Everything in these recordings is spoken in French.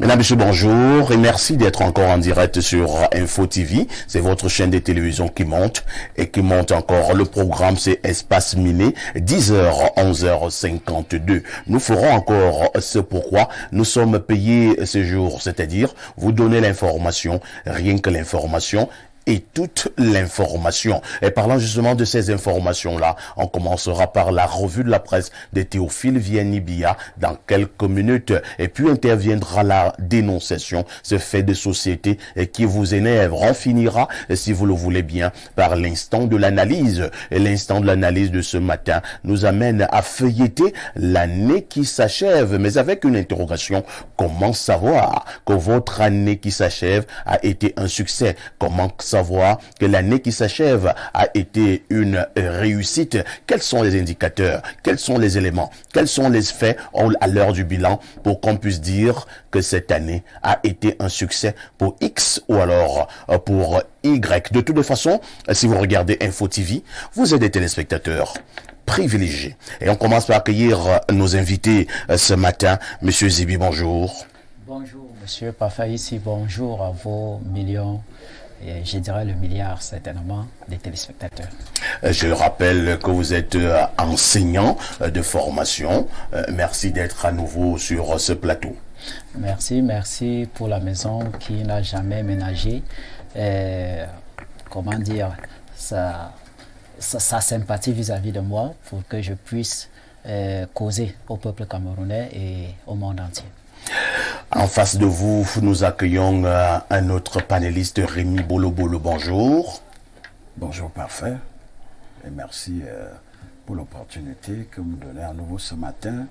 Mesdames, Messieurs, bonjour et merci d'être encore en direct sur Info TV. C'est votre chaîne de télévision qui monte et qui monte encore. Le programme, c'est Espace Miné, 10h, 11h52. Nous ferons encore ce pourquoi nous sommes payés ce jour, c'est-à-dire vous donner l'information, rien que l'information, et toute l'information. Et parlant justement de ces informations-là, on commencera par la revue de la presse de Théophile Vianney-Bia dans quelques minutes. Et puis interviendra la dénonciation, ce fait de société qui vous énerve. On finira, si vous le voulez bien, par l'instant de l'analyse. Et l'instant de l'analyse de ce matin nous amène à feuilleter l'année qui s'achève, mais avec une interrogation. Comment savoir que votre année qui s'achève a été un succès? Comment savoir que l'année qui s'achève a été une réussite? Quels sont les indicateurs? Quels sont les éléments? Quels sont les faits à l'heure du bilan pour qu'on puisse dire que cette année a été un succès pour X ou alors pour Y? De toute façon, si vous regardez Info TV, vous êtes des téléspectateurs privilégiés. Et on commence par accueillir nos invités ce matin. Monsieur Zibi, bonjour. Bonjour, monsieur Parfait ici. Bonjour à vos millions. Et je dirais le milliard certainement des téléspectateurs. Je rappelle que vous êtes enseignant de formation. Merci d'être à nouveau sur ce plateau. Merci pour la maison qui n'a jamais ménagé. Comment dire, sa sympathie vis-à-vis de moi pour que je puisse causer au peuple camerounais et au monde entier. En face de vous, nous accueillons un autre panéliste, Rémi Bolobolo. Bonjour. Bonjour, Parfait. Et merci pour l'opportunité que vous me donnez à nouveau ce matin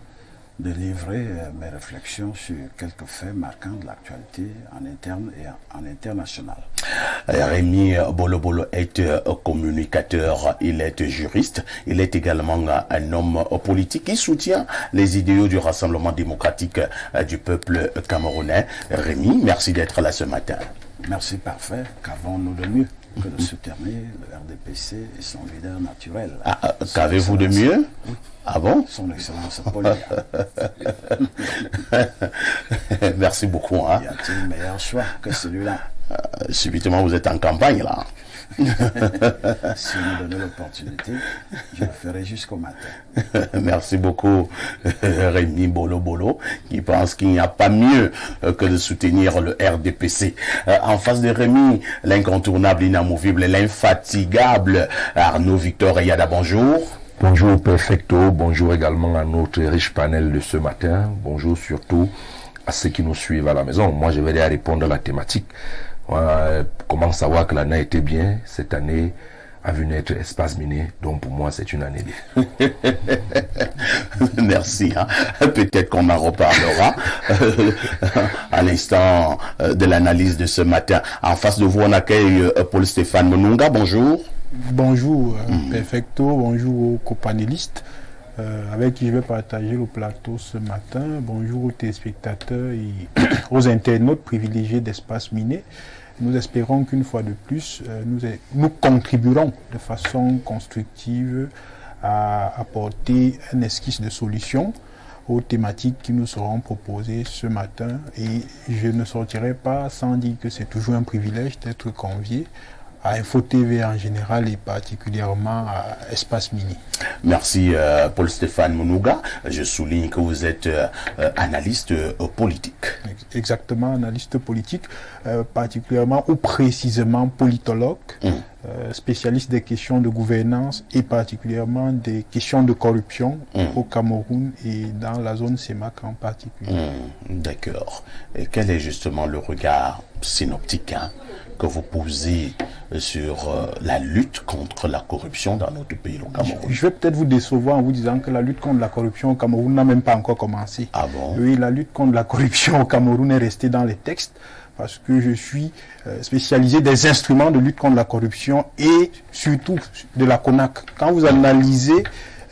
de livrer mes réflexions sur quelques faits marquants de l'actualité en interne et en international. Rémi Bolobolo est communicateur, il est juriste, il est également un homme politique qui soutient les idéaux du Rassemblement démocratique du peuple camerounais. Rémi, merci d'être là ce matin. Merci, Parfait. Qu'avons-nous de mieux que de soutenir le RDPC et son leader naturel? Qu'avez-vous de mieux? Ah bon? Son Excellence Paul. Merci beaucoup. Hein? Y a-t-il un meilleur choix que celui-là? Subitement, vous êtes en campagne, là. Si vous me donnez l'opportunité, je le ferai jusqu'au matin. Merci beaucoup, Rémi Bolobolo, qui pense qu'il n'y a pas mieux que de soutenir le RDPC. En face de Rémi, l'incontournable, l'inamovible, l'infatigable Arnaud Victor Eyada, bonjour. Bonjour Perfecto, bonjour également à notre riche panel de ce matin, bonjour surtout à ceux qui nous suivent à la maison. Moi je vais aller répondre à la thématique. Comment savoir que l'année était bien? Cette année a vu naître Espace Miné, donc pour moi c'est une année bien. Merci. Hein. Peut-être qu'on en reparlera à l'instant de l'analyse de ce matin. En face de vous, on accueille Paul-Stéphane Monunga, bonjour. Bonjour Perfecto, bonjour aux copanélistes avec qui je vais partager le plateau ce matin. Bonjour aux téléspectateurs et aux internautes privilégiés d'Espace Miné. Nous espérons qu'une fois de plus, nous contribuerons de façon constructive à apporter un esquisse de solution aux thématiques qui nous seront proposées ce matin. Et je ne sortirai pas sans dire que c'est toujours un privilège d'être convié à Info TV en général et particulièrement à Espace Mini. Merci Paul-Stéphane Monunga. Je souligne que vous êtes analyste politique. Exactement, analyste politique, particulièrement ou précisément politologue, spécialiste des questions de gouvernance et particulièrement des questions de corruption au Cameroun et dans la zone CEMAC en particulier. D'accord. Et quel est justement le regard synoptique que vous posez sur la lutte contre la corruption dans notre pays, le Cameroun? Je vais peut-être vous décevoir en vous disant que la lutte contre la corruption au Cameroun n'a même pas encore commencé. Ah bon? Oui, la lutte contre la corruption au Cameroun est restée dans les textes parce que je suis spécialisé des instruments de lutte contre la corruption et surtout de la CONAC. Quand vous analysez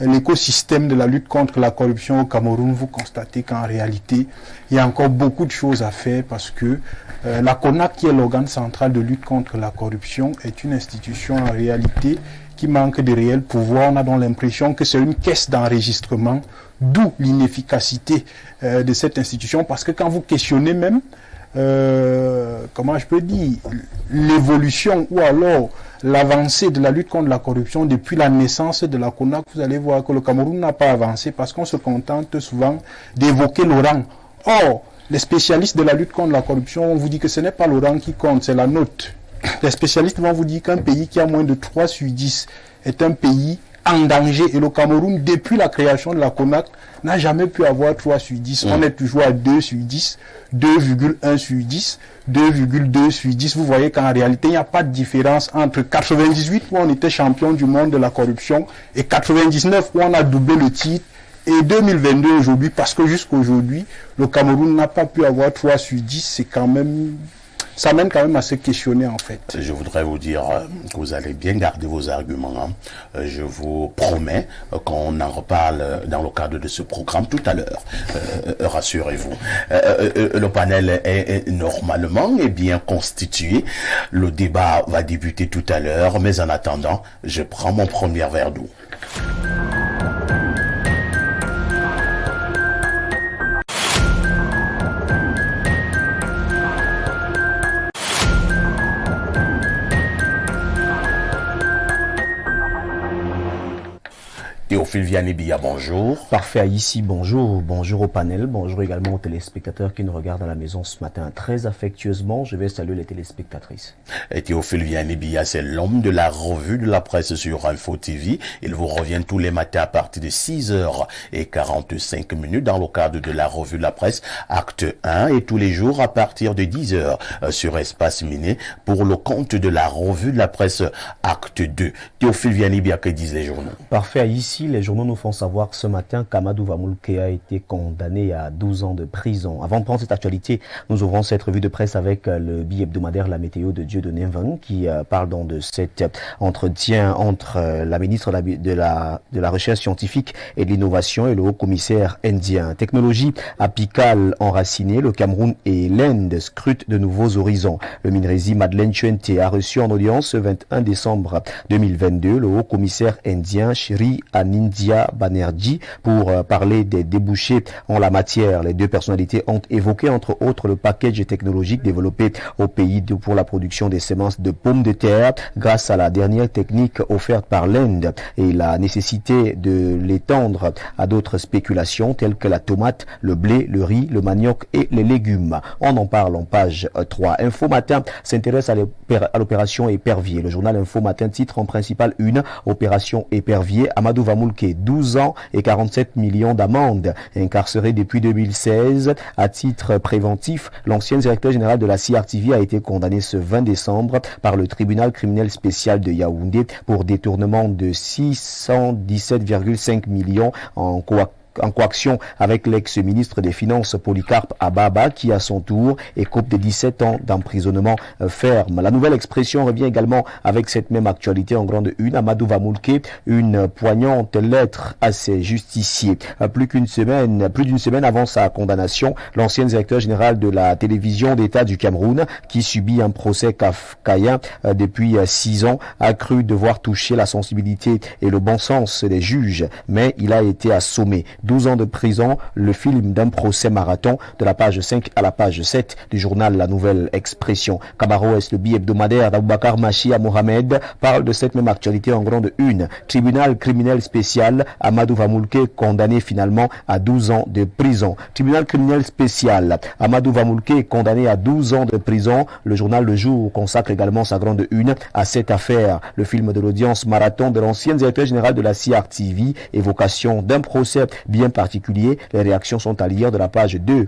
l'écosystème de la lutte contre la corruption au Cameroun, vous constatez qu'en réalité, il y a encore beaucoup de choses à faire parce que la CONAC, qui est l'organe central de lutte contre la corruption, est une institution en réalité qui manque de réel pouvoir. On a donc l'impression que c'est une caisse d'enregistrement d'où l'inefficacité de cette institution, parce que quand vous questionnez même, comment je peux dire, l'évolution ou alors l'avancée de la lutte contre la corruption depuis la naissance de la CONAC, vous allez voir que le Cameroun n'a pas avancé parce qu'on se contente souvent d'évoquer l'ORAN. Or, les spécialistes de la lutte contre la corruption, on vous dit que ce n'est pas l'ORAN qui compte, c'est la note. Les spécialistes vont vous dire qu'un pays qui a moins de 3 sur 10 est un pays en danger. Et le Cameroun, depuis la création de la CONAC, n'a jamais pu avoir 3 sur 10. On est toujours à 2 sur 10, 2,1 sur 10, 2,2 sur 10. Vous voyez qu'en réalité, il n'y a pas de différence entre 98 où on était champion du monde de la corruption et 99 où on a doublé le titre. Et 2022 aujourd'hui, parce que jusqu'à aujourd'hui, le Cameroun n'a pas pu avoir 3 sur 10, c'est quand même... Ça mène quand même à se questionner en fait. Je voudrais vous dire que vous allez bien garder vos arguments. Je vous promets qu'on en reparle dans le cadre de ce programme tout à l'heure. Rassurez-vous. Le panel est normalement et bien constitué. Le débat va débuter tout à l'heure, mais en attendant, je prends mon premier verre d'eau. Théophile Vianney-Bia, bonjour. Parfait, ici, bonjour. Bonjour au panel, bonjour également aux téléspectateurs qui nous regardent à la maison ce matin. Très affectueusement, je vais saluer les téléspectatrices. Et Théophile Vianney-Bia, c'est l'homme de la revue de la presse sur Info TV. Il vous revient tous les matins à partir de 6h45 dans le cadre de la revue de la presse, acte 1, et tous les jours à partir de 10h sur Espace Miné pour le compte de la revue de la presse, acte 2. Théophile Vianney-Bia, que disent les journaux? Parfait, ici. Les journaux nous font savoir que ce matin, Kamadou Vamulke a été condamné à 12 ans de prison. Avant de prendre cette actualité, nous ouvrons cette revue de presse avec le bi-hebdomadaire La Météo de Dieudonné Nvang qui parle donc de cet entretien entre la ministre de la Recherche scientifique et de l'innovation et le haut-commissaire indien. Technologie apicale enracinée, le Cameroun et l'Inde scrutent de nouveaux horizons. Le Minrezi Madeleine Chuente a reçu en audience ce 21 décembre 2022 le haut-commissaire indien Shri Anindya Banerjee pour parler des débouchés en la matière. Les deux personnalités ont évoqué entre autres le package technologique développé au pays pour la production des semences de pommes de terre grâce à la dernière technique offerte par l'Inde et la nécessité de l'étendre à d'autres spéculations telles que la tomate, le blé, le riz, le manioc et les légumes. On en parle en page 3. Info Matin s'intéresse à l'opération Épervier. Le journal Info Matin titre en principal une opération Épervier. Amadou Vamulke, 12 ans et 47 millions d'amendes. Incarcéré depuis 2016 à titre préventif, l'ancien directeur général de la CRTV a été condamné ce 20 décembre par le tribunal criminel spécial de Yaoundé pour détournement de 617,5 millions en coaction avec l'ex-ministre des Finances Polycarpe Ababa qui à son tour écope de 17 ans d'emprisonnement ferme. La nouvelle expression revient également avec cette même actualité en grande une. Amadou Vamulke, une poignante lettre à ses justiciers. Plus d'une semaine avant sa condamnation, l'ancien directeur général de la télévision d'État du Cameroun, qui subit un procès kafkaïen depuis 6 ans, a cru devoir toucher la sensibilité et le bon sens des juges, mais il a été assommé. 12 ans de prison, le film d'un procès marathon de la page 5 à la page 7 du journal La Nouvelle Expression. Cabaroès, le bi-hebdomadaire d'Aboubacar Machia Mohamed, parle de cette même actualité en grande une. Tribunal criminel spécial, Amadou Vamulke condamné finalement à 12 ans de prison. Tribunal criminel spécial, Amadou Vamulke condamné à 12 ans de prison. Le journal Le Jour consacre également sa grande une à cette affaire. Le film de l'audience marathon de l'ancien directeur général de la CRTV, évocation d'un procès bien particulier. Les réactions sont à lire de la page 2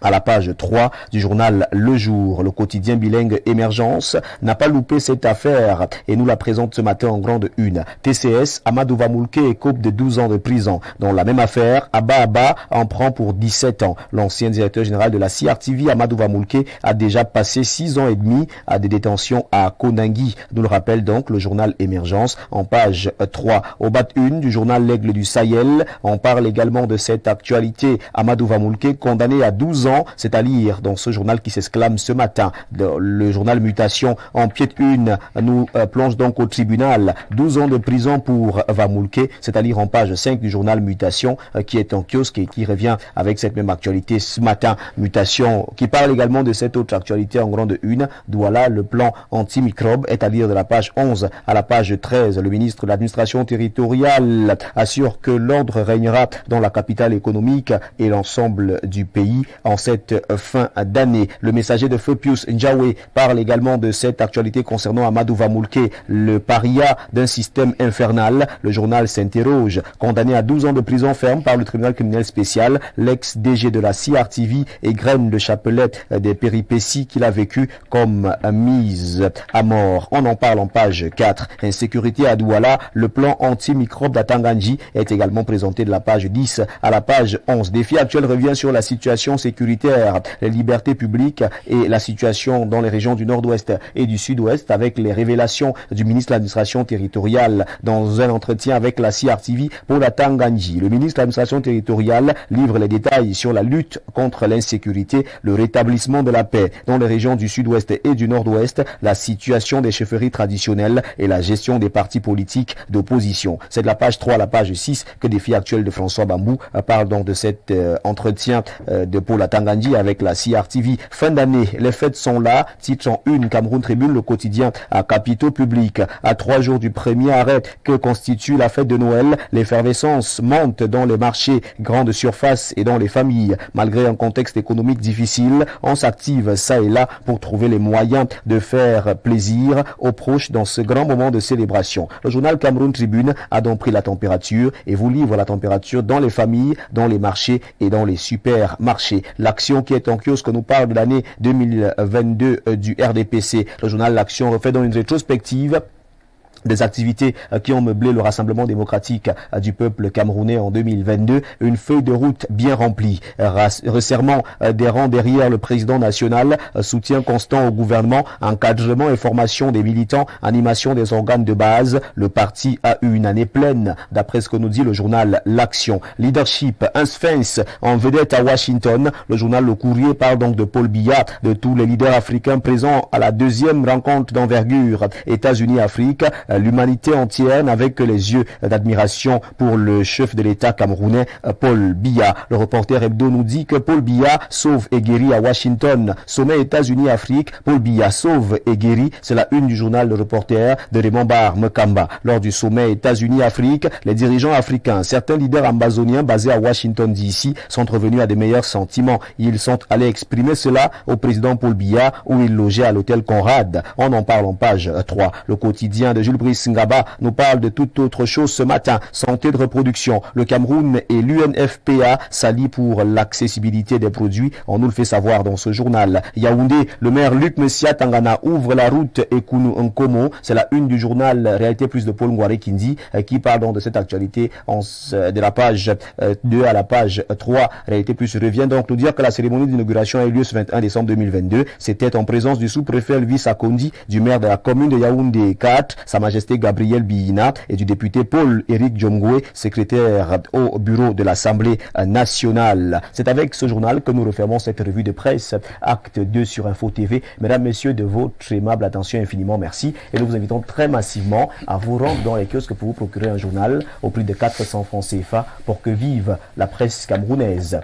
à la page 3 du journal Le Jour. Le quotidien bilingue Émergence n'a pas loupé cette affaire et nous la présente ce matin en grande une. TCS, Amadou Vamulke écope de 12 ans de prison. Dans la même affaire, Abba en prend pour 17 ans. L'ancien directeur général de la CRTV, Amadou Vamulke, a déjà passé 6 ans et demi à des détentions à Konangui. Nous le rappelle donc le journal Émergence en page 3. Au bas une du journal L'Aigle du Sahel, on parle également de cette actualité. Amadou Vamulke condamné à 12 ans 12 ans, c'est à lire dans ce journal qui s'exclame ce matin. Le journal Mutation en pied une nous plonge donc au tribunal. 12 ans de prison pour Vamoulke, c'est à lire en page 5 du journal Mutation qui est en kiosque et qui revient avec cette même actualité ce matin. Mutation qui parle également de cette autre actualité en grande une. Douala, le plan antimicrobe est à lire de la page 11 à la page 13. Le ministre de l'administration territoriale assure que l'ordre régnera dans la capitale économique et l'ensemble du pays en cette fin d'année. Le messager de feu Pius Njawe parle également de cette actualité concernant Amadou Vamoulke, le paria d'un système infernal. Le journal s'interroge. Condamné à 12 ans de prison ferme par le tribunal criminel spécial, l'ex-DG de la CRTV égrène le chapelet des péripéties qu'il a vécues comme mise à mort. On en parle en page 4. Insécurité à Douala, le plan anti-microbe d'Atanganji est également présenté de la page 10 à la page 11. Défi actuel revient sur la situation sécuritaire, les libertés publiques et la situation dans les régions du nord-ouest et du sud-ouest avec les révélations du ministre de l'administration territoriale dans un entretien avec la CRTV pour la Tanganji. Le ministre de l'administration territoriale livre les détails sur la lutte contre l'insécurité, le rétablissement de la paix dans les régions du sud-ouest et du nord-ouest, la situation des chefferies traditionnelles et la gestion des partis politiques d'opposition. C'est de la page 3 à la page 6 que Défi actuel de François Bambou parle donc de cet entretien de Paul Atanganji avec la CRTV. Fin d'année, les fêtes sont là. Titre en une, Cameroun Tribune, le quotidien à capitaux publics. À 3 jours du premier arrêt que constitue la fête de Noël, l'effervescence monte dans les marchés, grandes surfaces et dans les familles. Malgré un contexte économique difficile, on s'active ça et là pour trouver les moyens de faire plaisir aux proches dans ce grand moment de célébration. Le journal Cameroun Tribune a donc pris la température et vous livre la température dans les familles, dans les marchés et dans les supermarchés. L'action qui est en kiosque nous parle de l'année 2022 du RDPC. Le journal L'Action refait dans une rétrospective des activités qui ont meublé le Rassemblement démocratique du peuple camerounais en 2022, une feuille de route bien remplie. Resserrement des rangs derrière le président national, soutien constant au gouvernement, encadrement et formation des militants, animation des organes de base. Le parti a eu une année pleine, d'après ce que nous dit le journal L'Action. Leadership, un sphinx en vedette à Washington. Le journal Le Courrier parle donc de Paul Biya, de tous les leaders africains présents à la deuxième rencontre d'envergure États-Unis-Afrique. L'humanité entière avec les yeux d'admiration pour le chef de l'État camerounais, Paul Biya. Le reporter Hebdo nous dit que Paul Biya sauve et guérit à Washington. Sommet États-Unis-Afrique, Paul Biya sauve et guérit. C'est la une du journal Le Reporter de Raymond Bar Mekamba. Lors du sommet États-Unis-Afrique, les dirigeants africains, certains leaders ambazoniens basés à Washington DC, sont revenus à des meilleurs sentiments. Ils sont allés exprimer cela au président Paul Biya où il logeait à l'hôtel Conrad. On en parle en page 3. Le quotidien de Jules Brice Ngaba nous parle de toute autre chose ce matin. Santé de reproduction. Le Cameroun et l'UNFPA s'allient pour l'accessibilité des produits. On nous le fait savoir dans ce journal. Yaoundé, le maire Luc Messia Tangana ouvre la route Ekunu Nkomo. C'est la une du journal Réalité Plus de Paul Ngouare Kindi qui parle donc de cette actualité de la page 2 à la page 3. Réalité Plus revient donc nous dire que la cérémonie d'inauguration a eu lieu ce 21 décembre 2022. C'était en présence du sous-préfet Elvis Akondi, du maire de la commune de Yaoundé 4, Sa Majesté Gabriel Biyina et du député Paul-Éric Djomgoué, secrétaire au bureau de l'Assemblée nationale. C'est avec ce journal que nous refermons cette revue de presse, acte 2 sur Info TV. Mesdames, Messieurs, de votre aimable attention, infiniment merci. Et nous vous invitons très massivement à vous rendre dans les kiosques pour vous procurer un journal au prix de 400 francs CFA pour que vive la presse camerounaise.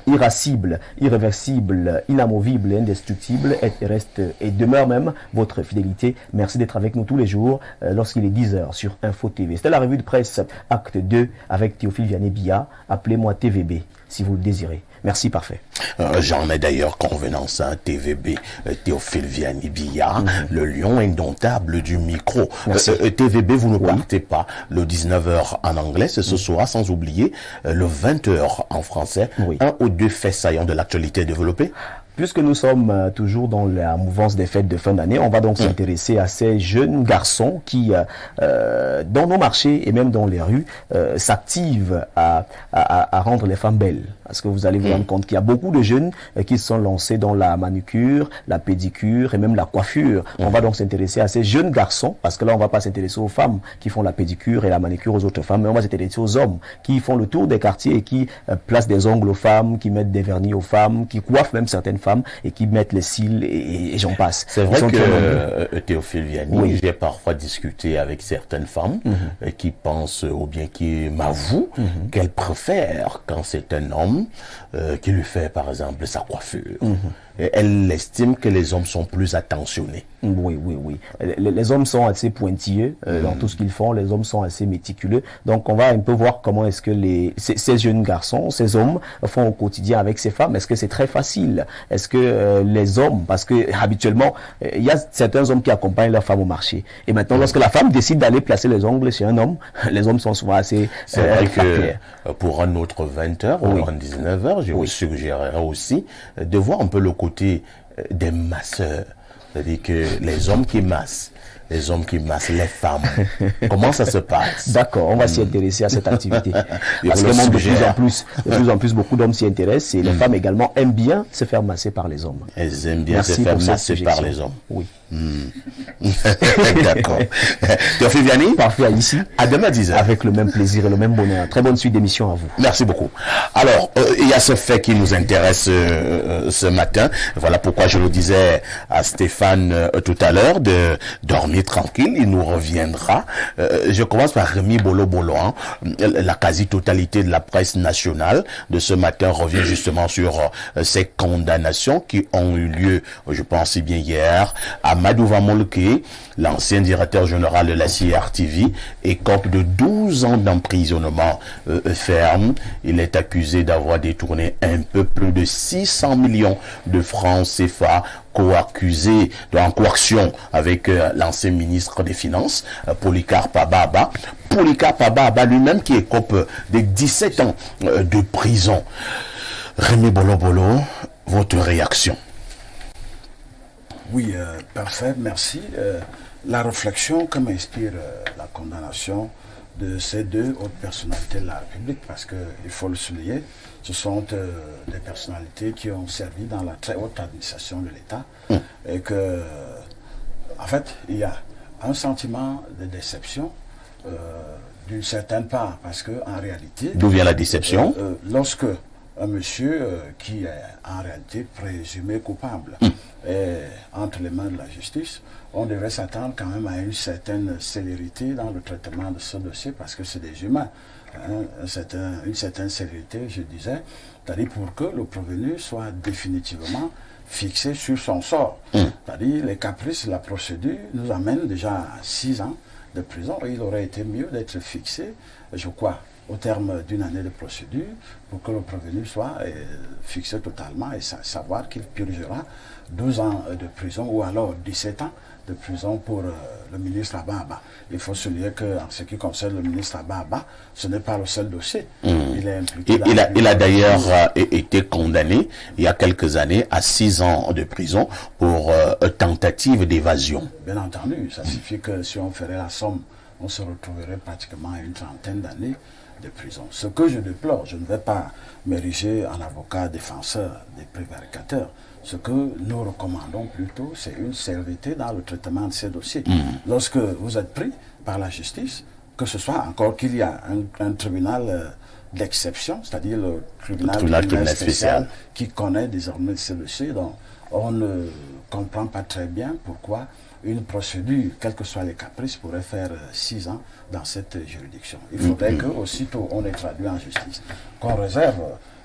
Irascible, irréversible, inamovible, indestructible, et reste et demeure même votre fidélité. Merci d'être avec nous tous les jours lorsqu'il est 10h sur Info TV. C'était la revue de presse acte 2 avec Théophile Vianney-Biya. Appelez-moi TVB si vous le désirez. Merci, parfait. J'en ai d'ailleurs convenance à TVB, Théophile Vianney-Biya, le lion indomptable du micro. TVB, vous ne partez pas le 19h en anglais, c'est ce soir, sans oublier le 20h en français. Un ou deux faits saillants de l'actualité développée. Puisque nous sommes toujours dans la mouvance des fêtes de fin d'année, on va donc s'intéresser à ces jeunes garçons qui, dans nos marchés et même dans les rues, s'activent à rendre les femmes belles. parce que vous allez vous rendre compte qu'il y a beaucoup de jeunes qui se sont lancés dans la manucure, la pédicure et même la coiffure. On va donc s'intéresser à ces jeunes garçons, parce que là on va pas s'intéresser aux femmes qui font la pédicure et la manucure aux autres femmes, mais on va s'intéresser aux hommes qui font le tour des quartiers et qui placent des ongles aux femmes, qui mettent des vernis aux femmes, qui coiffent même certaines femmes et qui mettent les cils et j'en passe. C'est vrai que Théophile Vianney, Oui. j'ai parfois discuté avec certaines femmes qui pensent ou bien qui m'avouent qu'elles préfèrent quand c'est un homme qui lui fait par exemple sa coiffure. Et elle estime que les hommes sont plus attentionnés. Oui, oui, oui. Les hommes sont assez pointilleux dans tout ce qu'ils font. Les hommes sont assez méticuleux. Donc, on va un peu voir comment est-ce que ces jeunes garçons, ces hommes font au quotidien avec ces femmes. Est-ce que c'est très facile? Est-ce que les hommes, parce que habituellement, il y a certains hommes qui accompagnent leurs femmes au marché. Et maintenant, lorsque la femme décide d'aller placer les ongles chez un homme, les hommes sont souvent assez C'est vrai réfractaires. que pour un autre 20h ou un 19h, je vous suggérerais aussi de voir un peu le côté des masseurs. C'est-à-dire que les hommes qui massent les femmes, comment ça se passe? D'accord, on va s'y intéresser à cette activité. Et Parce vous que le même de suggère. plus en plus, beaucoup d'hommes s'y intéressent et les femmes également aiment bien se faire masser par les hommes. Elles aiment bien Merci se faire pour cette masser par suggestion. les hommes. Oui. D'accord. Théophile Vianney, Parfait, ici. à demain 10h. Avec le même plaisir et le même bonheur. Très bonne suite d'émission à vous. Merci beaucoup. Alors, il y a ce fait qui nous intéresse ce matin. Voilà pourquoi je le disais à Stéphane tout à l'heure de dormir tranquille. Il nous reviendra. Je commence par Rémi Bolo-Bolo. Hein. La quasi-totalité de la presse nationale de ce matin revient justement sur ces condamnations qui ont eu lieu, je pense bien hier, à Madouva Molke, l'ancien directeur général de la CRTV, écope de 12 ans d'emprisonnement ferme. Il est accusé d'avoir détourné un peu plus de 600 millions de francs CFA, co-accusé en coaction avec l'ancien ministre des Finances, Polycarpe Ababa. Polycarpe Ababa lui-même qui écope de 17 ans de prison. Rémi Bolo-Bolo, votre réaction? Oui, parfait, merci. La réflexion que m'inspire la condamnation de ces deux hautes personnalités de la République, parce qu'il faut le souligner, ce sont des personnalités qui ont servi dans la très haute administration de l'État et que, en fait, il y a un sentiment de déception d'une certaine part, parce qu'en réalité... D'où vient la déception? Lorsque un monsieur qui est en réalité présumé coupable est entre les mains de la justice, on devrait s'attendre quand même à une certaine célérité dans le traitement de ce dossier parce que c'est des humains. Hein, une certaine célérité, je disais, c'est-à-dire pour que le prévenu soit définitivement fixé sur son sort. C'est-à-dire les caprices de la procédure nous amènent déjà à 6 ans de prison et il aurait été mieux d'être fixé, je crois, au terme d'une année de procédure pour que le prévenu soit fixé totalement et savoir qu'il purgera 12 ans de prison ou alors 17 ans de prison pour le ministre Ababa. Il faut souligner qu'en ce qui concerne le ministre Ababa, ce n'est pas le seul dossier. Il est impliqué Il a d'ailleurs été condamné il y a quelques années à 6 ans de prison pour tentative d'évasion. Bien entendu, ça signifie que si on ferait la somme, on se retrouverait pratiquement à une trentaine d'années de prison. Ce que je déplore, je ne vais pas m'ériger en avocat défenseur des prévaricateurs. Ce que nous recommandons plutôt, c'est une sévérité dans le traitement de ces dossiers. Lorsque vous êtes pris par la justice, que ce soit encore qu'il y a un tribunal d'exception, c'est-à-dire le tribunal spécial qui connaît désormais ces dossiers, donc on ne comprend pas très bien pourquoi une procédure, quels que soient les caprices, pourrait faire 6 ans dans cette juridiction. Il faudrait que aussitôt on ait traduit en justice, qu'on réserve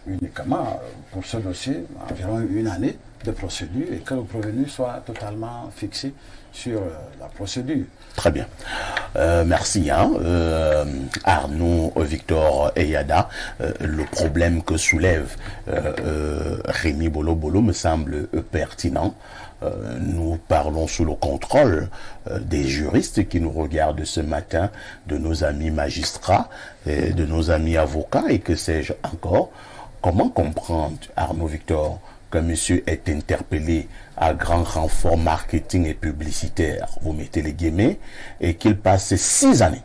uniquement pour ce dossier environ une année de procédure et que le prévenu soit totalement fixé sur la procédure. Très bien. Merci. Arnaud Victor Eyada, le problème que soulève Rémi Bolo-Bolo me semble pertinent. Nous parlons sous le contrôle des juristes qui nous regardent ce matin, de nos amis magistrats, de nos amis avocats et que sais-je encore. Comment comprendre, Arnaud Victor, que monsieur est interpellé à grand renfort marketing et publicitaire, vous mettez les guillemets, et qu'il passe 6 années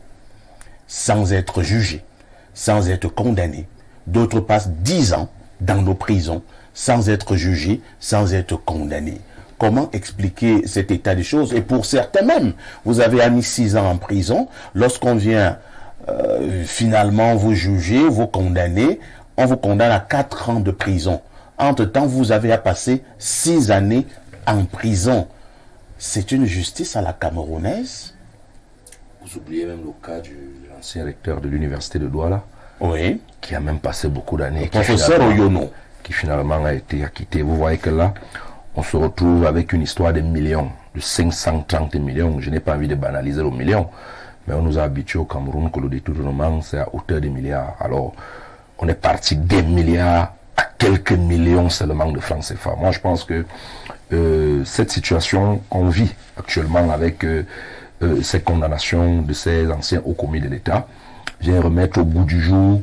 sans être jugé, sans être condamné. D'autres passent 10 ans, dans nos prisons sans être jugés, sans être condamnés. Comment expliquer cet état des choses? Et pour certains même, vous avez mis 6 ans en prison. Lorsqu'on vient finalement vous juger, vous condamner, on vous condamne à 4 ans de prison. Entre-temps, vous avez à passer 6 années en prison. C'est une justice à la camerounaise? Vous oubliez même le cas de l'ancien recteur de l'université de Douala, Oui. qui a même passé beaucoup d'années. Professeur Oyono. Qui finalement a été acquitté. Vous voyez que là, on se retrouve avec une histoire de millions, de 530 millions. Je n'ai pas envie de banaliser le million, mais on nous a habitués au Cameroun que le détournement, c'est à hauteur de milliards. Alors, on est parti des milliards à quelques millions seulement de francs CFA. Moi, je pense que cette situation qu'on vit actuellement avec ces condamnations de ces anciens hauts commis de l'État vient remettre au goût du jour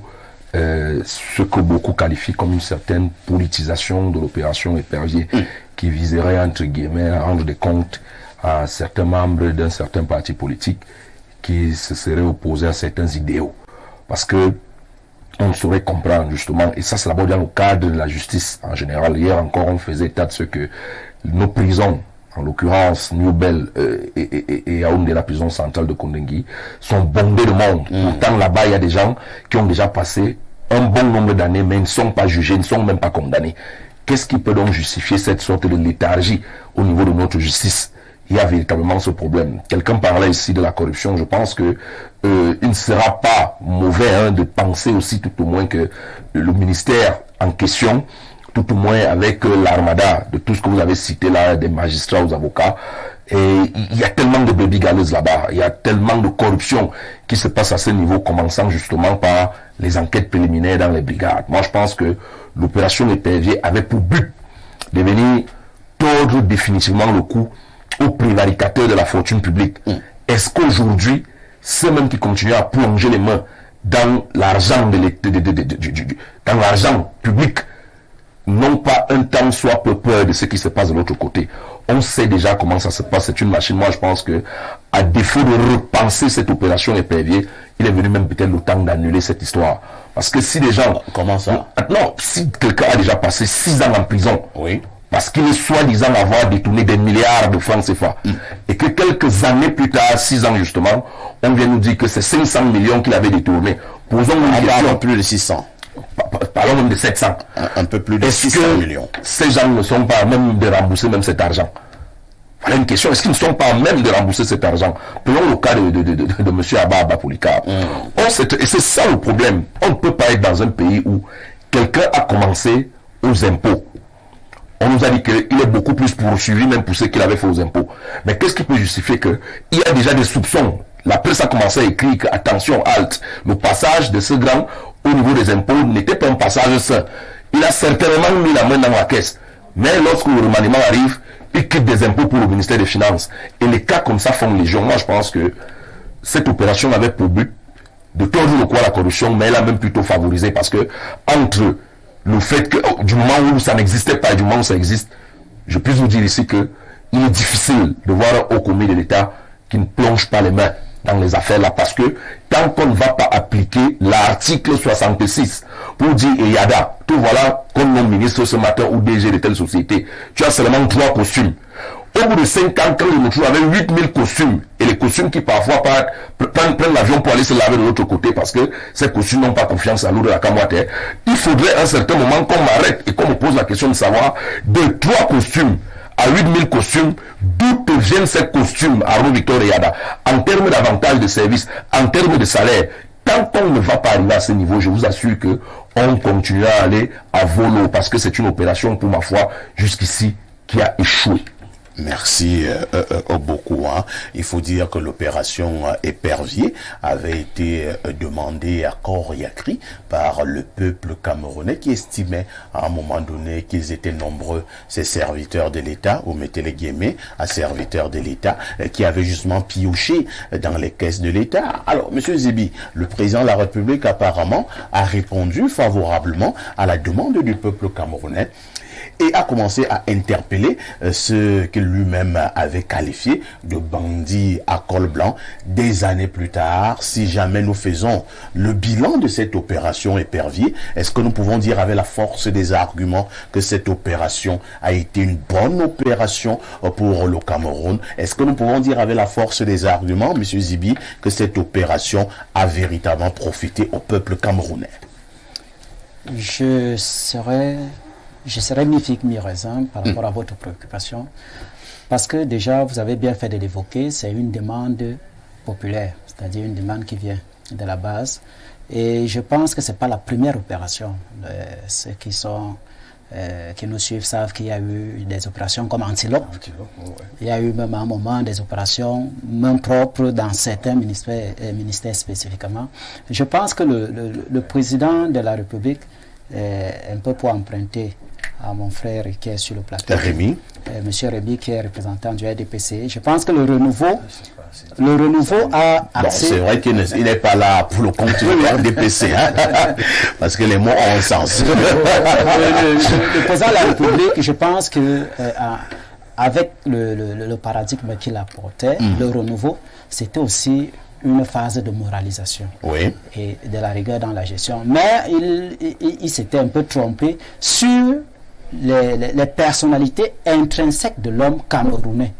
ce que beaucoup qualifient comme une certaine politisation de l'opération Épervier, qui viserait, entre guillemets, à rendre des comptes à certains membres d'un certain parti politique qui se seraient opposés à certains idéaux. Parce que on ne saurait comprendre, justement, et ça c'est d'abord dans le cadre de la justice en général. Hier encore, on faisait état de ce que nos prisons, en l'occurrence Newbel et Yaoundé, la prison centrale de Kondengui, sont bondées de monde. Pourtant, là-bas, il y a des gens qui ont déjà passé un bon nombre d'années, mais ils ne sont pas jugés, ils ne sont même pas condamnés. Qu'est-ce qui peut donc justifier cette sorte de léthargie au niveau de notre justice? Il y a véritablement ce problème. Quelqu'un parlait ici de la corruption. Je pense que il ne sera pas mauvais de penser aussi tout au moins que le ministère en question, tout au moins avec l'armada de tout ce que vous avez cité là, des magistrats aux avocats, et il y a tellement de brebis galeuses là-bas, il y a tellement de corruption qui se passe à ce niveau, commençant justement par les enquêtes préliminaires dans les brigades. Moi, je pense que l'opération Épervier avait pour but de venir tordre définitivement le cou aux prévaricateurs de la fortune publique. Est-ce qu'aujourd'hui, ceux mêmes qui continuent à plonger les mains dans l'argent dans l'argent public n'ont pas un tant soit peu peur de ce qui se passe de l'autre côté? On sait déjà comment ça se passe, c'est une machine. Moi, je pense que, à défaut de repenser cette opération Épervier, il est venu même peut-être le temps d'annuler cette histoire. Parce que si les gens... Comment ça? Non, si quelqu'un a déjà passé 6 ans en prison, Oui. parce qu'il est soi-disant avoir détourné des milliards de francs CFA, et que quelques années plus tard, 6 ans justement, on vient nous dire que c'est 500 millions qu'il avait détourné. Posons une question. Plus de 600. Parlons même de 700. Un peu plus de Est-ce 600 que millions. ces gens ne sont pas même de rembourser même cet argent? Voilà une question. Est-ce qu'ils ne sont pas même de rembourser cet argent? Prenons le cas de M. Abba Polycarpe. Et c'est ça le problème. On ne peut pas être dans un pays où quelqu'un a commencé aux impôts. On nous a dit qu'il est beaucoup plus poursuivi même pour ce qu'il avait fait aux impôts. Mais qu'est-ce qui peut justifier qu'il y a déjà des soupçons? La presse a commencé à écrire que, attention, halte, le passage de ce grand au niveau des impôts n'était pas un passage sain. Il a certainement mis la main dans la caisse. Mais lorsque le remaniement arrive, il quitte des impôts pour le ministère des Finances. Et les cas comme ça font légion. Moi, je pense que cette opération avait pour but de tordre le cou à la corruption, mais elle a même plutôt favorisé, parce que entre le fait que du moment où ça n'existait pas et du moment où ça existe, je peux vous dire ici que il est difficile de voir un haut commis de l'État qui ne plonge pas les mains dans les affaires là, parce que tant qu'on ne va pas appliquer l'article 66 pour dire Yada, tout voilà, comme mon ministre ce matin ou DG de telle société, tu as seulement 3 costumes. Au bout de 5 ans, quand il me trouve avec 8000 costumes, et les costumes qui parfois prennent l'avion pour aller se laver de l'autre côté parce que ces costumes n'ont pas confiance à l'eau de la Camoite, il faudrait à un certain moment qu'on m'arrête et qu'on me pose la question de savoir, de 3 costumes à 8000 costumes, d'où viennent ces costumes à Rue Victor et Yada, en termes d'avantages de service, en termes de salaire. Tant qu'on ne va pas arriver à ce niveau, je vous assure que on continuera à aller à volo, parce que c'est une opération, pour ma foi, jusqu'ici, qui a échoué. Merci beaucoup. Il faut dire que l'opération Épervier avait été demandée à corps et à cri par le peuple camerounais, qui estimait à un moment donné qu'ils étaient nombreux, ces serviteurs de l'État, ou mettez les guillemets à serviteurs de l'État, qui avaient justement pioché dans les caisses de l'État. Alors, M. Zibi, le président de la République apparemment a répondu favorablement à la demande du peuple camerounais. et a commencé à interpeller ce que lui-même avait qualifié de bandits à col blanc. Des années plus tard, si jamais nous faisons le bilan de cette opération Épervier, est-ce que nous pouvons dire avec la force des arguments que cette opération a été une bonne opération pour le Cameroun? Est-ce que nous pouvons dire avec la force des arguments, M. Zibi, que cette opération a véritablement profité au peuple camerounais? Je serais mi-raisin par rapport à votre préoccupation, parce que déjà, vous avez bien fait de l'évoquer, c'est une demande populaire, c'est-à-dire une demande qui vient de la base. Et je pense que ce n'est pas la première opération. Ceux qui nous suivent savent qu'il y a eu des opérations comme Antilope. Il y a eu même à un moment des opérations même propres dans certains ministères spécifiquement. Je pense que le président de la République, un peu pour emprunter à mon frère qui est sur le plateau, Rémi. Monsieur Rémi, qui est représentant du RDPC, je pense que le renouveau a accès... Bon, c'est vrai qu'il n'est pas là pour le compte du RDPC, hein, parce que les mots ont un sens. Le président de la République, je pense que avec le paradigme qu'il apportait, le renouveau, c'était aussi une phase de moralisation et de la rigueur dans la gestion. Mais il s'était un peu trompé sur les personnalités intrinsèques de l'homme camerounais.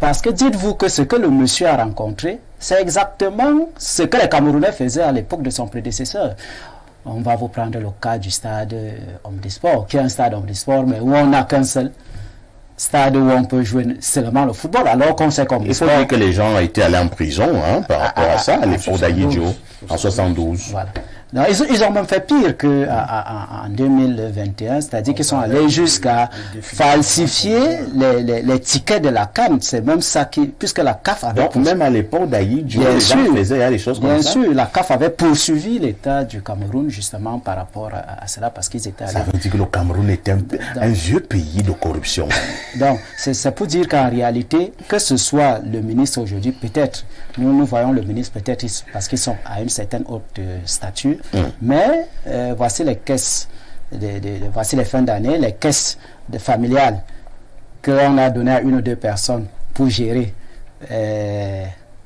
Parce que dites-vous que ce que le monsieur a rencontré, c'est exactement ce que les Camerounais faisaient à l'époque de son prédécesseur. On va vous prendre le cas du stade Omnisport, qui est un stade Omnisport, mais où on n'a qu'un seul stade où on peut jouer seulement le football, alors qu'on sait comme... Il faut dire que les gens ont été allés en prison par rapport à ça, à l'époque d'Aïdjo, en 72. Voilà. Non, ils ont même fait pire qu'en 2021, c'est-à-dire qu'ils sont allés jusqu'à falsifier les tickets de la CAN. C'est même ça puisque la CAF avait... Donc même à l'époque d'Aïdjo, les gens faisaient des choses comme ça. Bien sûr, la CAF avait poursuivi l'État du Cameroun justement par rapport à cela, parce qu'ils étaient allés... Ça veut dire que le Cameroun est un vieux pays de corruption. Donc, c'est pour dire qu'en réalité, que ce soit le ministre aujourd'hui, peut-être, nous voyons le ministre peut-être parce qu'ils sont à une certaine haute stature, mais voici les caisses, voici les fins d'année, les caisses familiales qu'on a données à une ou deux personnes pour gérer,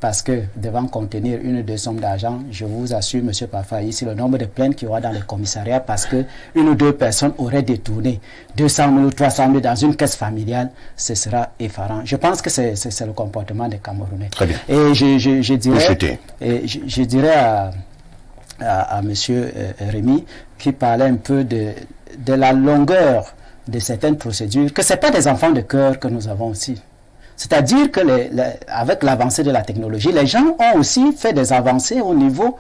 parce que devant contenir une ou deux sommes d'argent, je vous assure, M. Parfa, ici le nombre de plaintes qu'il y aura dans les commissariats parce que une ou deux personnes auraient détourné 200 000 ou 300 000 dans une caisse familiale, ce sera effarant. Je pense que c'est le comportement des Camerounais. Très bien. Et je dirais à M. Rémi, qui parlait un peu de la longueur de certaines procédures, que ce n'est pas des enfants de cœur que nous avons aussi. C'est-à-dire que avec l'avancée de la technologie, les gens ont aussi fait des avancées au niveau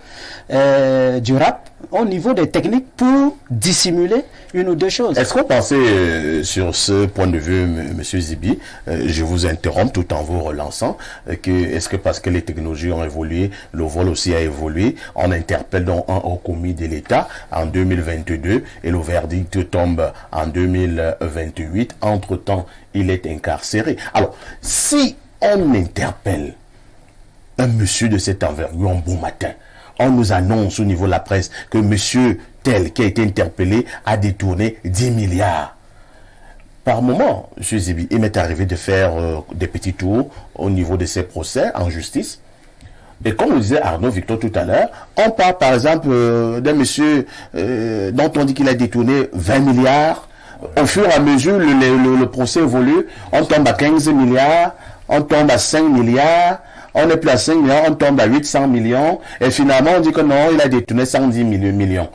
du rap, au niveau des techniques pour dissimuler une ou deux choses. Est-ce qu'on pensait sur ce point de vue, M. Zibi, je vous interromps tout en vous relançant, est-ce que parce que les technologies ont évolué, le vol aussi a évolué, on interpelle donc un haut commis de l'État en 2022 et le verdict tombe en 2028. Entre-temps, il est incarcéré. Alors, si on interpelle un monsieur de cette envergure un bon matin, on nous annonce au niveau de la presse que monsieur tel qui a été interpellé a détourné 10 milliards. Par moment, M. Zibi, il m'est arrivé de faire des petits tours au niveau de ces procès en justice. Et comme le disait Arnaud Victor tout à l'heure, on parle par exemple d'un monsieur dont on dit qu'il a détourné 20 milliards. Au fur et à mesure, le procès évolue, on tombe à 15 milliards, on tombe à 5 milliards, on n'est plus à 5 millions, on tombe à 800 millions, et finalement on dit que non, il a détourné 110 millions.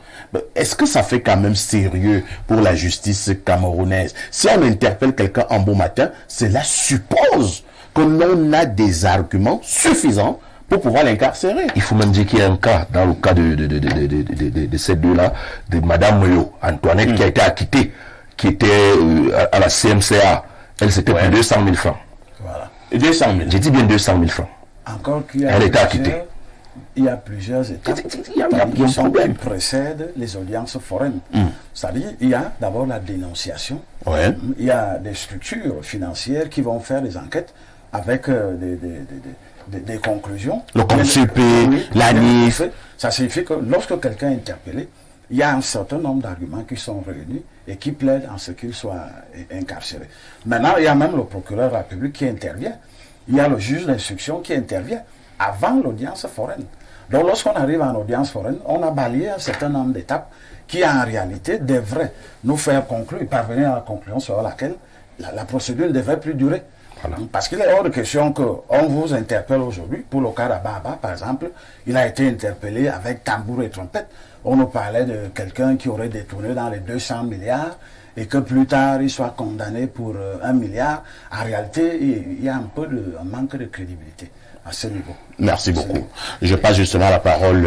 Est-ce que ça fait quand même sérieux pour la justice camerounaise? Si on interpelle quelqu'un en bon matin, cela suppose que l'on a des arguments suffisants pour pouvoir l'incarcérer. Il faut même dire qu'il y a un cas, dans le cas de ces deux-là, de Madame Moyo, Antoinette, qui a été acquittée, qui était à la CMCA. Elle, c'était pour 200 000 francs. Voilà. 200 000. J'ai dit bien 200 000 francs. Encore qu'il y a elle était acquittée. Il y a plusieurs étapes qui précèdent les audiences foraines. C'est-à-dire, il y a d'abord la dénonciation. Ouais. Il y a des structures financières qui vont faire des enquêtes avec des conclusions. Le CONSUP, l'ANIF. Ça signifie que lorsque quelqu'un est interpellé, il y a un certain nombre d'arguments qui sont réunis et qui plaident en ce qu'il soit incarcéré. Maintenant, il y a même le procureur de la République qui intervient. Il y a le juge d'instruction qui intervient avant l'audience foraine. Donc, lorsqu'on arrive en audience foraine, on a balayé un certain nombre d'étapes qui, en réalité, devraient nous faire conclure, parvenir à la conclusion sur laquelle la procédure ne devrait plus durer. Voilà. Parce qu'il est hors de question qu'on vous interpelle aujourd'hui. Pour le cas d'Ababa, par exemple, il a été interpellé avec tambour et trompette. On nous parlait de quelqu'un qui aurait détourné dans les 200 milliards et que plus tard il soit condamné pour 1 milliard. En réalité, il y a un manque de crédibilité à ce niveau. Merci beaucoup. Je passe justement la parole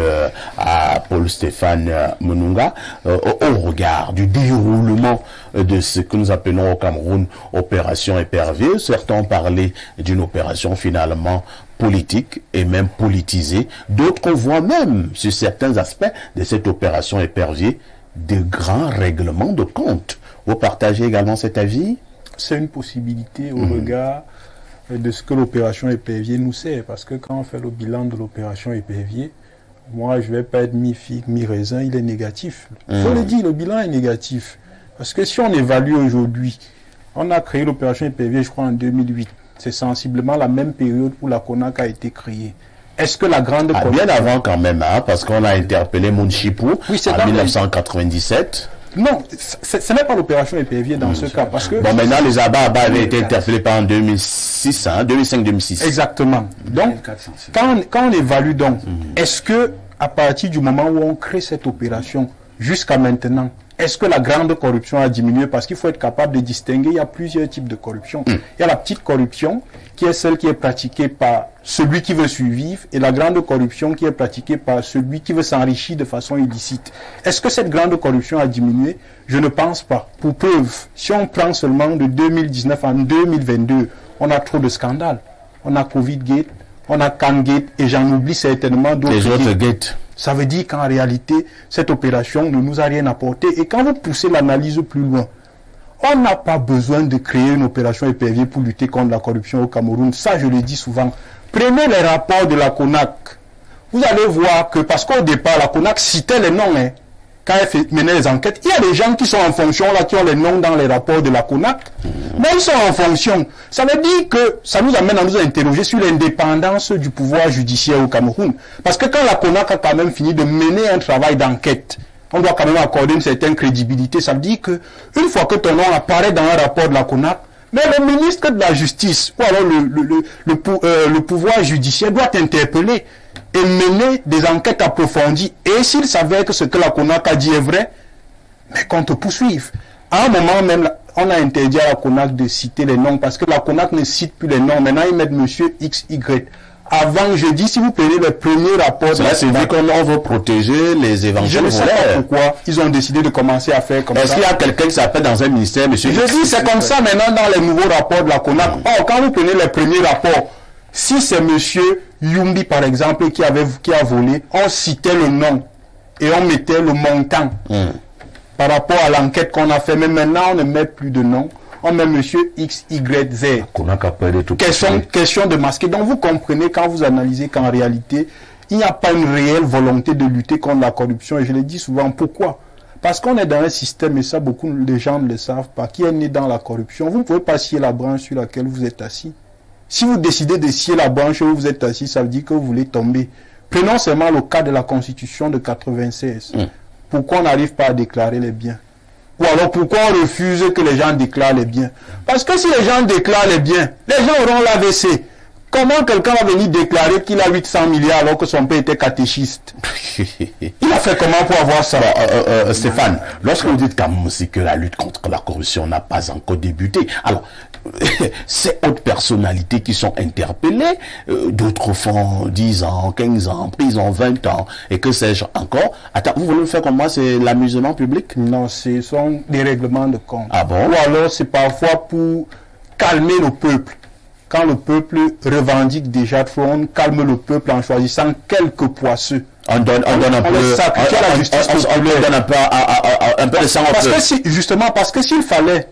à Paul-Stéphane Monunga. Au regard du déroulement de ce que nous appelons au Cameroun opération épervier, certains ont parlé d'une opération finalement politique et même politisée. D'autres voient même sur certains aspects de cette opération épervier de grands règlements de compte. Vous partagez également cet avis? C'est une possibilité au regard de ce que l'opération épervier nous sert, parce que quand on fait le bilan de l'opération épervier, moi je vais pas être mi-figue, mi-raisin, il est négatif. Il faut le dire, le bilan est négatif. Parce que si on évalue aujourd'hui, on a créé l'opération épervier, je crois, en 2008. C'est sensiblement la même période où la CONAC a été créée. Est-ce que la grande... bien avant quand même, hein, parce qu'on a interpellé Mounchipou en 1997. Non, ce n'est pas l'opération épervier dans ce cas, parce que... Bon, maintenant, les Ababa avaient été interpellés par en 2006, hein, 2005-2006. Exactement. Donc, quand on évalue donc, est-ce que, à partir du moment où on crée cette opération, jusqu'à maintenant, est-ce que la grande corruption a diminué? Parce qu'il faut être capable de distinguer, il y a plusieurs types de corruption. Il y a la petite corruption, qui est celle qui est pratiquée par celui qui veut survivre, et la grande corruption qui est pratiquée par celui qui veut s'enrichir de façon illicite. Est-ce que cette grande corruption a diminué? Je ne pense pas. Pour preuve, si on prend seulement de 2019 en 2022, on a trop de scandales. On a Covid-Gate, on a Can-Gate, et j'en oublie certainement d'autres. Les autres gates. Ça veut dire qu'en réalité, cette opération ne nous a rien apporté. Et quand vous poussez l'analyse plus loin, on n'a pas besoin de créer une opération épervier pour lutter contre la corruption au Cameroun. Ça, je le dis souvent. Prenez les rapports de la CONAC. Vous allez voir que, parce qu'au départ, la CONAC citait les noms, hein, quand elle menait les enquêtes. Il y a des gens qui sont en fonction, là, qui ont les noms dans les rapports de la CONAC. Mais ils sont en fonction. Ça veut dire que ça nous amène à nous interroger sur l'indépendance du pouvoir judiciaire au Cameroun. Parce que quand la CONAC a quand même fini de mener un travail d'enquête, on doit quand même accorder une certaine crédibilité. Ça veut dire que, une fois que ton nom apparaît dans un rapport de la CONAC, mais le ministre de la Justice, ou alors le pouvoir judiciaire doit interpeller et mener des enquêtes approfondies. Et s'il s'avère que ce que la CONAC a dit est vrai, mais qu'on te poursuive. À un moment même, on a interdit à la CONAC de citer les noms, parce que la CONAC ne cite plus les noms. Maintenant, ils mettent monsieur XY. Avant jeudi, si vous prenez le premier rapport... Cela signifie qu'on veut protéger les éventuels voleurs. Je ne sais pas pourquoi ils ont décidé de commencer à faire comme ça. Est-ce qu'il y a quelqu'un qui s'appelle dans un ministère, monsieur? Je dis, c'est comme ça maintenant dans les nouveaux rapports de la CONAC. Or, quand vous prenez les premiers rapports, si c'est monsieur Yumbi, par exemple, qui a volé, on citait le nom et on mettait le montant par rapport à l'enquête qu'on a fait. Mais maintenant, on ne met plus de nom. On met monsieur XYZ. Question de masquer. Donc vous comprenez quand vous analysez qu'en réalité, il n'y a pas une réelle volonté de lutter contre la corruption. Et je le dis souvent, pourquoi? Parce qu'on est dans un système, et ça beaucoup de gens ne le savent pas, qui est né dans la corruption. Vous ne pouvez pas scier la branche sur laquelle vous êtes assis. Si vous décidez de scier la branche où vous êtes assis, ça veut dire que vous voulez tomber. Prenons seulement le cas de la Constitution de 96. Pourquoi on n'arrive pas à déclarer les biens? Ou alors pourquoi on refuse que les gens déclarent les biens? Parce que si les gens déclarent les biens, les gens auront l'AVC. Comment quelqu'un va venir déclarer qu'il a 800 milliards alors que son père était catéchiste? Il a fait comment pour avoir ça? Stéphane, lorsque vous dites aussi que la lutte contre la corruption n'a pas encore débuté, alors ces hautes personnalités qui sont interpellées, d'autres font 10 ans, 15 ans, prison 20 ans, et que sais-je encore. Attends, vous voulez le faire comme moi, c'est l'amusement public? Non, ce sont des règlements de compte. Ah bon? Ou alors c'est parfois pour calmer le peuple. Quand le peuple revendique déjà trop, on calme le peuple en choisissant quelques poisseux. On donne un peu un peu de sang au peuple. Justement, parce que s'il fallait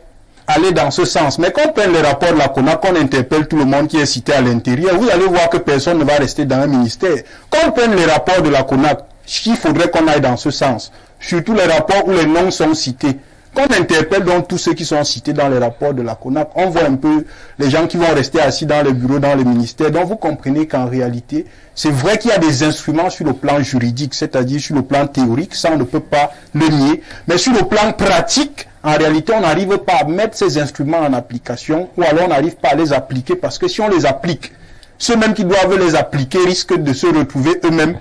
aller dans ce sens, mais quand on prenne les rapports de la CONAC, qu'on interpelle tout le monde qui est cité à l'intérieur, vous allez voir que personne ne va rester dans un ministère. Quand on prenne les rapports de la CONAC, il faudrait qu'on aille dans ce sens. surtout les rapports où les noms sont cités. Quand on interpelle donc tous ceux qui sont cités dans les rapports de la CONAC, on voit un peu les gens qui vont rester assis dans les bureaux, dans les ministères. Donc vous comprenez qu'en réalité, c'est vrai qu'il y a des instruments sur le plan juridique, c'est-à-dire sur le plan théorique, ça on ne peut pas le nier. Mais sur le plan pratique, en réalité, on n'arrive pas à mettre ces instruments en application, ou alors on n'arrive pas à les appliquer, parce que si on les applique, ceux mêmes qui doivent les appliquer risquent de se retrouver eux-mêmes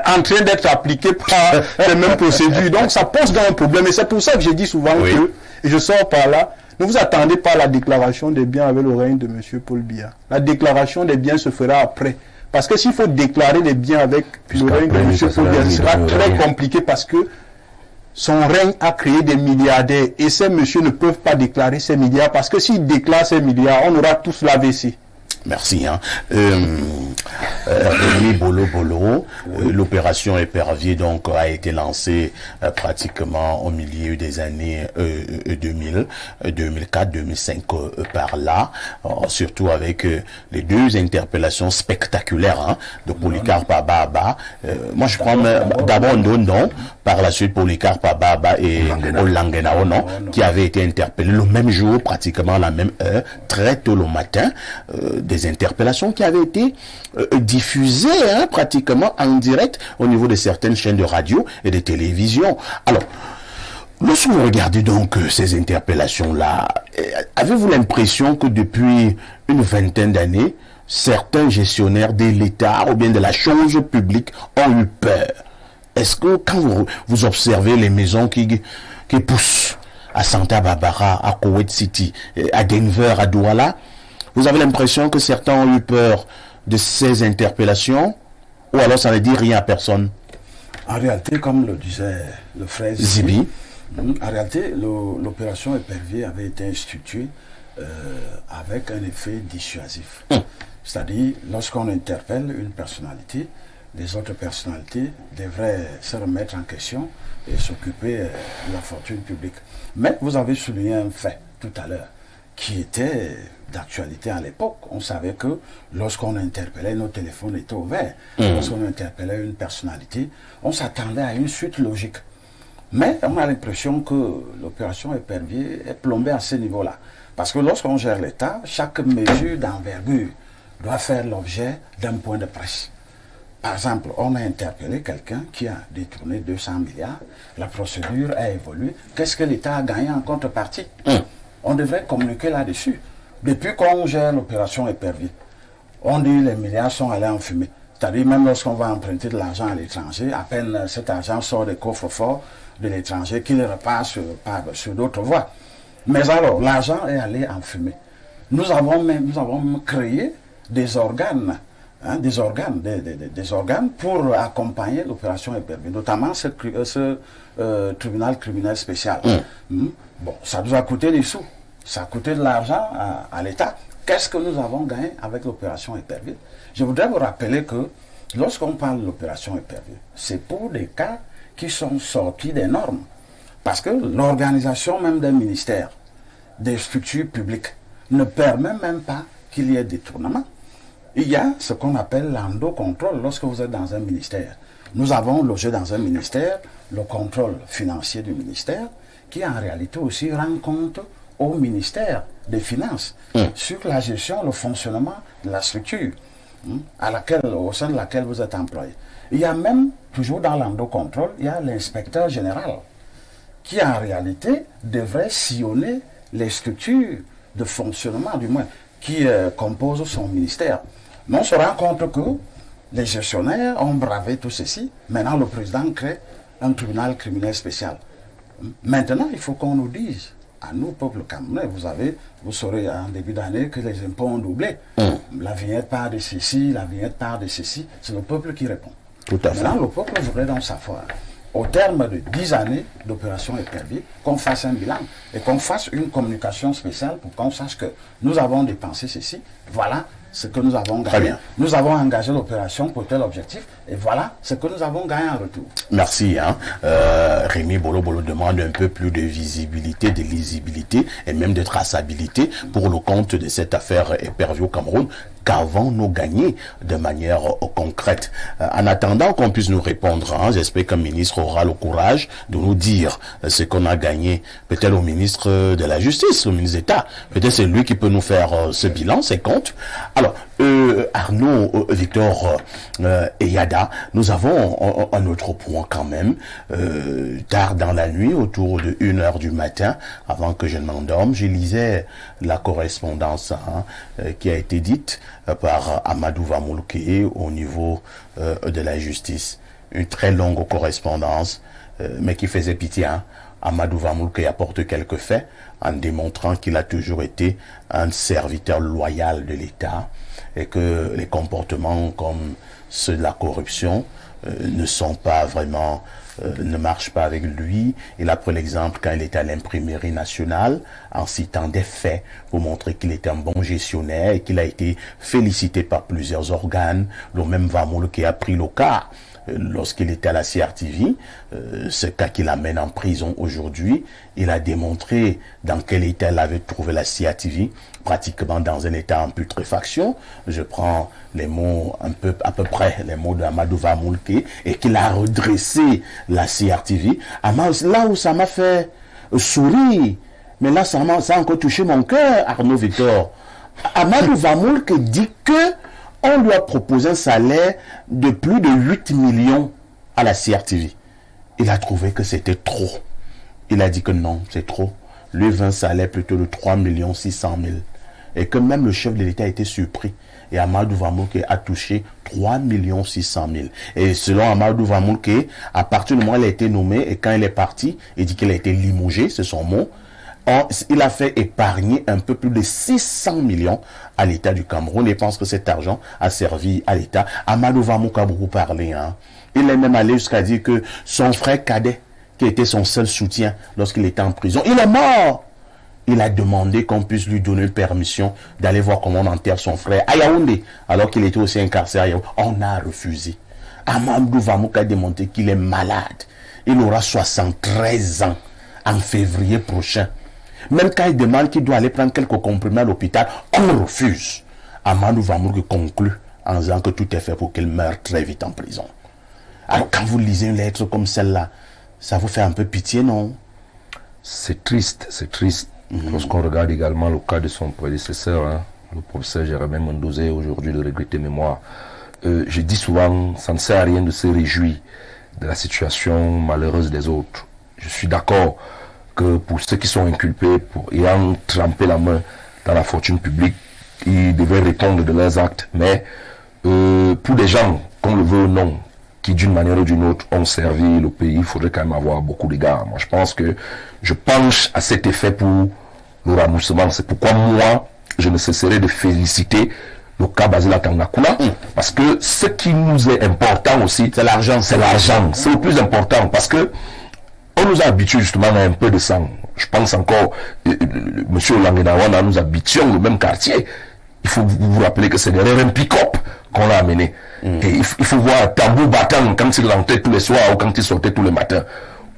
en train d'être appliqués par les mêmes procédures. Donc ça pose un problème. Et c'est pour ça que je dis souvent que, et je sors par là, ne vous attendez pas à la déclaration des biens avec le règne de M. Paul Biya. La déclaration des biens se fera après. Parce que s'il faut déclarer des biens avec le règne de M. Paul Biya, ce sera très compliqué parce que son règne a créé des milliardaires. Et ces messieurs ne peuvent pas déclarer ces milliards parce que s'ils déclarent ces milliards, on aura tous l'AVC. Merci. Rémi Bolo, l'opération Épervier donc a été lancée pratiquement au milieu des années 2000, 2004, 2005 par là, surtout avec les deux interpellations spectaculaires de Polycarpe Ababa. Moi je prends d'abord Ndondon, par la suite Polycarpe Ababa et Olangenao, qui avaient été interpellés le même jour, pratiquement à la même heure, très tôt le matin. Des interpellations qui avaient été diffusées pratiquement en direct au niveau de certaines chaînes de radio et de télévision. Alors, lorsque vous regardez donc ces interpellations-là, avez-vous l'impression que depuis une vingtaine d'années, certains gestionnaires de l'État ou bien de la chose publique ont eu peur? Est-ce que quand vous observez les maisons qui poussent à Santa Barbara, à Kuwait City, à Denver, à Douala, vous avez l'impression que certains ont eu peur de ces interpellations, ou alors ça ne dit rien à personne? En réalité, comme le disait le frère Zibi, en réalité, l'opération Épervier avait été instituée avec un effet dissuasif. C'est-à-dire, lorsqu'on interpelle une personnalité, les autres personnalités devraient se remettre en question et s'occuper de la fortune publique. Mais vous avez souligné un fait tout à l'heure, qui était d'actualité à l'époque. On savait que lorsqu'on interpellait, nos téléphones étaient ouverts. Lorsqu'on interpellait une personnalité, on s'attendait à une suite logique. Mais on a l'impression que l'opération Épervier est plombée à ce niveau-là. Parce que lorsqu'on gère l'État, chaque mesure d'envergure doit faire l'objet d'un point de presse. Par exemple, on a interpellé quelqu'un qui a détourné 200 milliards. La procédure a évolué. Qu'est-ce que l'État a gagné en contrepartie? On devrait communiquer là-dessus. Depuis qu'on gère l'opération Épervier, on dit que les milliards sont allés en fumée. C'est-à-dire même lorsqu'on va emprunter de l'argent à l'étranger, à peine cet argent sort des coffres forts de l'étranger qu'il repasse sur d'autres voies. Mais alors, l'argent est allé en fumée. Nous avons même créé des organes, des organes pour accompagner l'opération Épervier, notamment ce tribunal criminel spécial. Bon, ça nous a coûté des sous, ça a coûté de l'argent à l'État. Qu'est-ce que nous avons gagné avec l'opération Épervier? Je voudrais vous rappeler que lorsqu'on parle de l'opération Épervier, c'est pour des cas qui sont sortis des normes. Parce que l'organisation même d'un ministère, des structures publiques, ne permet même pas qu'il y ait détournement. Il y a ce qu'on appelle l'endocontrôle lorsque vous êtes dans un ministère. Nous avons logé dans un ministère le contrôle financier du ministère, qui en réalité aussi rend compte au ministère des Finances sur la gestion, le fonctionnement de la structure au sein de laquelle vous êtes employé. Il y a même, toujours dans l'endocontrôle, il y a l'inspecteur général qui en réalité devrait sillonner les structures de fonctionnement, du moins, qui composent son ministère. Mais on se rend compte que les gestionnaires ont bravé tout ceci. Maintenant, le président crée un tribunal criminel spécial. Maintenant, il faut qu'on nous dise, à nous, peuple camerounais, vous saurez en début d'année que les impôts ont doublé. La vignette part de ceci, la vignette part de ceci. C'est le peuple qui répond. Tout à fait. Maintenant, le peuple voudrait donc savoir, au terme de 10 années d'opération Épervier, qu'on fasse un bilan et qu'on fasse une communication spéciale pour qu'on sache que nous avons dépensé ceci. Voilà ce que nous avons gagné. Nous avons engagé l'opération pour tel objectif et voilà ce que nous avons gagné en retour. Merci. Rémi Bolo demande un peu plus de visibilité, de lisibilité et même de traçabilité pour le compte de cette affaire Épervier au Cameroun. qu'avons-nous gagné de manière concrète? En attendant qu'on puisse nous répondre, j'espère qu'un ministre aura le courage de nous dire ce qu'on a gagné, peut-être au ministre de la Justice, au ministre d'État. Peut-être c'est lui qui peut nous faire ce bilan, ces comptes. Alors, Arnaud, Victor et Yada, nous avons un autre point quand même. Tard dans la nuit, autour de 1h du matin, avant que je ne m'endorme, je lisais la correspondance qui a été dite par Amadou Vamoulke au niveau de la justice. Une très longue correspondance, mais qui faisait pitié. Amadou Vamoulke apporte quelques faits en démontrant qu'il a toujours été un serviteur loyal de l'État et que les comportements comme ceux de la corruption ne sont pas vraiment, ne marchent pas avec lui. Il a pris l'exemple quand il était à l'imprimerie nationale, en citant des faits pour montrer qu'il était un bon gestionnaire et qu'il a été félicité par plusieurs organes. Le même Vamoulke a pris le cas lorsqu'il était à la CRTV, ce cas qu'il amène en prison aujourd'hui. Il a démontré dans quel état il avait trouvé la CRTV, pratiquement dans un état en putréfaction. Je prends les mots à peu près les mots d'Amadou Vamoulke, et qu'il a redressé la CRTV. Là où ça m'a fait sourire, mais là ça a encore touché mon cœur, Arnaud Victor. Amadou Vamoulke dit que on lui a proposé un salaire de plus de 8 millions à la CRTV. Il a trouvé que c'était trop. Il a dit que non, c'est trop. Lui veut un salaire plutôt de 3 600 000. Et que même le chef de l'État a été surpris. Et Amadou Vamoulke a touché 3 600 000. Et selon Amadou Vamoulke, à partir du moment où il a été nommé et quand il est parti, il dit qu'il a été limogé, c'est son mot. Il a fait épargner un peu plus de 600 millions à l'État du Cameroun et pense que cet argent a servi à l'État. Amadou Vamoulke a beaucoup parlé. Il est même allé jusqu'à dire que son frère cadet, qui était son seul soutien lorsqu'il était en prison, il est mort. Il a demandé qu'on puisse lui donner permission d'aller voir comment on enterre son frère à Yaoundé, alors qu'il était aussi incarcéré à Yaoundé. On a refusé. Amadou Vamoulke a démontré qu'il est malade. Il aura 73 ans en février prochain. Même quand il demande qu'il doit aller prendre quelques comprimés à l'hôpital, on refuse. Amadou Vamoulke conclut en disant que tout est fait pour qu'il meure très vite en prison. Alors quand vous lisez une lettre comme celle-là, ça vous fait un peu pitié, non? C'est triste, c'est triste. Lorsqu'on regarde également le cas de son prédécesseur, le professeur Jérémie Mondozé, aujourd'hui de regretter mémoire. Je dis souvent, ça ne sert à rien de se réjouir de la situation malheureuse des autres. Je suis d'accord que pour ceux qui sont inculpés, ayant trempé la main dans la fortune publique, ils devaient répondre de leurs actes. Mais pour des gens, qu'on le veut ou non, qui d'une manière ou d'une autre ont servi le pays, il faudrait quand même avoir beaucoup d'égards. Moi, je penche à cet effet pour le remboursement. C'est pourquoi moi, je ne cesserai de féliciter le cas Basila Tangakula, parce que ce qui nous est important aussi, c'est l'argent. C'est l'argent. C'est le plus important, parce que on nous a habitués justement à un peu de sang. Je pense encore, monsieur Langenawana, nous habituons le même quartier. Il faut vous rappeler que c'est derrière un pick-up qu'on l'a amené. Et il faut voir tambour battant quand il rentrait tous les soirs ou quand il sortait tous les matins.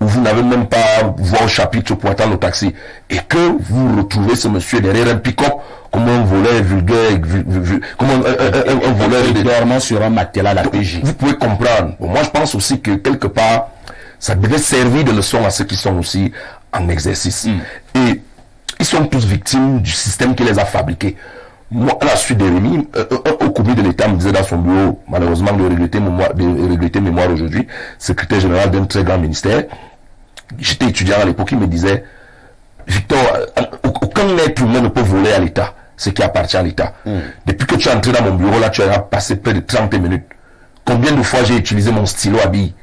Où vous n'avez même pas voir au chapitre pour attendre le taxi. Et que vous retrouvez ce monsieur derrière un pick-up comme un voleur vulgaire, comme un voleur régulièrement sur un matelas d'APJ. Vous pouvez comprendre. Bon, moi, je pense aussi que quelque part, ça devait servir de leçon à ceux qui sont aussi en exercice. Et ils sont tous victimes du système qui les a fabriqués. Moi, à la suite de Rémi, au comité de l'État me disait dans son bureau, malheureusement de regretter mémoire aujourd'hui, secrétaire général d'un très grand ministère. J'étais étudiant à l'époque, il me disait, Victor, aucun être humain ne peut voler à l'État ce qui appartient à l'État. Depuis que tu es entré dans mon bureau, là, tu as passé près de 30 minutes. Combien de fois j'ai utilisé mon stylo à billes?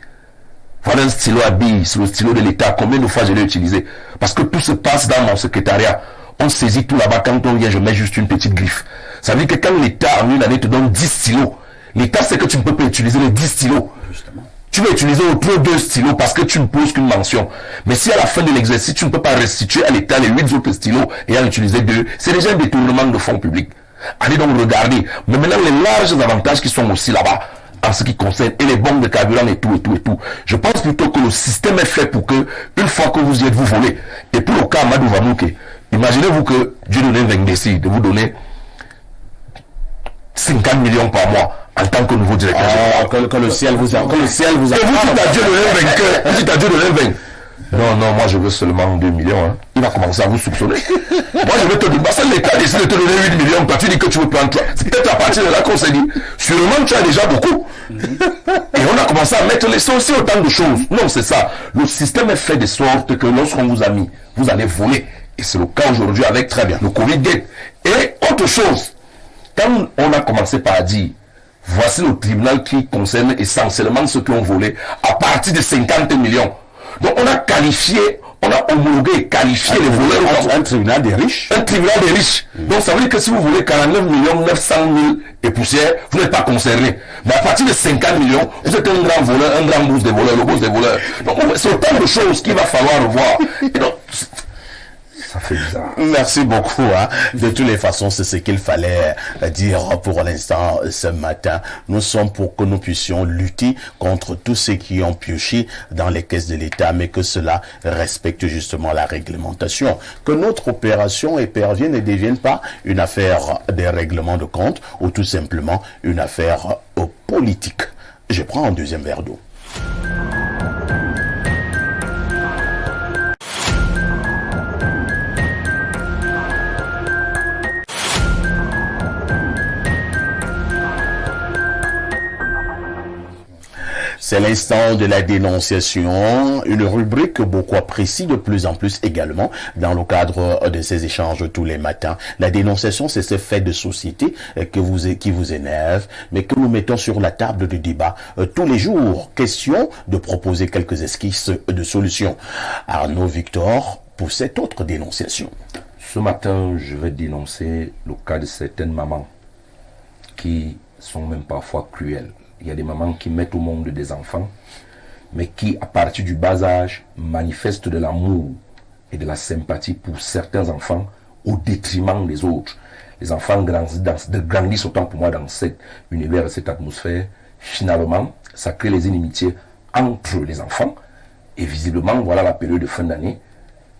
Voilà un stylo à billes, c'est le stylo de l'État. Combien de fois je l'ai utilisé? Parce que tout se passe dans mon secrétariat. On saisit tout là-bas. Quand on vient, je mets juste une petite griffe. Ça veut dire que quand l'État en une année te donne 10 stylos, l'État sait que tu ne peux pas utiliser les 10 stylos. Justement. Tu vas utiliser autour 2 stylos parce que tu ne poses qu'une mention. Mais si à la fin de l'exercice, tu ne peux pas restituer à l'État les 8 autres stylos et en utiliser 2, c'est déjà un détournement de fonds publics. Allez donc regarder. Mais maintenant, les larges avantages qui sont aussi là-bas, en ce qui concerne, et les banques de carburant et tout. Je pense plutôt que le système est fait pour que, une fois que vous y êtes, vous volez. Et pour le cas Amadou Vamoulke, imaginez-vous que Dieu donne un décide de vous donner 50 millions par mois en tant que nouveau directeur général. Que le ciel vous a... Que le ciel vous a... Et vous dites à Dieu de l'un vainqueur. Vous dites à Dieu de l'un vainqueur. Non, moi je veux seulement 2 millions. Hein. Il va commencer à vous soupçonner. Moi je vais te dire, c'est l'État décide de te donner 8 millions. Toi tu dis que tu veux prendre 3. C'est peut-être à partir de là qu'on s'est dit, sûrement tu as déjà beaucoup. Et on a commencé à mettre les sons aussi autant de choses. Non, c'est ça. Le système est fait de sorte que lorsqu'on vous a mis, vous allez voler. Et c'est le cas aujourd'hui avec très bien le Covid-19. Et autre chose, quand on a commencé par dire, voici le tribunal qui concerne essentiellement ceux qui ont volé à partir de 50 millions. Donc on a qualifié, on a homologué et qualifié les voleurs. Un tribunal des riches. Un tribunal des riches. Donc ça veut dire que si vous volez 49 millions 900 000 et poussières, vous n'êtes pas concerné. Mais à partir de 50 millions, vous êtes un grand voleur, un grand boss des voleurs, le boss des voleurs. Donc c'est autant de choses qu'il va falloir revoir. Et donc, ça fait bizarre. Merci beaucoup. Hein. De toutes les façons, c'est ce qu'il fallait dire pour l'instant ce matin. Nous sommes pour que nous puissions lutter contre tous ceux qui ont pioché dans les caisses de l'État, mais que cela respecte justement la réglementation. Que notre opération Épervier ne devienne pas une affaire des règlements de compte ou tout simplement une affaire politique. Je prends un deuxième verre d'eau. C'est l'instant de la dénonciation, une rubrique que beaucoup apprécient de plus en plus également dans le cadre de ces échanges tous les matins. La dénonciation, c'est ce fait de société qui vous énerve, mais que nous mettons sur la table de débat tous les jours. Question de proposer quelques esquisses de solutions. Arnaud Victor, pour cette autre dénonciation. Ce matin, je vais dénoncer le cas de certaines mamans qui sont même parfois cruelles. Il y a des mamans qui mettent au monde des enfants, mais qui, à partir du bas âge, manifestent de l'amour et de la sympathie pour certains enfants au détriment des autres. Les enfants grandissent autant pour moi dans cet univers, cette atmosphère. Finalement, ça crée les inimitiés entre les enfants. Et visiblement, voilà la période de fin d'année.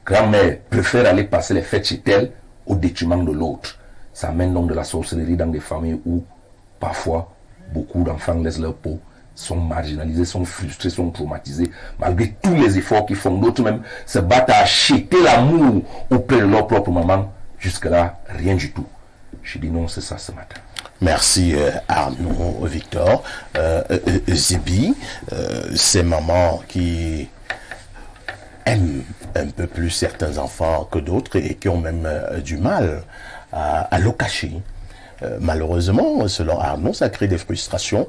Grand-mère préfère aller passer les fêtes chez elle au détriment de l'autre. Ça amène donc de la sorcellerie dans des familles où, parfois, beaucoup d'enfants laissent leur peau, sont marginalisés, sont frustrés, sont traumatisés, malgré tous les efforts qu'ils font. D'autres même se battent à acheter l'amour auprès de leur propre maman. Jusque-là, rien du tout. Je dénonce ça ce matin. Merci Arnaud Victor. Zibi, ces mamans qui aiment un peu plus certains enfants que d'autres et qui ont même du mal à le cacher. Malheureusement, selon Arnaud, ça crée des frustrations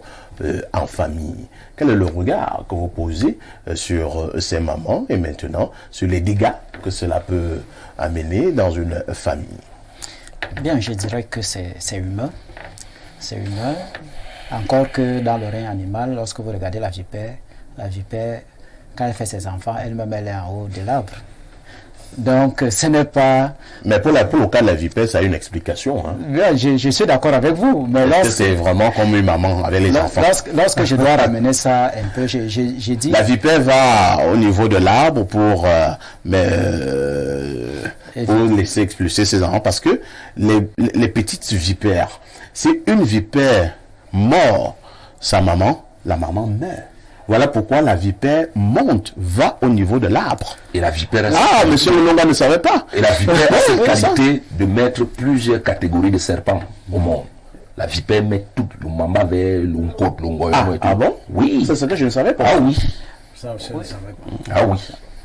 en famille. Quel est le regard que vous posez sur ces mamans et maintenant sur les dégâts que cela peut amener dans une famille? Bien, je dirais que c'est humain. C'est humain. Encore que dans le règne animal, lorsque vous regardez la vipère, quand elle fait ses enfants, elle-même elle est en haut de l'arbre. Donc, ce n'est pas... Mais pour le cas de la vipère, ça a une explication. Hein. Bien, je suis d'accord avec vous. Mais c'est vraiment comme une maman avec les enfants. Lorsque je dois ramener ça un peu, j'ai dit... La vipère va au niveau de l'arbre pour laisser expulser ses enfants. Parce que les petites vipères, si une vipère mord sa maman, la maman meurt. Voilà pourquoi la vipère monte, va au niveau de l'arbre. Et la vipère... monsieur Longa ne savait pas. Et la vipère a cette qualité de mettre plusieurs catégories de serpents au monde. La vipère met tout, le mama vers l'oncote, l'ongoyon et tout. Ah bon? Oui. C'est ce que je ne savais pas. Ah oui. Ça aussi, je ne savais pas. Ah oui.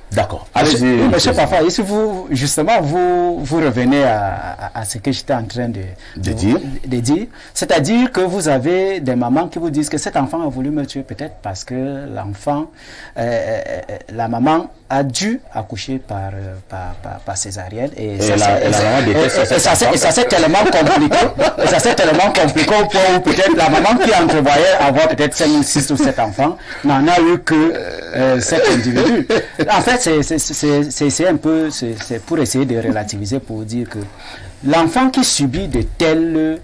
D'accord. Allez-y. Monsieur Papa, si vous, justement, vous revenez à ce que j'étais en train de dire, c'est-à-dire que vous avez des mamans qui vous disent que cet enfant a voulu me tuer peut-être parce que l'enfant, la maman a dû accoucher par césarienne et ça s'est tellement compliqué et ça s'est tellement compliqué au point où peut-être la maman qui entrevoyait avoir peut-être 5 ou 6 ou 7 enfants n'en a eu que 7 individus. En fait, c'est un peu, c'est pour essayer de relativiser, pour dire que l'enfant qui subit de telles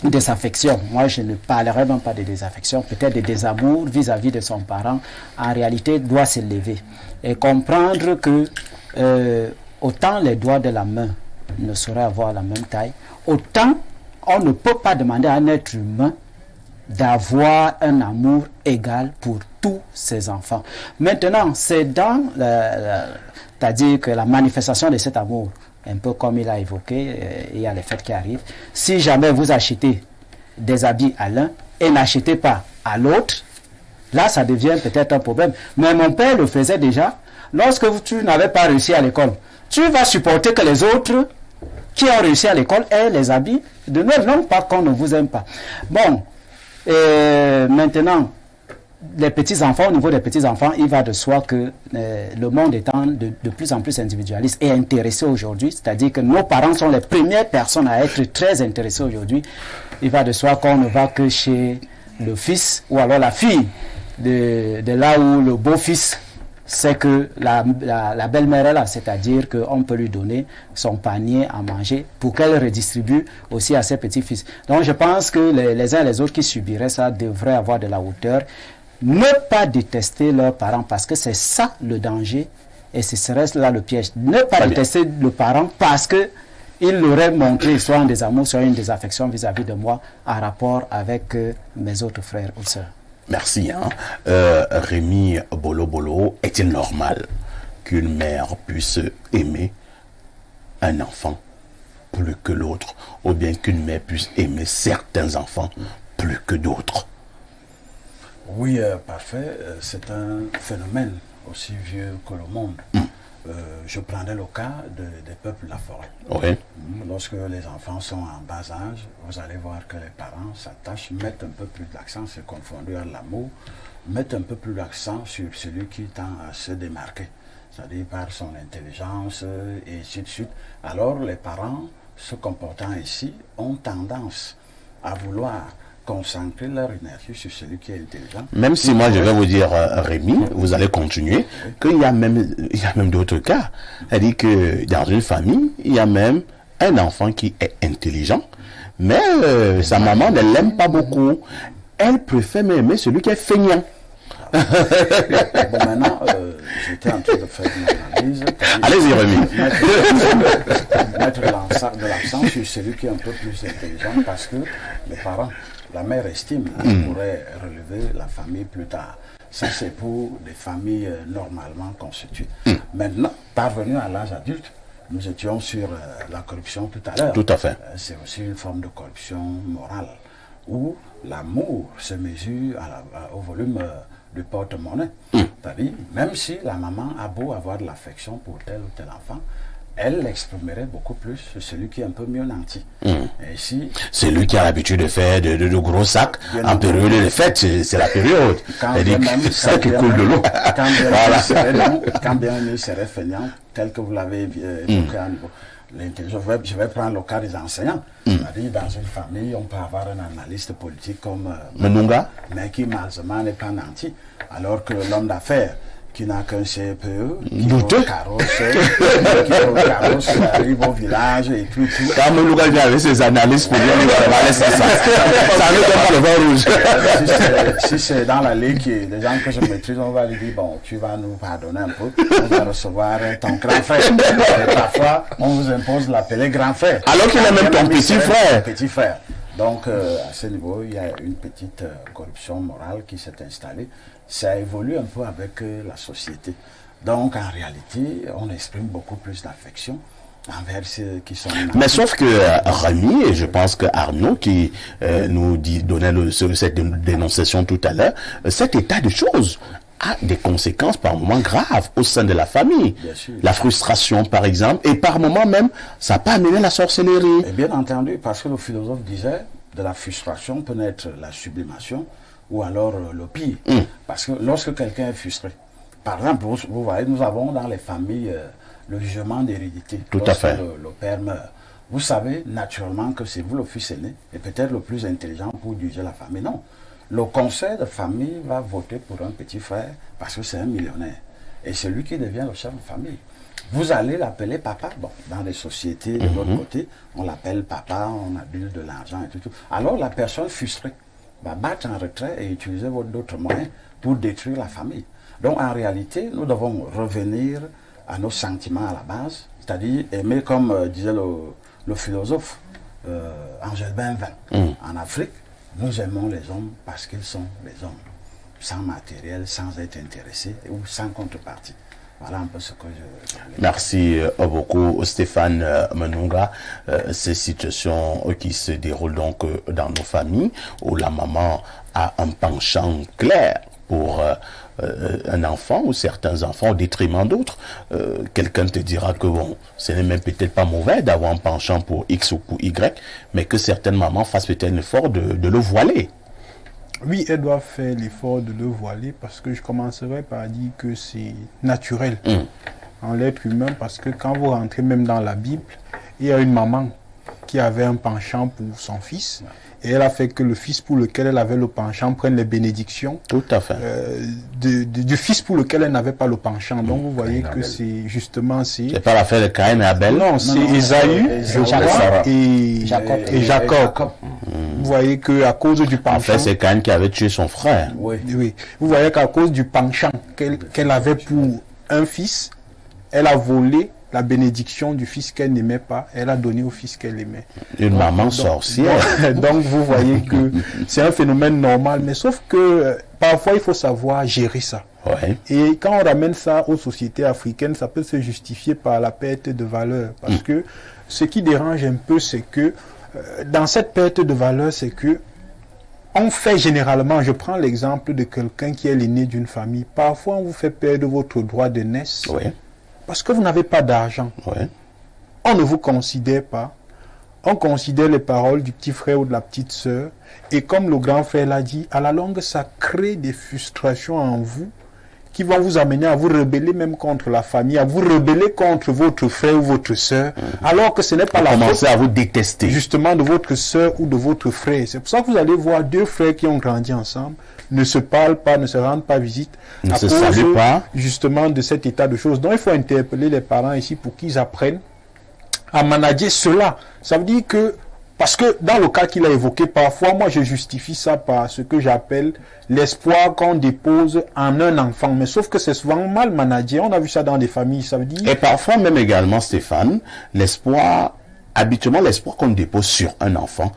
désaffections, moi je ne parlerai même pas de désaffection, peut-être de désamour vis-à-vis de son parent, en réalité doit se lever et comprendre que autant les doigts de la main ne sauraient avoir la même taille, autant on ne peut pas demander à un être humain d'avoir un amour égal pour tous ses enfants. Maintenant, c'est dans c'est-à-dire que la manifestation de cet amour, un peu comme il a évoqué, il y a les fêtes qui arrivent. Si jamais vous achetez des habits à l'un et n'achetez pas à l'autre, là, ça devient peut-être un problème. Mais mon père le faisait déjà. Lorsque tu n'avais pas réussi à l'école, tu vas supporter que les autres qui ont réussi à l'école aient les habits de Noël. Non pas qu'on ne vous aime pas. Bon, maintenant, les petits-enfants, au niveau des petits-enfants, il va de soi que le monde étant de plus en plus individualiste et intéressé aujourd'hui, c'est-à-dire que nos parents sont les premières personnes à être très intéressées aujourd'hui, il va de soi qu'on ne va que chez le fils ou alors la fille de là où le beau-fils c'est que la belle-mère est là, c'est-à-dire qu'on peut lui donner son panier à manger pour qu'elle redistribue aussi à ses petits-fils. Donc je pense que les uns et les autres qui subiraient ça devraient avoir de la hauteur, ne pas détester leurs parents parce que c'est ça le danger et ce serait là le piège. Ne pas détester le parent parce que il l'aurait montré soit un désamour, soit une désaffection vis-à-vis de moi en rapport avec mes autres frères ou sœurs. Merci. Rémi Bolo, est-il normal qu'une mère puisse aimer un enfant plus que l'autre, ou bien qu'une mère puisse aimer certains enfants plus que d'autres? Oui, parfait. C'est un phénomène aussi vieux que le monde. Je prendrai le cas des peuples de la forêt. Oui. Lorsque les enfants sont en bas âge, vous allez voir que les parents s'attachent, mettent un peu plus d'accent, c'est confondu à l'amour, mettent un peu plus d'accent sur celui qui tend à se démarquer, c'est-à-dire par son intelligence et ainsi de suite. Alors les parents, se comportant ainsi, ont tendance à vouloir concentrer leur énergie sur celui qui est intelligent. Même si moi je vais vous dire, Rémi, vous allez continuer, qu'il y a même d'autres cas. C'est-à-dire que dans une famille, il y a même un enfant qui est intelligent, mais sa maman ne l'aime pas beaucoup. Elle préfère aimer celui qui est feignant. Bon, maintenant, j'étais en train de faire une analyse. Allez-y, Rémi. Mettre de l'accent sur celui qui est un peu plus intelligent parce que les parents, la mère estime qu'elle pourrait relever la famille plus tard. Ça, c'est pour des familles normalement constituées. Maintenant, parvenus à l'âge adulte, nous étions sur la corruption tout à l'heure. Tout à fait. C'est aussi une forme de corruption morale où l'amour se mesure au volume du porte-monnaie. C'est-à-dire, même si la maman a beau avoir de l'affection pour tel ou tel enfant, elle l'exprimerait beaucoup plus sur celui qui est un peu mieux nanti. Et si, c'est lui qui a l'habitude de faire de gros sacs en période de fête, c'est la période. Ça qui coule de l'eau. Quand bien il serait feignant, tel que vous l'avez évoqué à niveau. Je vais prendre le cas des enseignants. C'est-à-dire, dans une famille, on peut avoir un analyste politique comme Menunga, mais qui malheureusement n'est pas nanti, alors que l'homme d'affaires qui n'a qu'un CPE, qui carrosse, arrive au village et tout. Quand Menunga vient avec ses analystes pour dire ça ne donne pas le vin rouge. Si c'est dans la ligue, des gens que je maîtrise, on va lui dire, bon, tu vas nous pardonner un peu, on va recevoir ton grand frère. Et parfois, on vous impose de l'appeler grand frère. Alors qu'il est même ton petit frère. Petit frère. Donc, à ce niveau, il y a une petite corruption morale qui s'est installée. Ça évolue un peu avec la société. Donc, en réalité, on exprime beaucoup plus d'affection envers ceux qui sont... Mais sauf que Rémi, et je pense que Arnaud, qui nous donnait cette dénonciation tout à l'heure, cet état de choses a des conséquences par moments graves au sein de la famille. La frustration, par exemple, et par moments même, ça peut amener la sorcellerie. Et bien entendu, parce que le philosophe disait, de la frustration peut naître la sublimation ou alors le pire. Parce que lorsque quelqu'un est frustré, par exemple, vous voyez, nous avons dans les familles le jugement d'hérédité. Tout à fait. Le père meurt. Vous savez naturellement que c'est vous le fils aîné et peut-être le plus intelligent pour diriger la famille. Non. Le conseil de famille va voter pour un petit frère parce que c'est un millionnaire. Et c'est lui qui devient le chef de famille. Vous allez l'appeler papa. Bon, dans les sociétés de l'autre côté, on l'appelle papa, on abuse de l'argent et tout. Alors la personne frustrée va battre en retrait et utiliser d'autres moyens pour détruire la famille. Donc en réalité, nous devons revenir à nos sentiments à la base, c'est-à-dire aimer comme disait le philosophe, Angèle Benvin. En Afrique, nous aimons les hommes parce qu'ils sont les hommes, sans matériel, sans être intéressés ou sans contrepartie. Voilà un peu ce que je... Merci beaucoup Stéphane Menunga. Ces situations qui se déroulent donc dans nos familles où la maman a un penchant clair pour un enfant ou certains enfants au détriment d'autres. Quelqu'un te dira que bon, ce n'est même peut-être pas mauvais d'avoir un penchant pour X ou pour Y, mais que certaines mamans fassent peut-être l'effort de le voiler. Oui, elles doivent faire l'effort de le voiler parce que je commencerai par dire que c'est naturel en l'être humain, parce que quand vous rentrez même dans la Bible, il y a une maman qui avait un penchant pour son fils et elle a fait que le fils pour lequel elle avait le penchant prenne les bénédictions Tout à fait. du fils pour lequel elle n'avait pas le penchant. Donc vous voyez que c'est justement... C'est pas l'affaire de Caïn et Abel. Non, c'est Ésaü, et Jacob. Vous voyez qu'à cause du penchant... En fait, c'est Caïn qui avait tué son frère. Oui. Vous voyez qu'à cause du penchant qu'elle avait pour un fils, elle a volé la bénédiction du fils qu'elle n'aimait pas, elle a donné au fils qu'elle aimait. Une maman sorcière. Donc vous voyez que c'est un phénomène normal, mais sauf que parfois il faut savoir gérer ça. Ouais. Et quand on ramène ça aux sociétés africaines, ça peut se justifier par la perte de valeur. Parce que ce qui dérange un peu, c'est que dans cette perte de valeur, c'est que on fait généralement, je prends l'exemple de quelqu'un qui est l'aîné d'une famille, parfois on vous fait perdre votre droit de naissance. Ouais. Parce que vous n'avez pas d'argent. Ouais. On ne vous considère pas. On considère les paroles du petit frère ou de la petite sœur. Et comme le grand frère l'a dit, à la longue, ça crée des frustrations en vous qui vont vous amener à vous rebeller même contre la famille, à vous rebeller contre votre frère ou votre sœur, alors que ce n'est pas la faute. Commencez à vous détester. Justement de votre sœur ou de votre frère. C'est pour ça que vous allez voir deux frères qui ont grandi ensemble, ne se parlent pas, ne se rendent pas visite, Ne se saluent pas. Justement de cet état de choses. Donc il faut interpeller les parents ici pour qu'ils apprennent à manager cela. Ça veut dire que, parce que dans le cas qu'il a évoqué, parfois moi je justifie ça par ce que j'appelle l'espoir qu'on dépose en un enfant. Mais sauf que c'est souvent mal managé. On a vu ça dans des familles, ça veut dire... Et parfois même également, Stéphane, habituellement l'espoir qu'on dépose sur un enfant,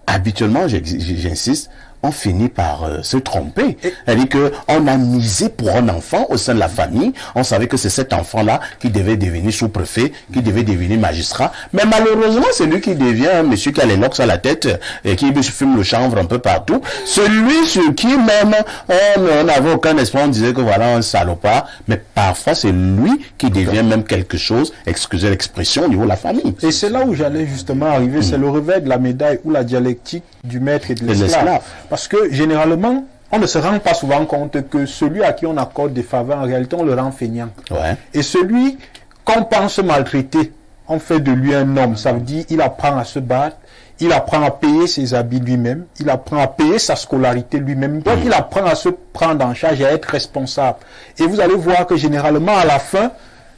habituellement, j'insiste, on finit par se tromper. C'est-à-dire qu'on a misé pour un enfant au sein de la famille. On savait que c'est cet enfant-là qui devait devenir sous-préfet, qui devait devenir magistrat. Mais malheureusement, c'est lui qui devient un monsieur qui a les locks à la tête et qui fume le chanvre un peu partout. Celui sur qui même on n'avait aucun espoir, on disait que voilà un salopard. Mais parfois, c'est lui qui devient même quelque chose, excusez l'expression, au niveau de la famille. Et c'est là où j'allais justement arriver. C'est le revers de la médaille ou la dialectique du maître et de l'esclave. Parce que généralement, on ne se rend pas souvent compte que celui à qui on accorde des faveurs, en réalité, on le rend feignant. Ouais. Et celui qu'on pense maltraiter, on fait de lui un homme. Ça veut dire il apprend à se battre, il apprend à payer ses habits lui-même, il apprend à payer sa scolarité lui-même. Donc il apprend à se prendre en charge et à être responsable. Et vous allez voir que généralement, à la fin,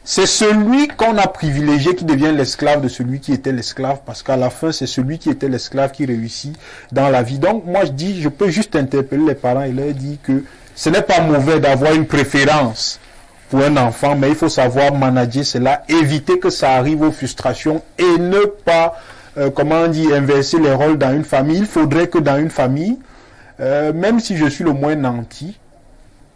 c'est celui qu'on a privilégié qui devient l'esclave de celui qui était l'esclave, parce qu'à la fin, c'est celui qui était l'esclave qui réussit dans la vie. Donc, moi, je peux juste interpeller les parents et leur dire que ce n'est pas mauvais d'avoir une préférence pour un enfant, mais il faut savoir manager cela, éviter que ça arrive aux frustrations et ne pas, inverser les rôles dans une famille. Il faudrait que dans une famille, même si je suis le moins nanti,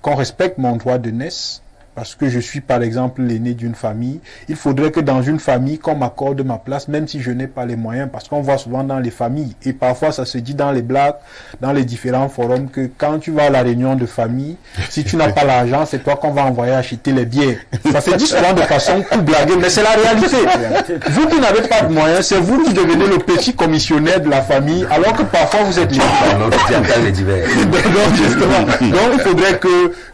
qu'on respecte mon droit de naissance, parce que je suis par exemple l'aîné d'une famille, il faudrait que dans une famille qu'on m'accorde ma place, même si je n'ai pas les moyens, parce qu'on voit souvent dans les familles, et parfois ça se dit dans les blagues, dans les différents forums, que quand tu vas à la réunion de famille, si tu n'as pas l'argent, c'est toi qu'on va envoyer acheter les bières. Ça se dit souvent de façon pour blaguer, mais c'est la réalité. Vous qui n'avez pas de moyens, c'est vous qui devenez le petit commissionnaire de la famille, alors que parfois vous êtes donc il faudrait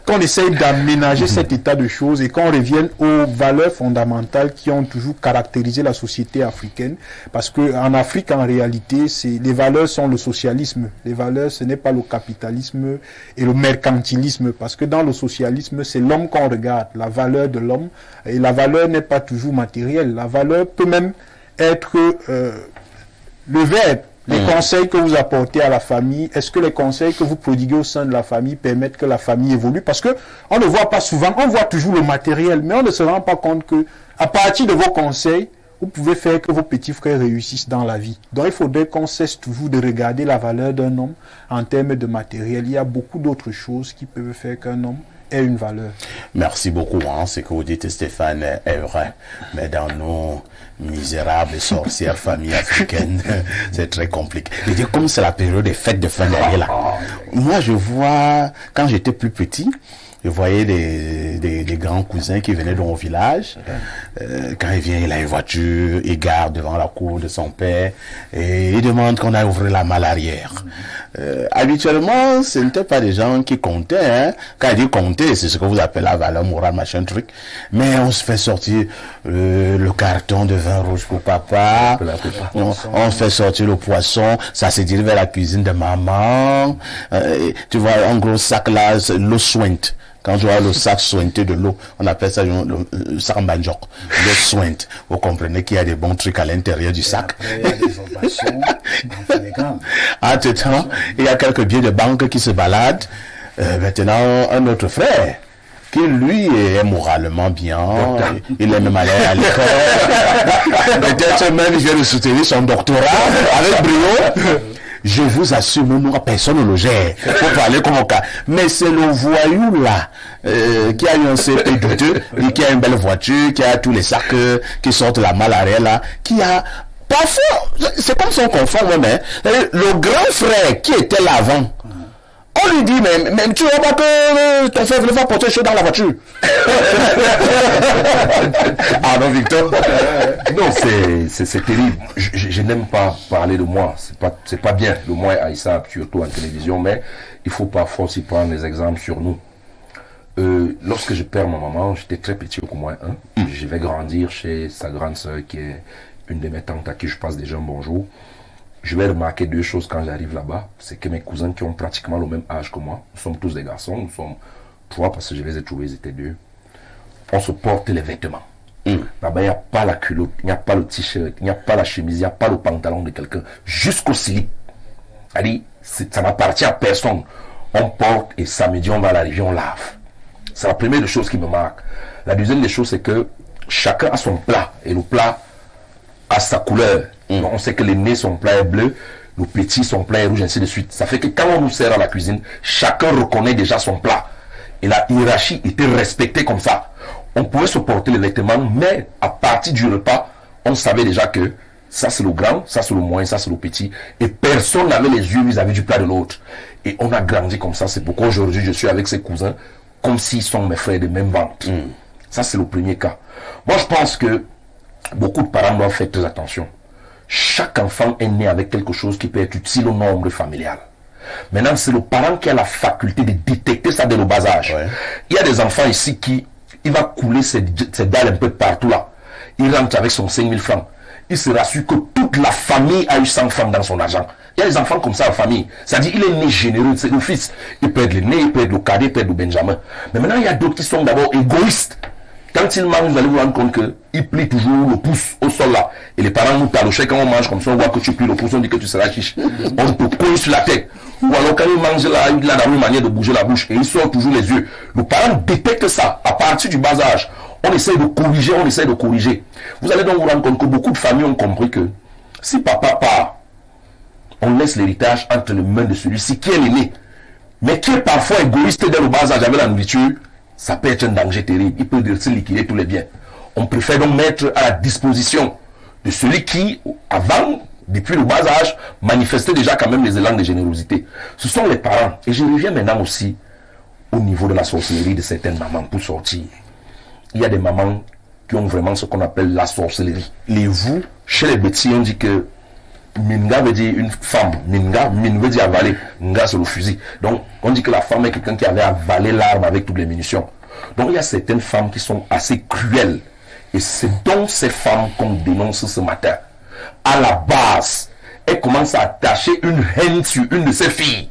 qu'on essaye d'aménager cet état de choses et qu'on revienne aux valeurs fondamentales qui ont toujours caractérisé la société africaine, parce que en Afrique en réalité les valeurs sont le socialisme, les valeurs ce n'est pas le capitalisme et le mercantilisme, parce que dans le socialisme c'est l'homme qu'on regarde, la valeur de l'homme, et la valeur n'est pas toujours matérielle, la valeur peut même être le verbe. Les conseils que vous apportez à la famille, est-ce que les conseils que vous prodiguez au sein de la famille permettent que la famille évolue? Parce que on ne voit pas souvent, on voit toujours le matériel, mais on ne se rend pas compte que à partir de vos conseils, vous pouvez faire que vos petits frères réussissent dans la vie. Donc il faudrait qu'on cesse toujours de regarder la valeur d'un homme en termes de matériel. Il y a beaucoup d'autres choses qui peuvent faire qu'un homme ait une valeur. Merci beaucoup. Ce que vous dites, Stéphane, est vrai. Mais dans nos misérables et sorcières familles africaines, c'est très compliqué. Je dis, comme c'est la période des fêtes de fin d'année là, moi je vois, quand j'étais plus petit, je voyais des grands cousins qui venaient de mon village. Quand il vient, il a une voiture, il garde devant la cour de son père et il demande qu'on aille ouvrir la malle arrière. Habituellement, ce n'étaient pas des gens qui comptaient. Hein. Quand il dit compter, c'est ce que vous appelez la valeur morale, machin truc. Mais on se fait sortir le carton de vin rouge pour papa. On fait sortir le poisson. Ça se dirige vers la cuisine de maman. Tu vois, un gros sac là, l'eau sointe. Quand je vois le sac sointé de l'eau, on appelle ça le sac banjok, l'eau sointe. Vous comprenez qu'il y a des bons trucs à l'intérieur du sac. Après, il y a des ovations dans Entre-temps, il y a quelques billets de banque qui se baladent. Maintenant, un autre frère, qui lui est moralement bien, il est même allé à l'école. Peut-être même il vient de soutenir son doctorat avec brio. Je vous assure, moi, personne ne le gère. Faut parler comme un cas. Mais c'est le voyou là, qui a eu un CP douteux, et qui a une belle voiture, qui a tous les sacs qui sortent la malle arrière là, qui a parfois, c'est comme son confort même, hein. Le grand frère qui était là avant, on lui dit, mais tu vois pas que ton frère va porter chaud dans la voiture. Ah non, Victor. Non, c'est terrible. Je n'aime pas parler de moi. C'est pas bien. Le moi Aïssa, surtout en télévision, mais il faut parfois aussi prendre des exemples sur nous. Lorsque je perds ma maman, j'étais très petit, au moins un. Je vais grandir chez sa grande sœur, qui est une de mes tantes à qui je passe déjà un bonjour. Je vais remarquer deux choses quand j'arrive là-bas. C'est que mes cousins qui ont pratiquement le même âge que moi, nous sommes tous des garçons, nous sommes trois parce que je les ai trouvés, ils étaient deux. On se porte les vêtements. Là-bas, il n'y a pas la culotte, il n'y a pas le t-shirt, il n'y a pas la chemise, il n'y a pas le pantalon de quelqu'un, jusqu'au slip. C'est-à-dire, ça n'appartient à personne. On porte et samedi, on va à la rivière, on lave. C'est la première des choses qui me marque. La deuxième des choses, c'est que chacun a son plat et le plat a sa couleur. Donc, on sait que les nez sont plats et bleus, le petit son plat et rouge, ainsi de suite. Ça fait que quand on nous sert à la cuisine, chacun reconnaît déjà son plat. Et la hiérarchie était respectée comme ça. On pouvait se porter les vêtements, mais à partir du repas, on savait déjà que ça c'est le grand, ça c'est le moyen, ça c'est le petit. Et personne n'avait les yeux vis-à-vis du plat de l'autre. Et on a grandi comme ça. C'est pourquoi aujourd'hui je suis avec ses cousins comme s'ils sont mes frères de même ventre. Ça c'est le premier cas. Moi je pense que beaucoup de parents doivent faire très attention. Chaque enfant est né avec quelque chose qui peut être utile au nombre familial. Maintenant, c'est le parent qui a la faculté de détecter ça dès le bas âge. Ouais. Il y a des enfants ici il va couler ses dalles un peu partout là. Il rentre avec son 5000 francs. Il se rassure que toute la famille a eu 100 francs dans son argent. Il y a des enfants comme ça en famille. C'est-à-dire, il est né généreux, c'est le fils. Il peut être le né, il peut être le cadet, il peut être le Benjamin. Mais maintenant, il y a d'autres qui sont d'abord égoïstes. Quand il mange, vous allez vous rendre compte qu'il plie toujours le pouce au sol là. Et les parents nous talochaient quand on mange comme ça, on voit que tu plies le pouce, on dit que tu seras chiche. On te colle sur la tête. Ou alors quand il mange là, il a une manière de bouger la bouche et il sort toujours les yeux. Le parent détecte ça à partir du bas âge. On essaie de corriger, Vous allez donc vous rendre compte que beaucoup de familles ont compris que si papa part, on laisse l'héritage entre les mains de celui-ci qui est l'aîné, mais qui est parfois égoïste dès le bas âge avec la nourriture. Ça peut être un danger terrible. Il peut se liquider tous les biens. On préfère donc mettre à la disposition de celui qui, avant, depuis le bas âge, manifestait déjà quand même les élans de générosité. Ce sont les parents. Et je reviens maintenant aussi au niveau de la sorcellerie de certaines mamans pour sortir. Il y a des mamans qui ont vraiment ce qu'on appelle la sorcellerie. Vous, chez les bêtis, on dit que Minga veut dire une femme. Min veut dire avaler. Nga c'est le fusil. Donc on dit que la femme est quelqu'un qui avait avalé l'arme avec toutes les munitions. Donc il y a certaines femmes qui sont assez cruelles. Et c'est donc ces femmes qu'on dénonce ce matin. À la base, elles commencent à attacher une haine sur une de ses filles.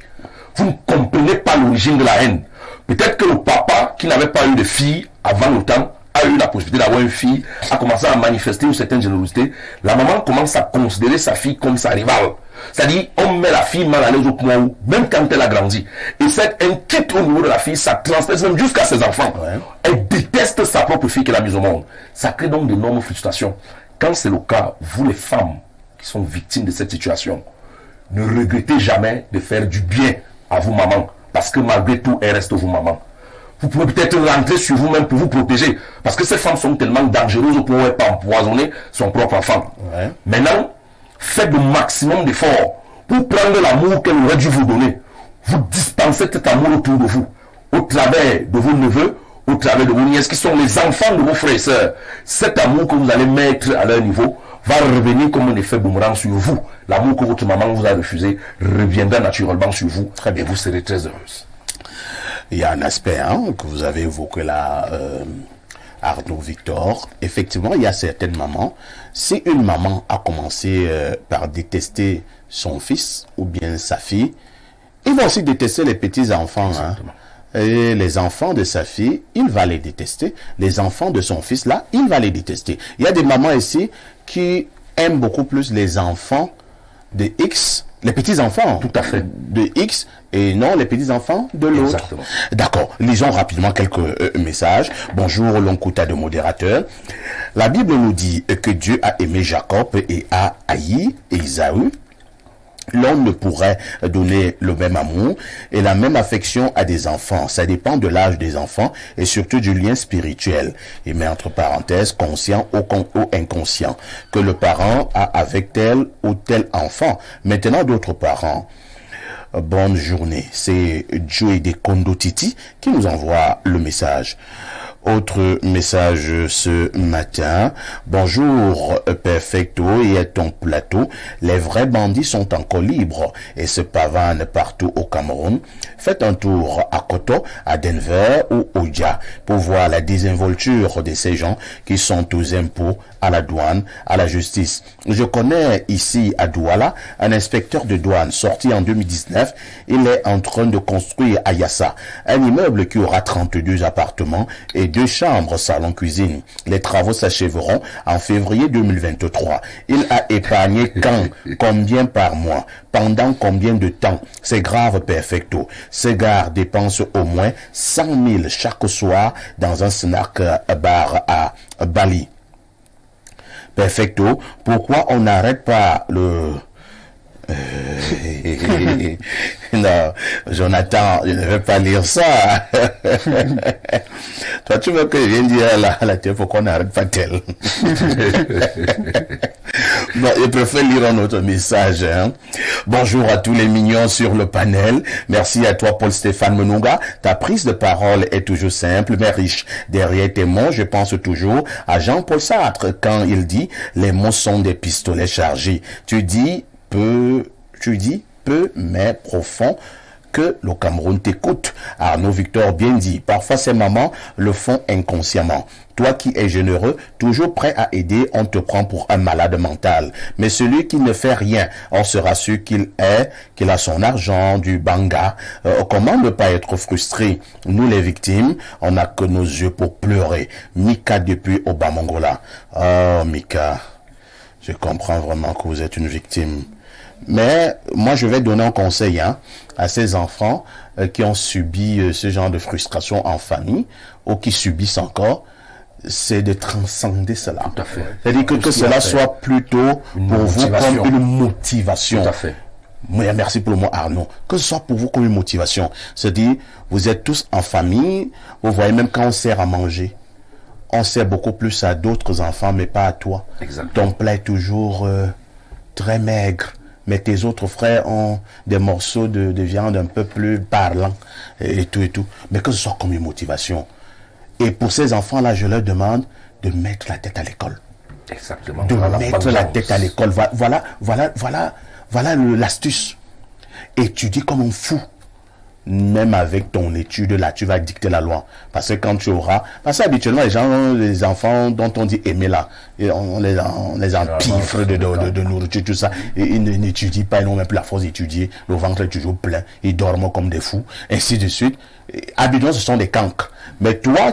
Vous ne comprenez pas l'origine de la haine. Peut-être que le papa, qui n'avait pas eu de fille avant le temps, a eu la possibilité d'avoir une fille, a commencé à manifester une certaine générosité. La maman commence à considérer sa fille comme sa rivale. C'est-à-dire, on met la fille mal à l'aise au point où, même quand elle a grandi. Et cette inquiétude au niveau de la fille, ça transmet même jusqu'à ses enfants. Ouais. Elle déteste sa propre fille qu'elle a mise au monde. Ça crée donc d'énormes frustrations. quand c'est le cas, vous les femmes qui sont victimes de cette situation, ne regrettez jamais de faire du bien à vos mamans, parce que malgré tout, elles restent vos mamans. Vous pouvez peut-être rentrer sur vous-même pour vous protéger, parce que ces femmes sont tellement dangereuses pour ne pas empoisonner son propre enfant. Ouais. Maintenant, faites le maximum d'efforts pour prendre l'amour qu'elle aurait dû vous donner. Vous dispensez cet amour autour de vous, au travers de vos neveux, au travers de vos nièces, qui sont les enfants de vos frères et sœurs. Cet amour que vous allez mettre à leur niveau va revenir comme un effet boomerang sur vous. L'amour que votre maman vous a refusé reviendra naturellement sur vous. Très bien, vous serez très heureuse. Il y a un aspect que vous avez évoqué là, Arnaud Victor. Effectivement, il y a certaines mamans. Si une maman a commencé par détester son fils ou bien sa fille, il va aussi détester les petits-enfants. Et les enfants de sa fille, il va les détester. Les enfants de son fils, là, il va les détester. Il y a des mamans ici qui aiment beaucoup plus les enfants de X, les petits-enfants. Tout à fait. De X et non les petits-enfants de l'autre. Exactement. D'accord. Lisons rapidement quelques messages. Bonjour, Lonkuta de modérateur. La Bible nous dit que Dieu a aimé Jacob et a haï Ésaü. L'homme ne pourrait donner le même amour et la même affection à des enfants. Ça dépend de l'âge des enfants et surtout du lien spirituel. Il met entre parenthèses conscient ou inconscient que le parent a avec tel ou tel enfant. Maintenant, d'autres parents. Bonne journée. C'est Joey de Kondo Titi qui nous envoie le message. Autre message ce matin. Bonjour, Perfecto et à ton plateau. Les vrais bandits sont encore libres et se pavanent partout au Cameroun. Faites un tour à Koto, à Denver ou au Dja pour voir la désinvolture de ces gens qui sont aux impôts, à la douane, à la justice. Je connais ici à Douala un inspecteur de douane sorti en 2019. Il est en train de construire à Yassa un immeuble qui aura 32 appartements et 2 chambres, salon, cuisine. Les travaux s'achèveront en février 2023. Il a épargné combien par mois? Pendant combien de temps? C'est grave, Perfecto. Ces gars dépensent au moins 100 000 chaque soir dans un snack bar à Bali. Perfecto. Pourquoi on n'arrête pas le... Non, Jonathan, je ne vais pas lire ça. Toi, tu veux que je vienne dire à la télé pourquoi on n'arrête pas tel. Bon, je préfère lire un autre message. Bonjour à tous les mignons sur le panel. Merci à toi, Paul-Stéphane Menunga. Ta prise de parole est toujours simple, mais riche. Derrière tes mots, je pense toujours à Jean-Paul Sartre quand il dit « Les mots sont des pistolets chargés ». Tu dis peu, mais profond, que le Cameroun t'écoute. Arnaud Victor bien dit, parfois ces mamans le font inconsciemment. Toi qui es généreux, toujours prêt à aider, on te prend pour un malade mental. Mais celui qui ne fait rien, on sera sûr qu'il a son argent, du banga. Comment ne pas être frustré? Nous les victimes, on n'a que nos yeux pour pleurer. Mika depuis Obamangola. Oh Mika, je comprends vraiment que vous êtes une victime. Mais moi, je vais donner un conseil à ces enfants qui ont subi ce genre de frustration en famille ou qui subissent encore, c'est de transcender cela. Tout à fait. C'est-à-dire que cela soit plutôt pour vous comme une motivation. Tout à fait. Merci pour le mot Arnaud. Que ce soit pour vous comme une motivation. C'est-à-dire, vous êtes tous en famille, vous voyez même quand on sert à manger, on sert beaucoup plus à d'autres enfants, mais pas à toi. Exactement. Ton plat est toujours très maigre. Mais tes autres frères ont des morceaux de viande un peu plus parlants et tout et tout. Mais que ce soit comme une motivation. Et pour ces enfants-là, je leur demande de mettre la tête à l'école. Exactement. De mettre la tête à l'école. Voilà l'astuce. Étudier comme un fou. Même avec ton étude là, tu vas dicter la loi. Parce que quand tu auras... Parce que habituellement, les enfants dont on dit aimer là, on les empiffre de nourriture, tout ça. Et ils n'étudient pas, ils n'ont même plus la force d'étudier. Le ventre est toujours plein. Ils dorment comme des fous. Ainsi de suite. Habituellement, ce sont des cancres. Mais toi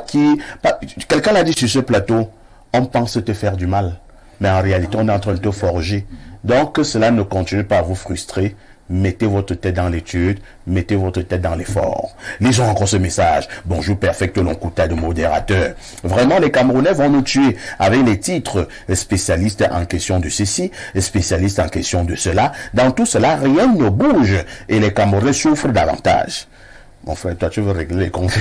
quelqu'un l'a dit sur ce plateau, on pense te faire du mal. Mais en réalité, on est en train de te forger. Donc, que cela ne continue pas à vous frustrer. mettez votre tête dans l'étude, mettez votre tête dans l'effort. Lisons encore ce message. Bonjour Perfecto Lonkuta de modérateur. Vraiment, les Camerounais vont nous tuer avec les titres spécialistes en question de ceci, spécialistes en question de cela. Dans tout cela, rien ne bouge et les Camerounais souffrent davantage. Mon frère, toi, tu veux régler les comptes.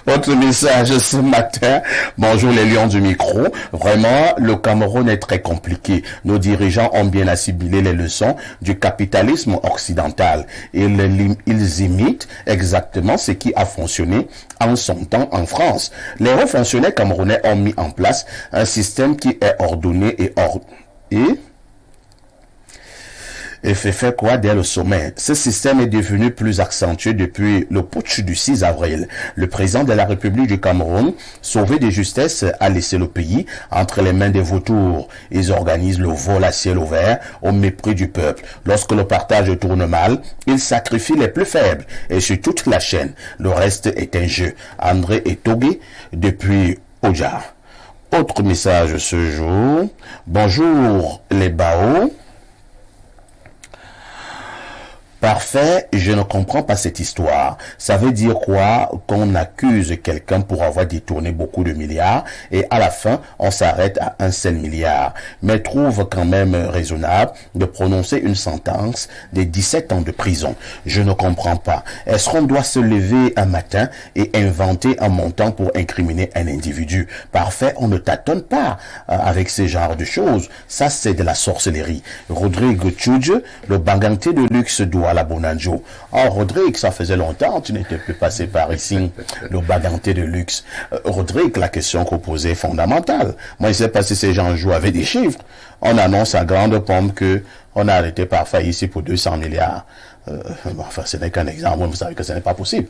Autre message ce matin. Bonjour les lions du micro. Vraiment, le Cameroun est très compliqué. Nos dirigeants ont bien assimilé les leçons du capitalisme occidental. Ils imitent exactement ce qui a fonctionné en son temps en France. Les hauts fonctionnaires camerounais ont mis en place un système qui est ordonné et fait faire quoi dès le sommet. Ce système est devenu plus accentué depuis le putsch du 6 avril. Le président de la République du Cameroun, sauvé de justesse, a laissé le pays entre les mains des vautours. Ils organisent le vol à ciel ouvert au mépris du peuple. Lorsque le partage tourne mal, ils sacrifient les plus faibles et sur toute la chaîne. Le reste est un jeu. André Etogué depuis Oja. Autre message ce jour. Bonjour les Bao. Parfait, je ne comprends pas cette histoire. Ça veut dire quoi qu'on accuse quelqu'un pour avoir détourné beaucoup de milliards et à la fin, on s'arrête à un seul milliard. Mais trouve quand même raisonnable de prononcer une sentence de 17 ans de prison. Je ne comprends pas. Est-ce qu'on doit se lever un matin et inventer un montant pour incriminer un individu? Parfait, on ne tâtonne pas avec ce genre de choses. Ça, c'est de la sorcellerie. Rodrigue Tchouj, le banganté de luxe doit la Bonanjo. Oh, Rodrigue, ça faisait longtemps, tu n'étais plus passé par ici, le baganté de luxe. Rodrigue, la question qu'on posait est fondamentale. Moi, je ne sais pas si ces gens jouent avec des chiffres. On annonce à grande pompe que on a arrêté parfois ici pour 200 milliards. Enfin, ce n'est qu'un exemple, vous savez que ce n'est pas possible.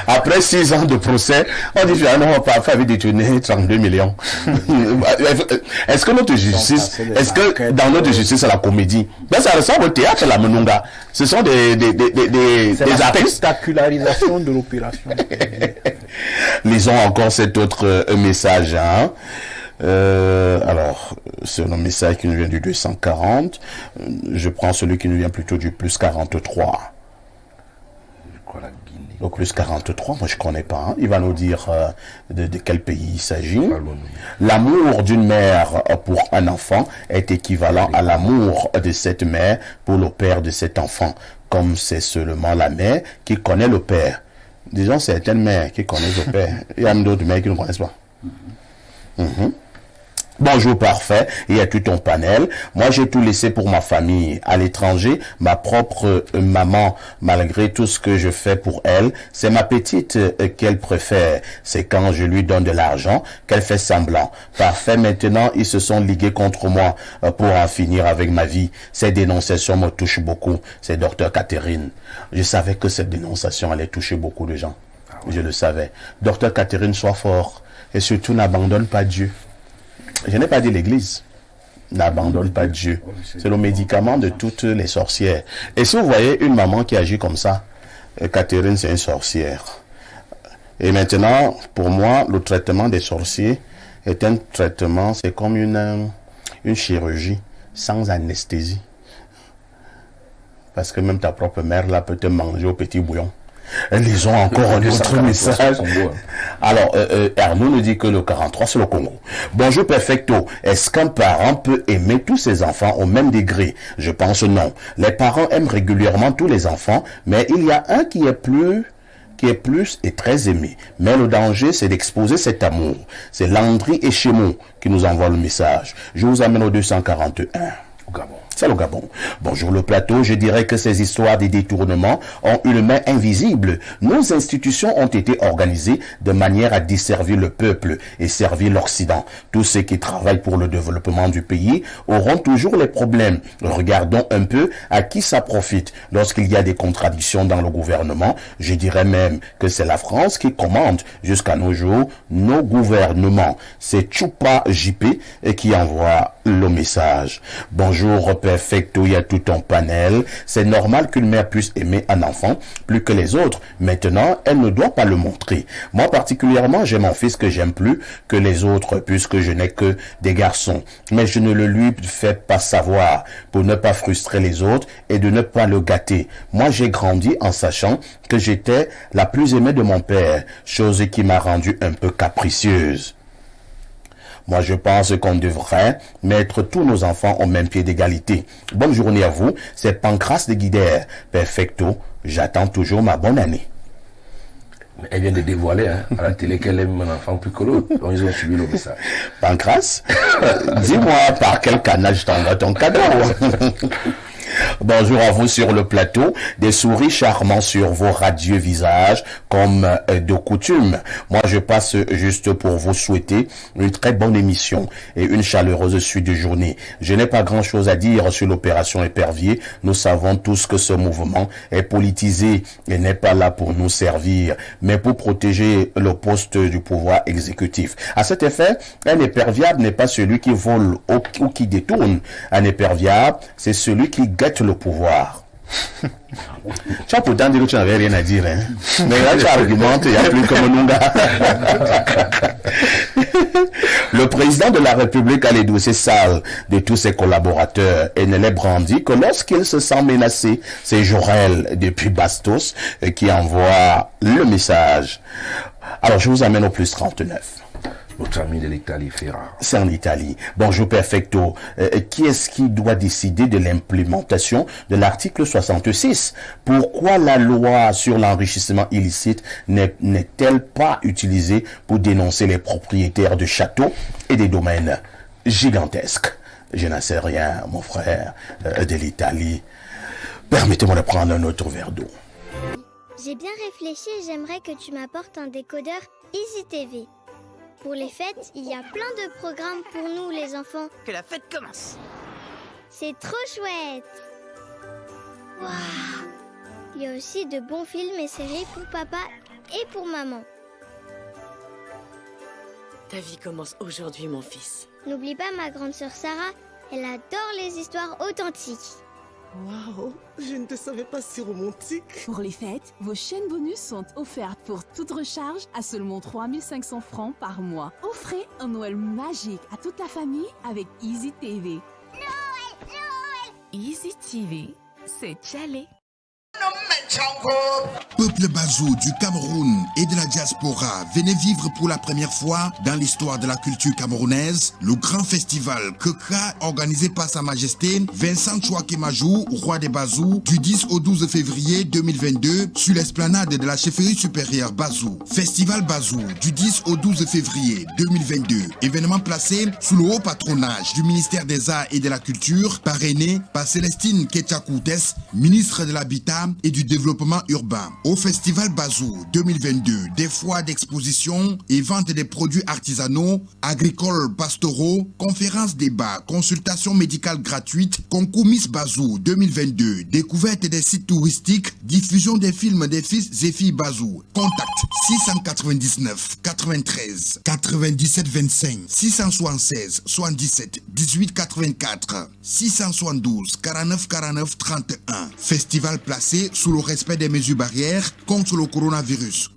Après 6 ans de procès, on dit finalement, parfois, avait détourné 32 millions. Est-ce que notre justice, est-ce que dans notre justice, c'est la comédie? Ben, ça ressemble au théâtre, la Menunga. Ce sont des artistes. Spectacularisation de l'opération. Lisons encore cet autre message, hein. Alors, c'est le message qui nous vient du 240. Je prends celui qui nous vient plutôt du plus 43. Le plus 43, moi je connais pas. Hein. Il va nous dire de quel pays il s'agit. L'amour d'une mère pour un enfant est équivalent à l'amour de cette mère pour le père de cet enfant. Comme c'est seulement la mère qui connaît le père. Disons certaines mères qui connaissent le père. Il y a même d'autres mères qui ne connaissent pas. Bonjour parfait, il y a tout ton panel. Moi j'ai tout laissé pour ma famille à l'étranger, ma propre maman, malgré tout ce que je fais pour elle, c'est ma petite qu'elle préfère. C'est quand je lui donne de l'argent qu'elle fait semblant. Parfait, maintenant ils se sont ligués contre moi pour en finir avec ma vie. Ces dénonciations me touchent beaucoup. C'est Dr Catherine. Je savais que cette dénonciation allait toucher beaucoup de gens. Je le savais. Dr Catherine, sois fort et surtout n'abandonne pas Dieu. Je n'ai pas dit l'église. N'abandonne pas Dieu. C'est le médicament de toutes les sorcières. Et si vous voyez une maman qui agit comme ça, Catherine, c'est une sorcière. Et maintenant, pour moi, le traitement des sorciers est un traitement, c'est comme une chirurgie sans anesthésie. Parce que même ta propre mère, là, peut te manger au petit bouillon. Lisons encore un autre message. Alors, Arnaud nous dit que le 43, c'est le Congo. Bonjour Perfecto. Est-ce qu'un parent peut aimer tous ses enfants au même degré? Je pense non. Les parents aiment régulièrement tous les enfants, mais il y a un qui est plus et très aimé. Mais le danger, c'est d'exposer cet amour. C'est Landry et Chémon qui nous envoie le message. Je vous amène au 241. Au Gabon. C'est le Gabon. Bonjour le plateau, je dirais que ces histoires des détournements ont une main invisible. Nos institutions ont été organisées de manière à desservir le peuple et servir l'Occident. Tous ceux qui travaillent pour le développement du pays auront toujours les problèmes. Regardons un peu à qui ça profite. Lorsqu'il y a des contradictions dans le gouvernement, je dirais même que c'est la France qui commande jusqu'à nos jours nos gouvernements. C'est Choupa JP qui envoie le message. Bonjour perfecto, il y a tout un panel. C'est normal qu'une mère puisse aimer un enfant plus que les autres. Maintenant, elle ne doit pas le montrer. Moi, particulièrement, j'ai mon fils que j'aime plus que les autres, puisque je n'ai que des garçons. Mais je ne le lui fais pas savoir pour ne pas frustrer les autres et de ne pas le gâter. Moi, j'ai grandi en sachant que j'étais la plus aimée de mon père, chose qui m'a rendue un peu capricieuse. Moi, je pense qu'on devrait mettre tous nos enfants au même pied d'égalité. Bonne journée à vous. C'est Pancras de Guidère. Perfecto. J'attends toujours ma bonne année. Elle vient de dévoiler à la télé qu'elle aime un enfant plus que l'autre. Donc, ils ont suivi le message. Pancras, dis-moi par quel canal je t'envoie ton cadeau. Bonjour à vous sur le plateau, des souris charmants sur vos radieux visages comme de coutume. Moi je passe juste pour vous souhaiter une très bonne émission et une chaleureuse suite de journée. Je n'ai pas grand chose à dire sur l'opération Épervier. Nous savons tous que ce mouvement est politisé et n'est pas là pour nous servir, mais pour protéger le poste du pouvoir exécutif. À cet effet, un éperviable n'est pas celui qui vole ou qui détourne. Un éperviable, c'est celui qui gagne le pouvoir. Tu as pourtant dit que tu n'avais rien à dire, hein? Mais là tu argumentes, il n'y a plus comme nous. Le président de la République a les dossiers sales de tous ses collaborateurs et ne les brandit que lorsqu'il se sent menacé. C'est Jorel depuis Bastos qui envoie le message. Alors je vous amène au plus 39. Notre ami de l'Italie, Ferrara. C'est en Italie. Bonjour Perfecto. Qui est-ce qui doit décider de l'implémentation de l'article 66? Pourquoi la loi sur l'enrichissement illicite n'est-elle pas utilisée pour dénoncer les propriétaires de châteaux et des domaines gigantesques? Je n'en sais rien, mon frère de l'Italie. Permettez-moi de prendre un autre verre d'eau. J'ai bien réfléchi et j'aimerais que tu m'apportes un décodeur Easy TV. Pour les fêtes, il y a plein de programmes pour nous les enfants. Que la fête commence. C'est trop chouette. Waouh. Il y a aussi de bons films et séries pour papa et pour maman. Ta vie commence aujourd'hui, mon fils. N'oublie pas ma grande sœur Sarah, elle adore les histoires authentiques. Waouh, je ne te savais pas si romantique. Pour les fêtes, vos chaînes bonus sont offertes pour toute recharge à seulement 3500 francs par mois. Offrez un Noël magique à toute la famille avec Easy TV. Noël! Easy TV, c'est Tchalé. Peuple Bazou du Cameroun et de la diaspora, venez vivre pour la première fois dans l'histoire de la culture camerounaise le grand festival Kekra organisé par Sa Majesté Vincent Chouakemajou, roi des Bazou, du 10 au 12 février 2022 sur l'esplanade de la chefferie supérieure Bazou. Festival Bazou du 10 au 12 février 2022. Événement placé sous le haut patronage du ministère des Arts et de la Culture, parrainé par Célestine Ketchakoutes, ministre de l'Habitat et du Développement urbain. Au Festival Bazou 2022, des foires d'exposition et vente des produits artisanaux, agricoles, pastoraux, conférences, débats, consultations médicales gratuites, concours Miss Bazou 2022, découverte des sites touristiques, diffusion des films des fils et filles Bazou. Contact 699 93 97 25 676 77 18 84 672 49 49 31. Festival placé sous le respect des mesures barrières contre le coronavirus.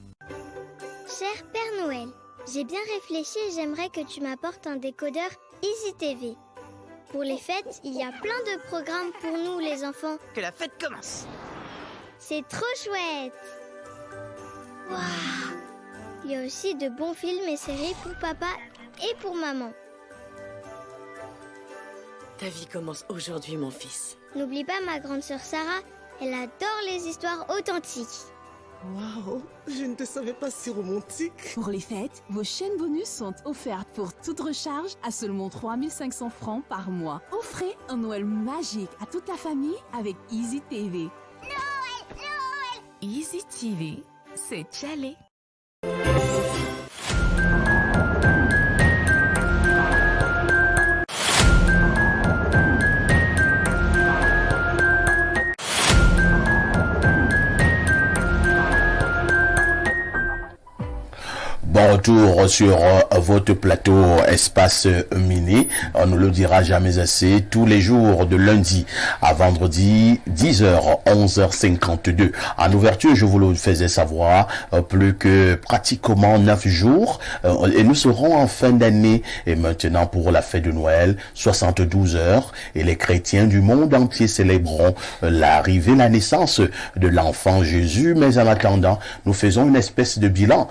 Cher Père Noël, j'ai bien réfléchi et j'aimerais que tu m'apportes un décodeur Easy TV. Pour les fêtes, il y a plein de programmes pour nous les enfants. Que la fête commence. C'est trop chouette. Waouh. Il y a aussi de bons films et séries pour papa et pour maman. Ta vie commence aujourd'hui, mon fils. N'oublie pas ma grande sœur Sarah, elle adore les histoires authentiques. Waouh, je ne te savais pas si romantique. Pour les fêtes, vos chaînes bonus sont offertes pour toute recharge à seulement 3500 francs par mois. Offrez un Noël magique à toute la famille avec Easy TV. Noël! Easy TV, c'est Tchalé. retour sur votre plateau Espace Mini. On ne le dira jamais assez. Tous les jours de lundi à vendredi, 10h, 11h52. En ouverture, je vous le faisais savoir, plus que pratiquement 9 jours. Et nous serons en fin d'année. Et maintenant, pour la fête de Noël, 72 heures. Et les chrétiens du monde entier célébreront l'arrivée, la naissance de l'enfant Jésus. Mais en attendant, nous faisons une espèce de bilan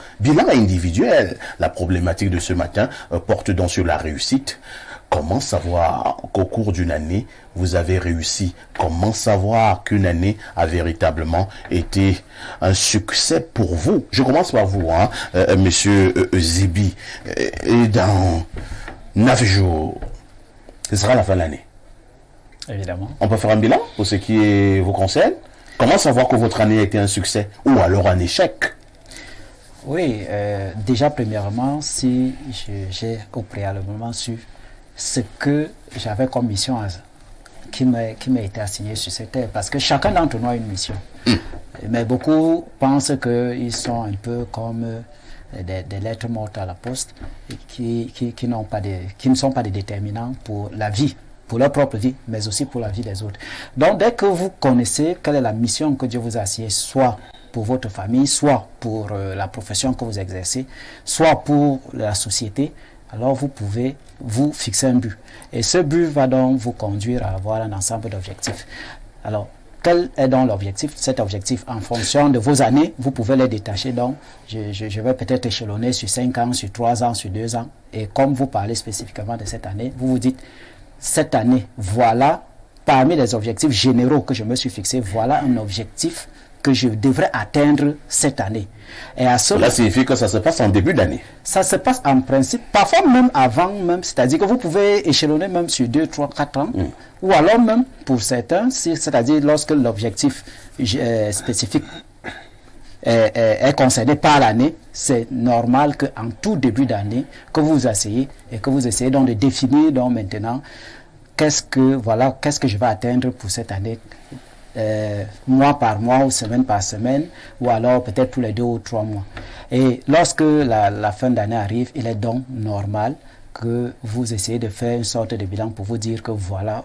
individuel. La problématique de ce matin porte donc sur la réussite. Comment savoir qu'au cours d'une année, vous avez réussi? Comment savoir qu'une année a véritablement été un succès pour vous? Je commence par vous, monsieur Zibi. Et dans 9 jours, ce sera la fin de l'année. Évidemment. On peut faire un bilan pour ce qui vous concerne? Comment savoir que votre année a été un succès ou alors un échec? Oui, déjà premièrement, si j'ai au préalablement su ce que j'avais comme mission qui m'a été assignée sur cette terre, parce que chacun d'entre nous a une mission. Mais beaucoup pensent qu'ils sont un peu comme des lettres mortes à la poste qui ne sont pas des déterminants pour la vie, pour leur propre vie, mais aussi pour la vie des autres. Donc, dès que vous connaissez quelle est la mission que Dieu vous a assignée, soit pour votre famille, soit pour la profession que vous exercez, soit pour la société, alors vous pouvez vous fixer un but. Et ce but va donc vous conduire à avoir un ensemble d'objectifs. Alors, quel est donc l'objectif? Cet objectif, en fonction de vos années, vous pouvez les détacher. Donc, je vais peut-être échelonner sur 5 ans, sur 3 ans, sur 2 ans. Et comme vous parlez spécifiquement de cette année, vous vous dites, cette année, voilà, parmi les objectifs généraux que je me suis fixé, voilà un objectif que je devrais atteindre cette année. Et à cela signifie que ça se passe en début d'année. Ça se passe en principe, parfois même avant, même, c'est-à-dire que vous pouvez échelonner même sur 2, 3, 4 ans, ou alors même pour certains, c'est-à-dire lorsque l'objectif spécifique est concerné par l'année, c'est normal qu'en tout début d'année, que vous asseyez et que vous essayez donc de définir donc maintenant qu'est-ce que je vais atteindre pour cette année. Mois par mois ou semaine par semaine, ou alors peut-être tous les 2 ou 3 mois. Et lorsque la fin d'année arrive, il est donc normal que vous essayez de faire une sorte de bilan pour vous dire que voilà,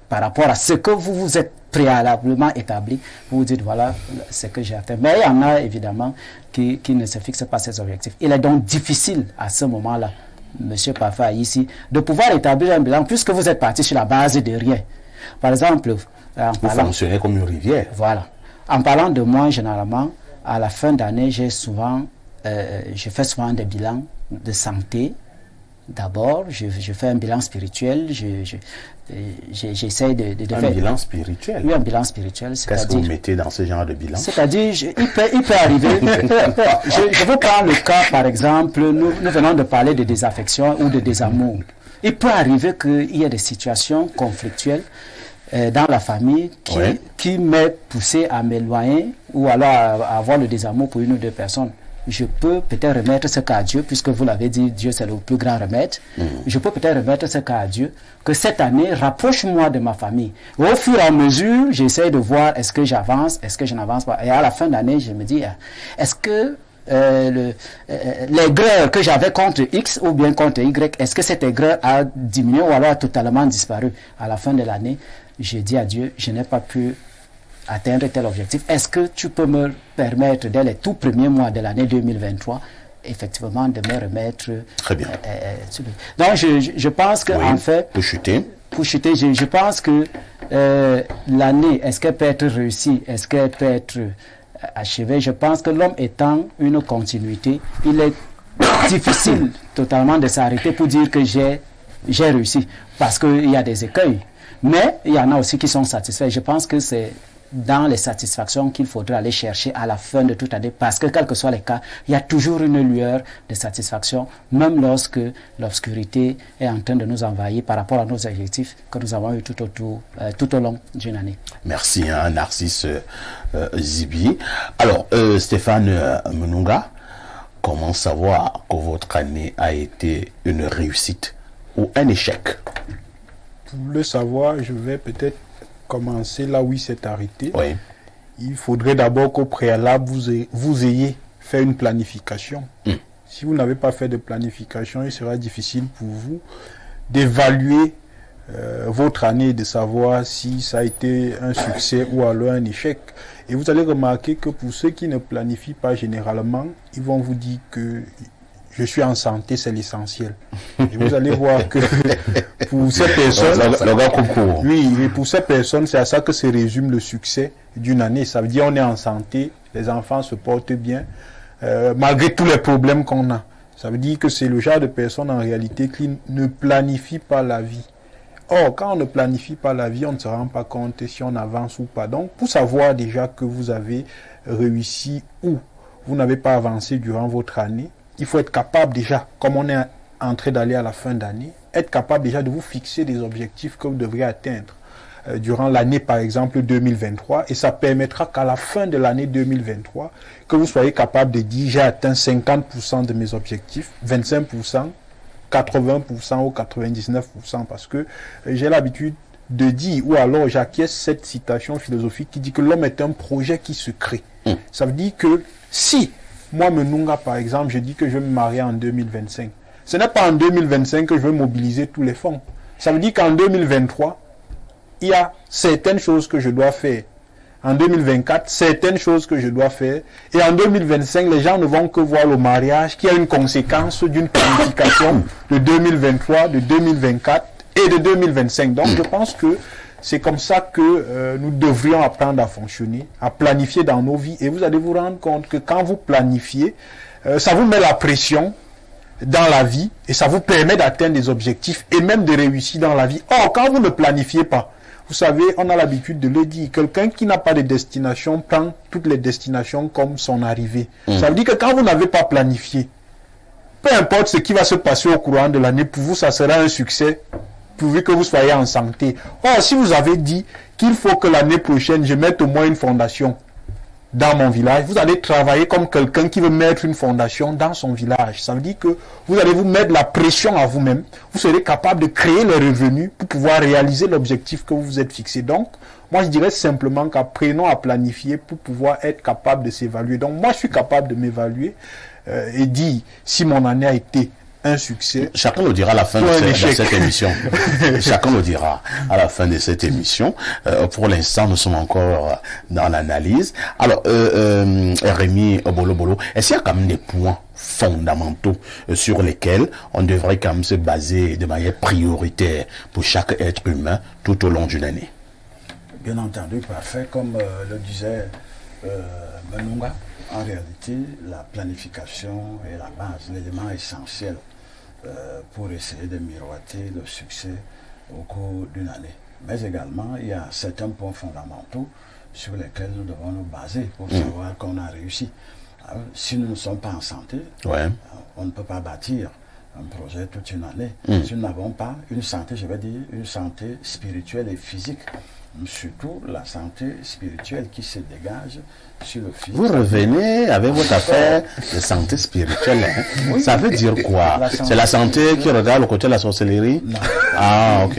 par rapport à ce que vous vous êtes préalablement établi, vous vous dites voilà ce que j'ai atteint. Mais il y en a évidemment qui ne se fixent pas ces objectifs. Il est donc difficile à ce moment-là, Monsieur Parfait ici, de pouvoir établir un bilan puisque vous êtes parti sur la base de rien. Par exemple, vous fonctionnez comme une rivière. Voilà. En parlant de moi, généralement, à la fin d'année, je fais souvent des bilans de santé. D'abord, je fais un bilan spirituel. J'essaie de faire... Un bilan spirituel? Oui, un bilan spirituel. Qu'est-ce que vous mettez dans ce genre de bilan? C'est-à-dire, il peut arriver... je vous prends le cas, par exemple, nous venons de parler de désaffection ou de désamour. Il peut arriver qu'il y ait des situations conflictuelles dans la famille qui m'est poussé à m'éloigner ou alors à avoir le désamour pour une ou 2 personnes. Je peux peut-être remettre ce cas à Dieu, puisque vous l'avez dit, Dieu c'est le plus grand remède. Je peux peut-être remettre ce cas à Dieu, que cette année, rapproche-moi de ma famille. Au fur et à mesure, j'essaie de voir est-ce que j'avance, est-ce que je n'avance pas. Et à la fin d'année, je me dis, est-ce que l'aigreur que j'avais contre X ou bien contre Y, est-ce que cette aigreur a diminué ou alors a totalement disparu? À la fin de l'année, je dis à Dieu, je n'ai pas pu atteindre tel objectif. Est-ce que tu peux me permettre, dès les tout premiers mois de l'année 2023, effectivement, de me remettre... Très bien. Donc, je pense que, en fait... Pour chuter, je pense que l'année, est-ce qu'elle peut être réussie? Est-ce qu'elle peut être achevée? Je pense que l'homme étant une continuité, il est difficile totalement de s'arrêter pour dire que j'ai réussi. Parce qu'il y a des écueils. Mais il y en a aussi qui sont satisfaits. Je pense que c'est dans les satisfactions qu'il faudra aller chercher à la fin de toute année. Parce que quels que soient les cas, il y a toujours une lueur de satisfaction, même lorsque l'obscurité est en train de nous envahir par rapport à nos objectifs que nous avons eu tout au long d'une année. Merci, Narcisse Zibi. Alors, Stéphane Menunga, comment savoir que votre année a été une réussite ou un échec? Pour le savoir, je vais peut-être commencer là où il s'est arrêté. Oui. Il faudrait d'abord qu'au préalable, vous ayez fait une planification. Si vous n'avez pas fait de planification, il sera difficile pour vous d'évaluer votre année et de savoir si ça a été un succès ou alors un échec. Et vous allez remarquer que pour ceux qui ne planifient pas généralement, ils vont vous dire que je suis en santé, c'est l'essentiel. Et vous allez voir que pour ces personnes, oui, et pour ces personnes, c'est à ça que se résume le succès d'une année. Ça veut dire on est en santé, les enfants se portent bien, malgré tous les problèmes qu'on a. Ça veut dire que c'est le genre de personnes en réalité qui ne planifient pas la vie. Or, quand on ne planifie pas la vie, on ne se rend pas compte si on avance ou pas. Donc, pour savoir déjà que vous avez réussi ou vous n'avez pas avancé durant votre année, il faut être capable déjà, comme on est en train d'aller à la fin d'année, être capable déjà de vous fixer des objectifs que vous devrez atteindre durant l'année, par exemple 2023, et ça permettra qu'à la fin de l'année 2023, que vous soyez capable de dire j'ai atteint 50% de mes objectifs, 25%, 80% ou 99%, parce que j'ai l'habitude de dire, ou alors j'acquiesce cette citation philosophique qui dit que l'homme est un projet qui se crée. Ça veut dire que si moi, Menunga, par exemple, je dis que je vais me marier en 2025, ce n'est pas en 2025 que je vais mobiliser tous les fonds. Ça veut dire qu'en 2023, il y a certaines choses que je dois faire. En 2024, certaines choses que je dois faire. Et en 2025, les gens ne vont que voir le mariage qui a une conséquence d'une planification de 2023, de 2024 et de 2025. Donc, je pense que c'est comme ça que nous devrions apprendre à fonctionner, à planifier dans nos vies. Et vous allez vous rendre compte que quand vous planifiez, ça vous met la pression dans la vie et ça vous permet d'atteindre des objectifs et même de réussir dans la vie. Or, quand vous ne planifiez pas, vous savez, on a l'habitude de le dire, quelqu'un qui n'a pas de destination prend toutes les destinations comme son arrivée. Ça veut dire que quand vous n'avez pas planifié, peu importe ce qui va se passer au courant de l'année, pour vous, ça sera un succès, pourvu que vous soyez en santé. Or, si vous avez dit qu'il faut que l'année prochaine, je mette au moins une fondation dans mon village, vous allez travailler comme quelqu'un qui veut mettre une fondation dans son village. Ça veut dire que vous allez vous mettre la pression à vous-même. Vous serez capable de créer les revenus pour pouvoir réaliser l'objectif que vous vous êtes fixé. Donc, moi, je dirais simplement qu'apprenons à planifier pour pouvoir être capable de s'évaluer. Donc, moi, je suis capable de m'évaluer et dire si mon année a été un succès. Chacun le dira à la fin de cette émission. Chacun le dira à la fin de cette émission. Pour l'instant, nous sommes encore dans l'analyse. Alors, Rémi Obolo, est-ce qu'il y a quand même des points fondamentaux sur lesquels on devrait quand même se baser de manière prioritaire pour chaque être humain tout au long d'une année? Bien entendu, parfait. Comme le disait Menunga, en réalité, la planification est la base, l'élément essentiel pour essayer de miroiter le succès au cours d'une année. Mais également, il y a certains points fondamentaux sur lesquels nous devons nous baser pour savoir qu'on a réussi. Alors, si nous ne sommes pas en santé, on ne peut pas bâtir un projet toute une année. Si nous n'avons pas une santé, je vais dire, une santé spirituelle et physique, surtout la santé spirituelle qui se dégage sur le physique. Vous revenez avec votre affaire de santé spirituelle. Hein? Oui. Ça veut dire quoi? C'est la santé qui regarde le côté de la sorcellerie? Non. Ah, ok.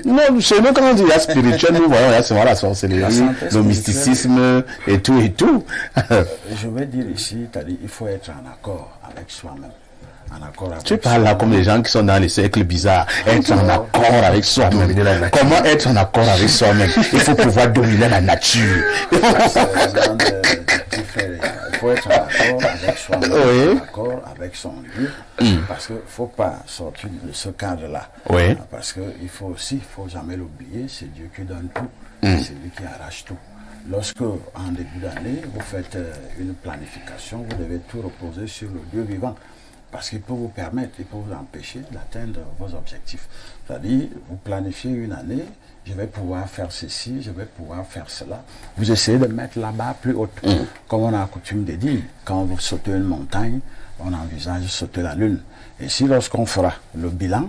Non, chez nous, quand on dit la spirituelle, nous voyons c'est la sorcellerie, le mysticisme et tout et tout. Je vais dire ici, il faut être en accord avec soi-même. Tu parles là comme les gens qui sont dans les cercles bizarres. Être en accord avec soi-même. Comment être en accord avec soi-même? Il faut pouvoir dominer la nature. Il faut être en accord avec soi-même, en accord avec son Dieu. Parce qu'il ne faut pas sortir de ce cadre-là. Parce qu'il faut jamais l'oublier, c'est Dieu qui donne tout. C'est lui qui arrache tout. Lorsque, en début d'année, vous faites une planification, vous devez tout reposer sur le Dieu vivant. Parce qu'il peut vous permettre, il peut vous empêcher d'atteindre vos objectifs. C'est-à-dire, vous planifiez une année, je vais pouvoir faire ceci, je vais pouvoir faire cela. Vous essayez de mettre la barre plus haute. Comme on a coutume de dire, quand vous sautez une montagne, on envisage de sauter la lune. Et si lorsqu'on fera le bilan,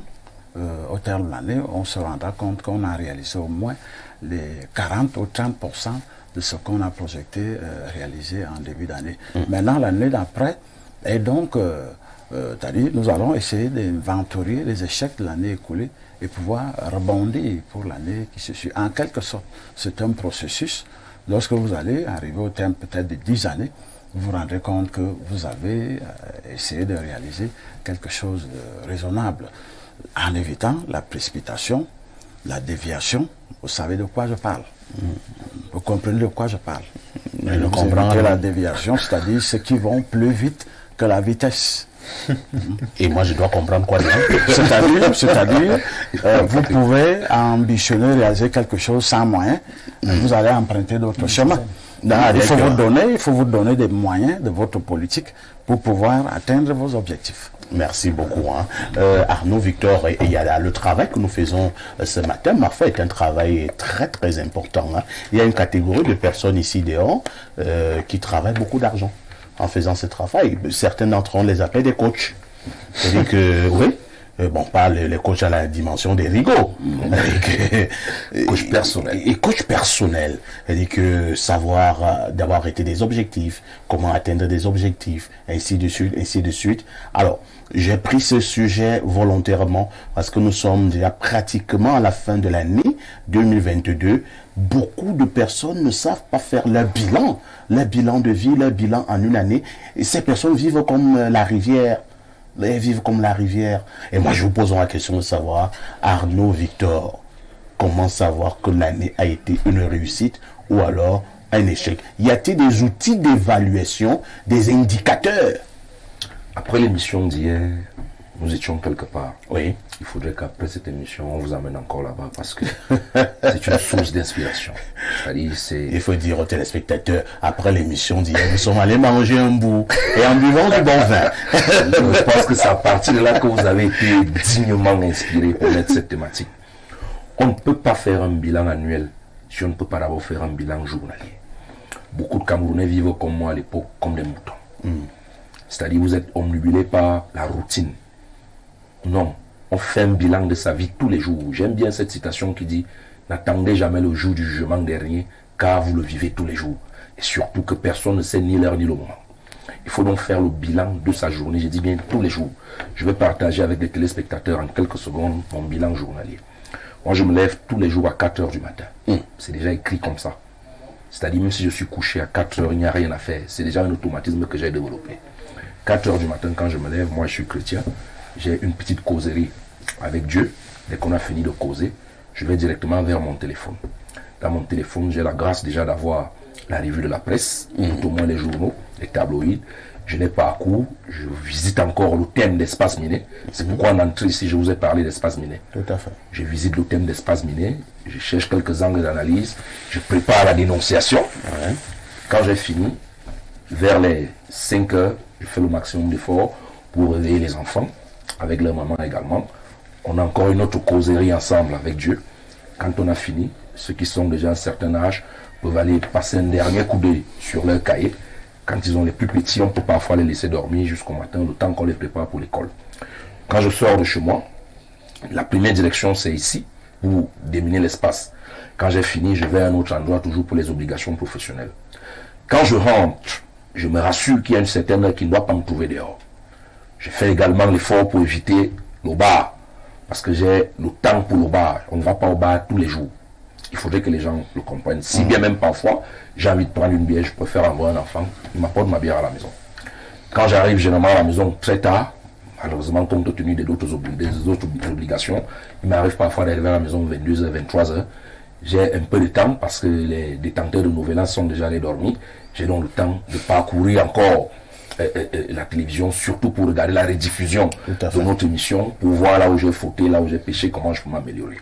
au terme de l'année, on se rendra compte qu'on a réalisé au moins les 40 ou 30% de ce qu'on a projeté réaliser en début d'année. Maintenant, l'année d'après, et donc... c'est-à-dire, nous allons essayer d'inventorier les échecs de l'année écoulée et pouvoir rebondir pour l'année qui se suit. En quelque sorte, c'est un processus. Lorsque vous allez arriver au terme peut-être de 10 années, vous vous rendrez compte que vous avez essayé de réaliser quelque chose de raisonnable en évitant la précipitation, la déviation. Vous savez de quoi je parle. Vous comprenez de quoi je parle. Je comprends. La déviation, c'est-à-dire ceux qui vont plus vite que la vitesse. Et moi, je dois comprendre quoi dire. C'est-à-dire, vous pouvez ambitionner, réaliser quelque chose sans moyens, vous allez emprunter d'autres chemins. Il faut vous donner des moyens de votre politique pour pouvoir atteindre vos objectifs. Merci beaucoup. Arnaud, Victor, et il y a le travail que nous faisons ce matin, ma foi, est un travail très très important. Il y a une catégorie de personnes ici dehors qui travaillent beaucoup d'argent en faisant ce travail. Certains d'entre eux, on les appelle des coachs. C'est-à-dire que, oui, pas les coachs à la dimension des rigots. Coach personnel. Et coach personnel. C'est-à-dire que savoir d'avoir arrêté des objectifs, comment atteindre des objectifs, ainsi de suite, ainsi de suite. Alors, j'ai pris ce sujet volontairement parce que nous sommes déjà pratiquement à la fin de l'année 2022. Beaucoup de personnes ne savent pas faire leur bilan de vie, leur bilan en une année. Et ces personnes vivent comme la rivière. Elles vivent comme la rivière. Et moi, je vous pose la question de savoir, Arnaud, Victor, comment savoir que l'année a été une réussite ou alors un échec? Y a-t-il des outils d'évaluation, des indicateurs? Après l'émission d'hier, nous étions quelque part. Oui. Il faudrait qu'après cette émission, on vous amène encore là-bas parce que c'est une source d'inspiration. Il faut dire aux téléspectateurs, après l'émission d'hier, nous sommes allés manger un bout et en buvant du bon vin. Je pense que c'est à partir de là que vous avez été dignement inspiré pour mettre cette thématique. On ne peut pas faire un bilan annuel si on ne peut pas d'abord faire un bilan journalier. Beaucoup de Camerounais vivent comme moi à l'époque, comme des moutons. C'est-à-dire vous êtes omnibulé par la routine. Non, on fait un bilan de sa vie tous les jours. J'aime bien cette citation qui dit « N'attendez jamais le jour du jugement dernier, car vous le vivez tous les jours. » Et surtout que personne ne sait ni l'heure ni le moment. Il faut donc faire le bilan de sa journée, je dis bien tous les jours. Je vais partager avec les téléspectateurs en quelques secondes mon bilan journalier. Moi, je me lève tous les jours à 4 heures du matin. C'est déjà écrit comme ça. C'est-à-dire, même si je suis couché à 4 heures, il n'y a rien à faire. C'est déjà un automatisme que j'ai développé. 4 heures du matin, quand je me lève, moi, je suis chrétien. J'ai une petite causerie avec Dieu. Dès qu'on a fini de causer, je vais directement vers mon téléphone. Dans mon téléphone, j'ai la grâce déjà d'avoir la revue de la presse, tout au moins les journaux, les tabloïds. Je n'ai pas à court, je visite encore le thème d'espace miné. C'est pourquoi en entrée ici, je vous ai parlé d'espace miné. Tout à fait. Je visite le thème d'espace miné, je cherche quelques angles d'analyse, je prépare la dénonciation. Quand j'ai fini, vers les 5 heures, je fais le maximum d'efforts pour réveiller les enfants, avec leur maman également. On a encore une autre causerie ensemble avec Dieu. Quand on a fini, ceux qui sont déjà à un certain âge peuvent aller passer un dernier coup d'œil sur leur cahier. Quand ils ont les plus petits, on peut parfois les laisser dormir jusqu'au matin, le temps qu'on les prépare pour l'école. Quand je sors de chez moi, la première direction, c'est ici, pour déminer l'espace. Quand j'ai fini, je vais à un autre endroit, toujours pour les obligations professionnelles. Quand je rentre, je me rassure qu'il y a une certaine heure qui ne doit pas me trouver dehors. Je fais également l'effort pour éviter le bar, parce que j'ai le temps pour le bar. On ne va pas au bar tous les jours. Il faudrait que les gens le comprennent. Si bien même parfois, j'ai envie de prendre une bière, je préfère envoyer un enfant, il m'apporte ma bière à la maison. Quand j'arrive généralement à la maison très tard, malheureusement compte tenu des autres obligations, il m'arrive parfois d'arriver à la maison 22h, 23h. J'ai un peu de temps parce que les détenteurs de Nouvel An sont déjà allés dormir. J'ai donc le temps de parcourir encore la télévision, surtout pour regarder la rediffusion de notre émission, pour voir là où j'ai fauté, là où j'ai péché, comment je peux m'améliorer.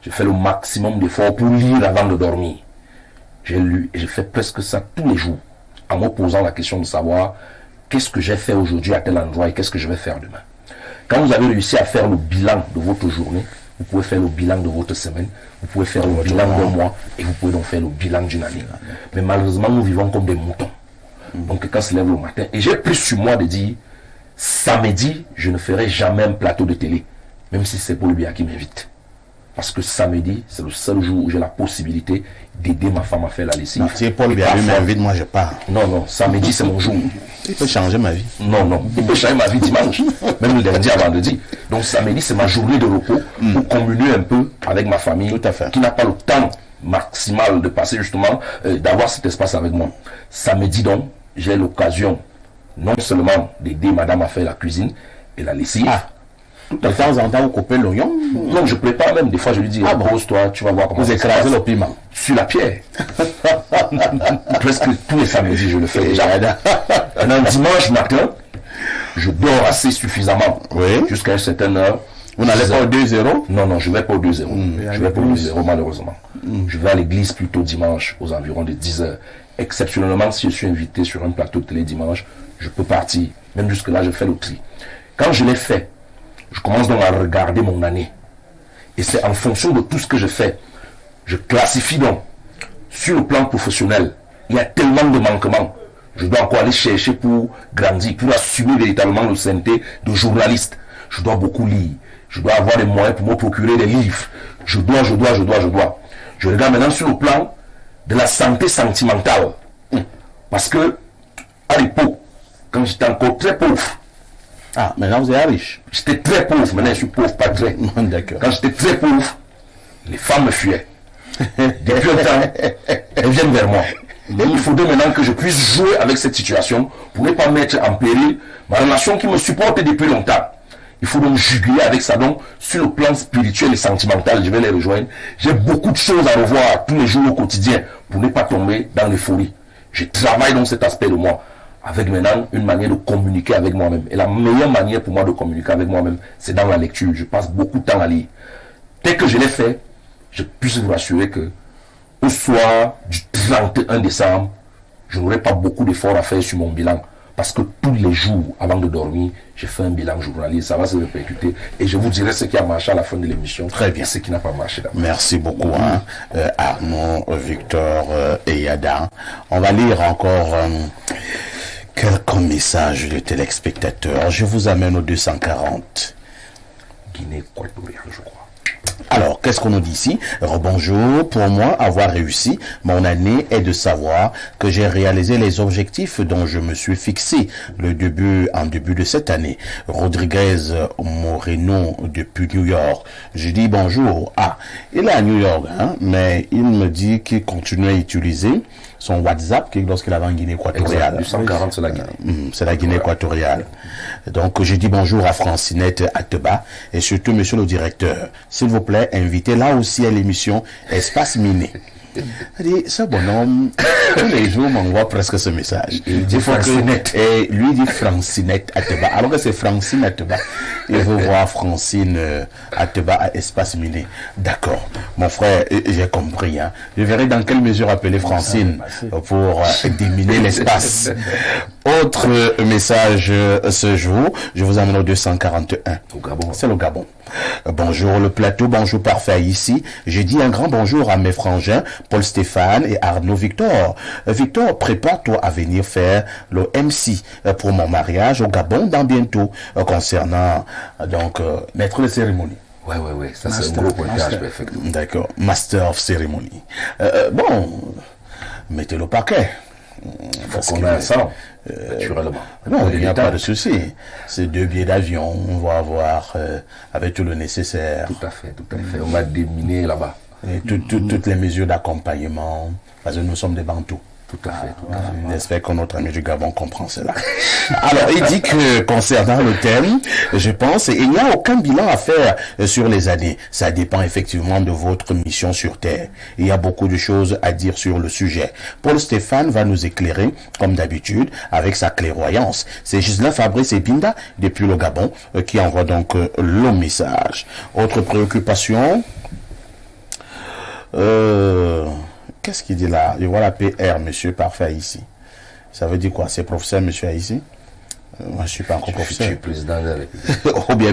Je fais le maximum d'efforts pour lire avant de dormir. J'ai lu et je fais presque ça tous les jours, en me posant la question de savoir qu'est-ce que j'ai fait aujourd'hui à tel endroit et qu'est-ce que je vais faire demain. Quand vous avez réussi à faire le bilan de votre journée, vous pouvez faire le bilan de votre semaine, vous pouvez faire le bilan d'un mois et vous pouvez donc faire le bilan d'une année. Mais malheureusement, nous vivons comme des moutons. Donc quand se lève le matin, et j'ai plus sur moi de dire, samedi, je ne ferai jamais un plateau de télé, même si c'est Paul Biya qui m'invite. Parce que samedi, c'est le seul jour où j'ai la possibilité d'aider ma femme à faire la lessive. Si Paul Biya m'invite, moi je pars. Non, samedi c'est mon jour. Il peut changer ma vie. Non, il peut changer ma vie dimanche, même le lundi à vendredi. Donc samedi c'est ma journée de repos pour communier un peu avec ma famille, tout à fait, qui n'a pas le temps maximal de passer justement, d'avoir cet espace avec moi. Samedi donc, j'ai l'occasion non seulement d'aider madame à faire la cuisine et la lessive. De temps en temps, vous coupez l'oignon? Non, je prépare même. Des fois, je lui dis, repose-toi, tu vas voir comment vous écrasez le piment sur la pierre. Presque tous les samedis, je le fais déjà. Un dimanche matin, je dors assez suffisamment jusqu'à une certaine heure. Vous n'allez pas au 2-0? Non, je ne vais pas au 2-0. Je vais pas au 2-0, malheureusement. Je vais à l'église plutôt dimanche, aux environs de 10 heures. Exceptionnellement, si je suis invité sur un plateau de télé dimanche, je peux partir. Même jusque-là, je fais le tri. Quand je l'ai fait, je commence donc à regarder mon année. Et c'est en fonction de tout ce que je fais. Je classifie donc. Sur le plan professionnel, il y a tellement de manquements. Je dois encore aller chercher pour grandir, pour assumer véritablement le santé de journaliste. Je dois beaucoup lire. Je dois avoir les moyens pour me procurer des livres. Je dois. Je regarde maintenant sur le plan de la santé sentimentale. Parce que, à l'époque, quand j'étais encore très pauvre, maintenant vous êtes riche. J'étais très pauvre, maintenant je suis pauvre, pas très. D'accord. Quand j'étais très pauvre, les femmes me fuyaient. Depuis un temps, elles viennent vers moi. Et il faudrait maintenant que je puisse jouer avec cette situation pour ne pas mettre en péril ma relation qui me supporte depuis longtemps. Il faut donc juguler avec ça. Donc, sur le plan spirituel et sentimental, je vais les rejoindre. J'ai beaucoup de choses à revoir tous les jours au quotidien pour ne pas tomber dans l'euphorie. Je travaille dans cet aspect de moi, avec maintenant une manière de communiquer avec moi-même. Et la meilleure manière pour moi de communiquer avec moi-même, c'est dans la lecture. Je passe beaucoup de temps à lire. Dès que je l'ai fait, je puisse vous assurer que au soir du 31 décembre, je n'aurai pas beaucoup d'efforts à faire sur mon bilan. Parce que tous les jours, avant de dormir, j'ai fait un bilan journalier. Ça va se répercuter. Et je vous dirai ce qui a marché à la fin de l'émission. Très bien. Et ce qui n'a pas marché. Merci beaucoup, Arnaud, Victor et Yada. On va lire encore quelques messages de téléspectateurs. Je vous amène au 240. Guinée équatoriale, je crois. Alors, qu'est-ce qu'on nous dit ici? Bonjour, pour moi, avoir réussi mon année est de savoir que j'ai réalisé les objectifs dont je me suis fixé en début de cette année. Rodriguez Moreno depuis New York. Je dis bonjour. Il est à New York, mais il me dit qu'il continue à utiliser son WhatsApp lorsqu'il avait en Guinée équatoriale. 240, c'est la Guinée. C'est la Guinée équatoriale. Donc, je dis bonjour à Francinette Ateba et surtout, monsieur le directeur, s'il vous plaît, invitez là aussi à l'émission Espace Miné. Ce bonhomme, tous les jours, m'envoie presque ce message. Il dit Francinette. Et lui dit Francinette Ateba. Alors que c'est Francine Ateba. Il veut voir Francine Ateba à Espace Miné. D'accord. Mon frère, j'ai compris. Je verrai dans quelle mesure appeler Francine pour déminer l'espace. Autre message ce jour, je vous emmène au 241. Au Gabon. C'est le Gabon. Bonjour le plateau, bonjour parfait ici. J'ai dit un grand bonjour à mes frangins Paul Stéphane et Arnaud Victor. Victor, prépare-toi à venir faire le MC pour mon mariage au Gabon dans bientôt concernant donc maître de cérémonie. Ouais, ça c'est un gros pointage. D'accord, Master of Ceremony. Mettez le paquet. Faut qu'on ait ça, naturellement. Non, il n'y a pas de souci. C'est 2 billets d'avion, on va avoir avec tout le nécessaire. Tout à fait. On va déminer là-bas. Et toutes les mesures d'accompagnement, parce que nous sommes des Bantous. Tout à fait. J'espère que notre ami du Gabon comprend cela. Alors, il dit que concernant le thème, je pense, il n'y a aucun bilan à faire sur les années. Ça dépend effectivement de votre mission sur Terre. Il y a beaucoup de choses à dire sur le sujet. Paul Stéphane va nous éclairer, comme d'habitude, avec sa clairvoyance. C'est Gislain Fabrice Epinda, depuis le Gabon, qui envoie donc le message. Autre préoccupation. Qu'est-ce qu'il dit là? Je vois la PR, monsieur parfait ici. Ça veut dire quoi? C'est professeur, monsieur ici? Moi, je ne suis pas encore professeur. Je suis président de la République. Ou bien.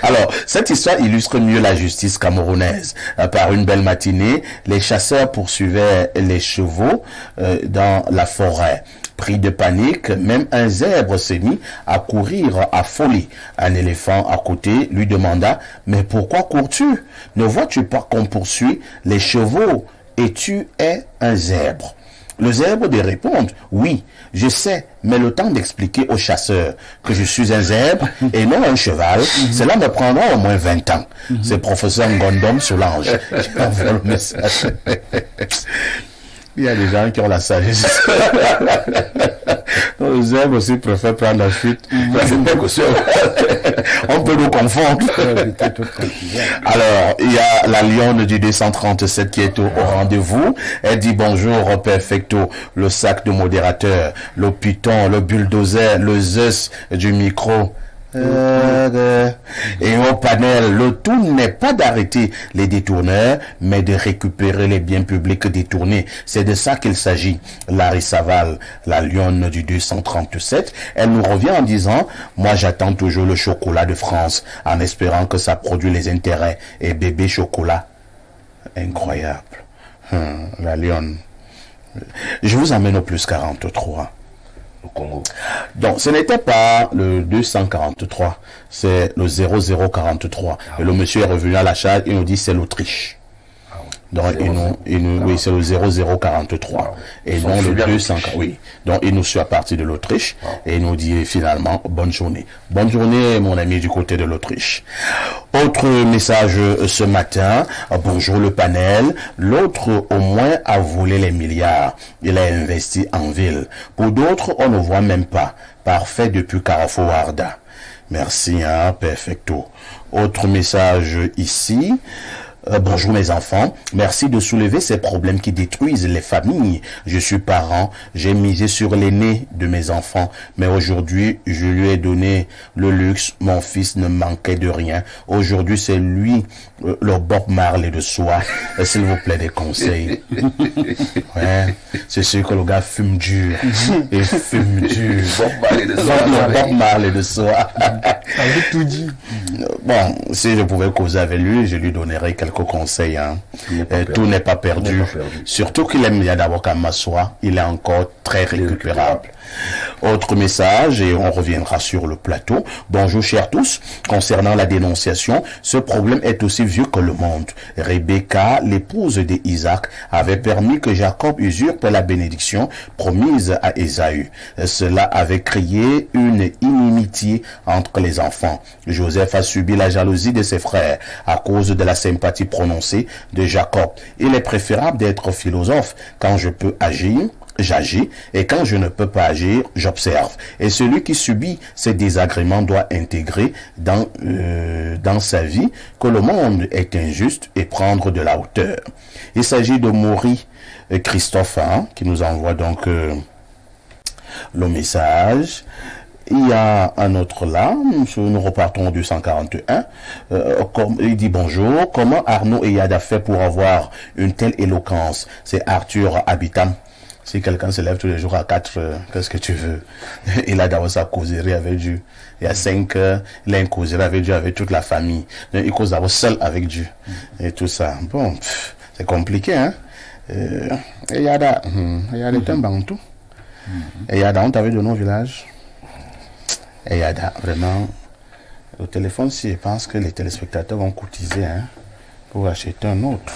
Alors, cette histoire illustre mieux la justice camerounaise. Par une belle matinée, les chasseurs poursuivaient les chevaux dans la forêt. Pris de panique, même un zèbre s'est mis à courir à folie. Un éléphant à côté lui demanda « Mais pourquoi cours-tu? Ne vois-tu pas qu'on poursuit les chevaux et tu es un zèbre ?» Le zèbre de répondre « Oui, je sais, mais le temps d'expliquer aux chasseurs que je suis un zèbre et non un cheval, cela me prendra au moins 20 ans. » C'est professeur Ngondom Solange qui envoie le message. Il y a des gens qui ont la sagesse. Les hommes aussi préfèrent prendre la fuite. On peut nous confondre. Alors, il y a la lionne du 237 qui est au rendez-vous. Elle dit bonjour, Perfecto, le sac de modérateur, le python, le bulldozer, le Zeus du micro. Et au panel, le tout n'est pas d'arrêter les détourneurs, mais de récupérer les biens publics détournés. C'est de ça qu'il s'agit. Larry Saval, la lionne du 237, elle nous revient en disant, moi j'attends toujours le chocolat de France, en espérant que ça produit les intérêts. Et bébé chocolat, incroyable. La lionne. Je vous amène au plus 43. Au Congo. Donc, ce n'était pas le 243, c'est le 0043. Et le monsieur est revenu à la charge, il nous dit c'est l'Autriche. Donc, oui, c'est le 0043. Et non le 240. Oui. Donc, il nous suit à partir de l'Autriche. Et il nous dit finalement, bonne journée. Bonne journée, mon ami, du côté de l'Autriche. Autre message ce matin. Bonjour le panel. L'autre, au moins, a volé les milliards. Il a investi en ville. Pour d'autres, on ne voit même pas. Parfait depuis Carrefour Arda. Merci, hein, perfecto. Autre message ici. Bonjour mes enfants, merci de soulever ces problèmes qui détruisent les familles. Je suis parent, j'ai misé sur l'aîné de mes enfants, mais aujourd'hui je lui ai donné le luxe, mon fils ne manquait de rien. Aujourd'hui c'est lui, le Bob Marley de soi. S'il vous plaît des conseils. Ouais, c'est sûr que le gars fume dur. Il fume dur. Bob Marley de soi. Avec tout dit. Bon, si je pouvais causer avec lui, je lui donnerais quelques conseils. Hein. Tout n'est pas perdu. Surtout qu'il aime bien d'abord qu'à m'asseoir, il est encore très récupérable. Autre message, et on reviendra sur le plateau. Bonjour chers tous. Concernant la dénonciation, ce problème est aussi vieux que le monde. Rebecca, l'épouse d'Isaac, avait permis que Jacob usurpe la bénédiction promise à Ésaü. Cela avait créé une inimitié entre les enfants. Joseph a subi la jalousie de ses frères à cause de la sympathie prononcée de Jacob. Il est préférable d'être philosophe. Quand je peux agir, j'agis, et quand je ne peux pas agir, j'observe. Et celui qui subit ces désagréments doit intégrer dans sa vie que le monde est injuste et prendre de la hauteur. Il s'agit de Maury Christophe, hein, qui nous envoie donc le message. Il y a un autre là, nous repartons au 241. Il dit bonjour, comment Arnaud Eyada fait pour avoir une telle éloquence? C'est Arthur Habitam. Si quelqu'un se lève tous les jours à 4 heures, qu'est-ce que tu veux? Il a d'abord sa causerie avec Dieu. Il y a 5 heures, il a une causerie avec Dieu, avec toute la famille. Il cause d'abord seul avec Dieu. Et tout ça. Bon, c'est compliqué, hein? Eyada est un bantou. Eyada, on t'avait donné au village. Eyada, vraiment, au téléphone, si je pense que les téléspectateurs vont cotiser, hein, pour acheter un autre.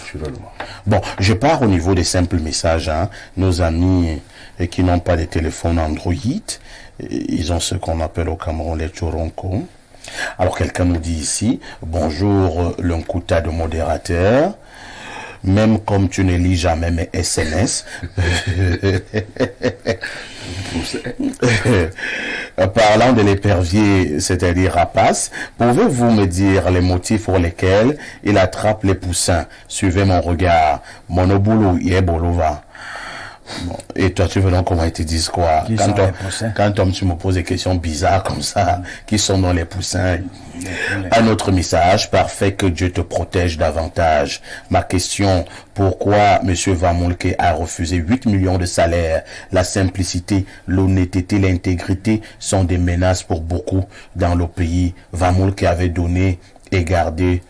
Bon, je pars au niveau des simples messages, hein. Nos amis qui n'ont pas de téléphone Android, ils ont ce qu'on appelle au Cameroun les Choronko. Alors quelqu'un nous dit ici, bonjour l'Unkuta de modérateur. Même comme tu ne lis jamais mes SMS. Parlant de l'épervier, c'est-à-dire rapace, pouvez-vous me dire les motifs pour lesquels il attrape les poussins? Suivez mon regard. Monobulu Yebolova. Bon. Et toi, tu veux donc comment ils te disent quoi? Quand tu me poses des questions bizarres comme ça, qui sont dans les poussins? Un autre message, parfait, que Dieu te protège davantage. Ma question, pourquoi M. Vamoulke a refusé 8 millions de salaires? La simplicité, l'honnêteté, l'intégrité sont des menaces pour beaucoup dans le pays. Vamoulke avait donné et gardé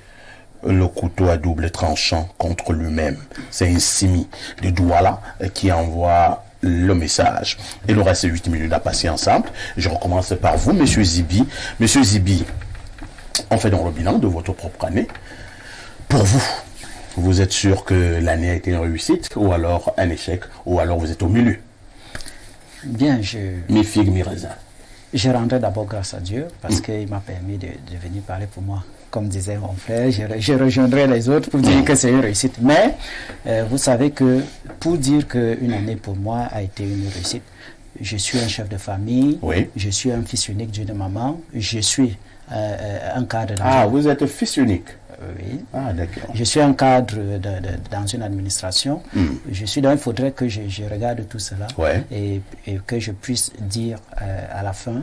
le couteau à double tranchant contre lui-même. C'est un simi de Douala qui envoie le message. Il nous reste 8 minutes à passer ensemble. Je recommence par vous, Monsieur Zibi. Monsieur Zibi, on fait donc le bilan de votre propre année. Pour vous, vous êtes sûr que l'année a été une réussite ou alors un échec ou alors vous êtes au milieu? Bien, Mi figue, mi raisin. Je rendrai d'abord grâce à Dieu parce qu'il m'a permis de venir parler pour moi. Comme disait mon frère, je rejoindrai les autres pour dire que c'est une réussite. Mais vous savez que pour dire qu'une année pour moi a été une réussite, je suis un chef de famille, je suis un fils unique d'une maman, je suis un cadre... Vous êtes fils unique? Oui. D'accord. Je suis un cadre dans une administration. Je suis donc, il faudrait que je regarde tout cela et que je puisse dire à la fin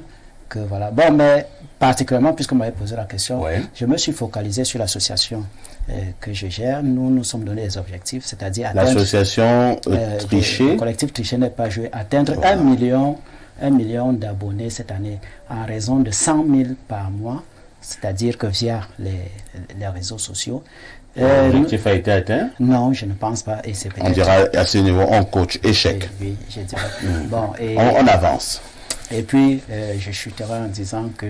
que voilà. Bon, mais particulièrement, puisque vous m'avez posé la question, je me suis focalisé sur l'association que je gère. Nous sommes donné des objectifs, c'est-à-dire atteindre... L'association Tricher. Le collectif Tricher n'est pas joué. Atteindre 1 million d'abonnés cette année en raison de 100 000 par mois. C'est-à-dire que via les réseaux sociaux. L'objectif a été atteint? Non, je ne pense pas. Et c'est on dira à ce niveau, on coach échec. Oui, je dirais. Bon, et, on avance. Et puis, je chuterai en disant que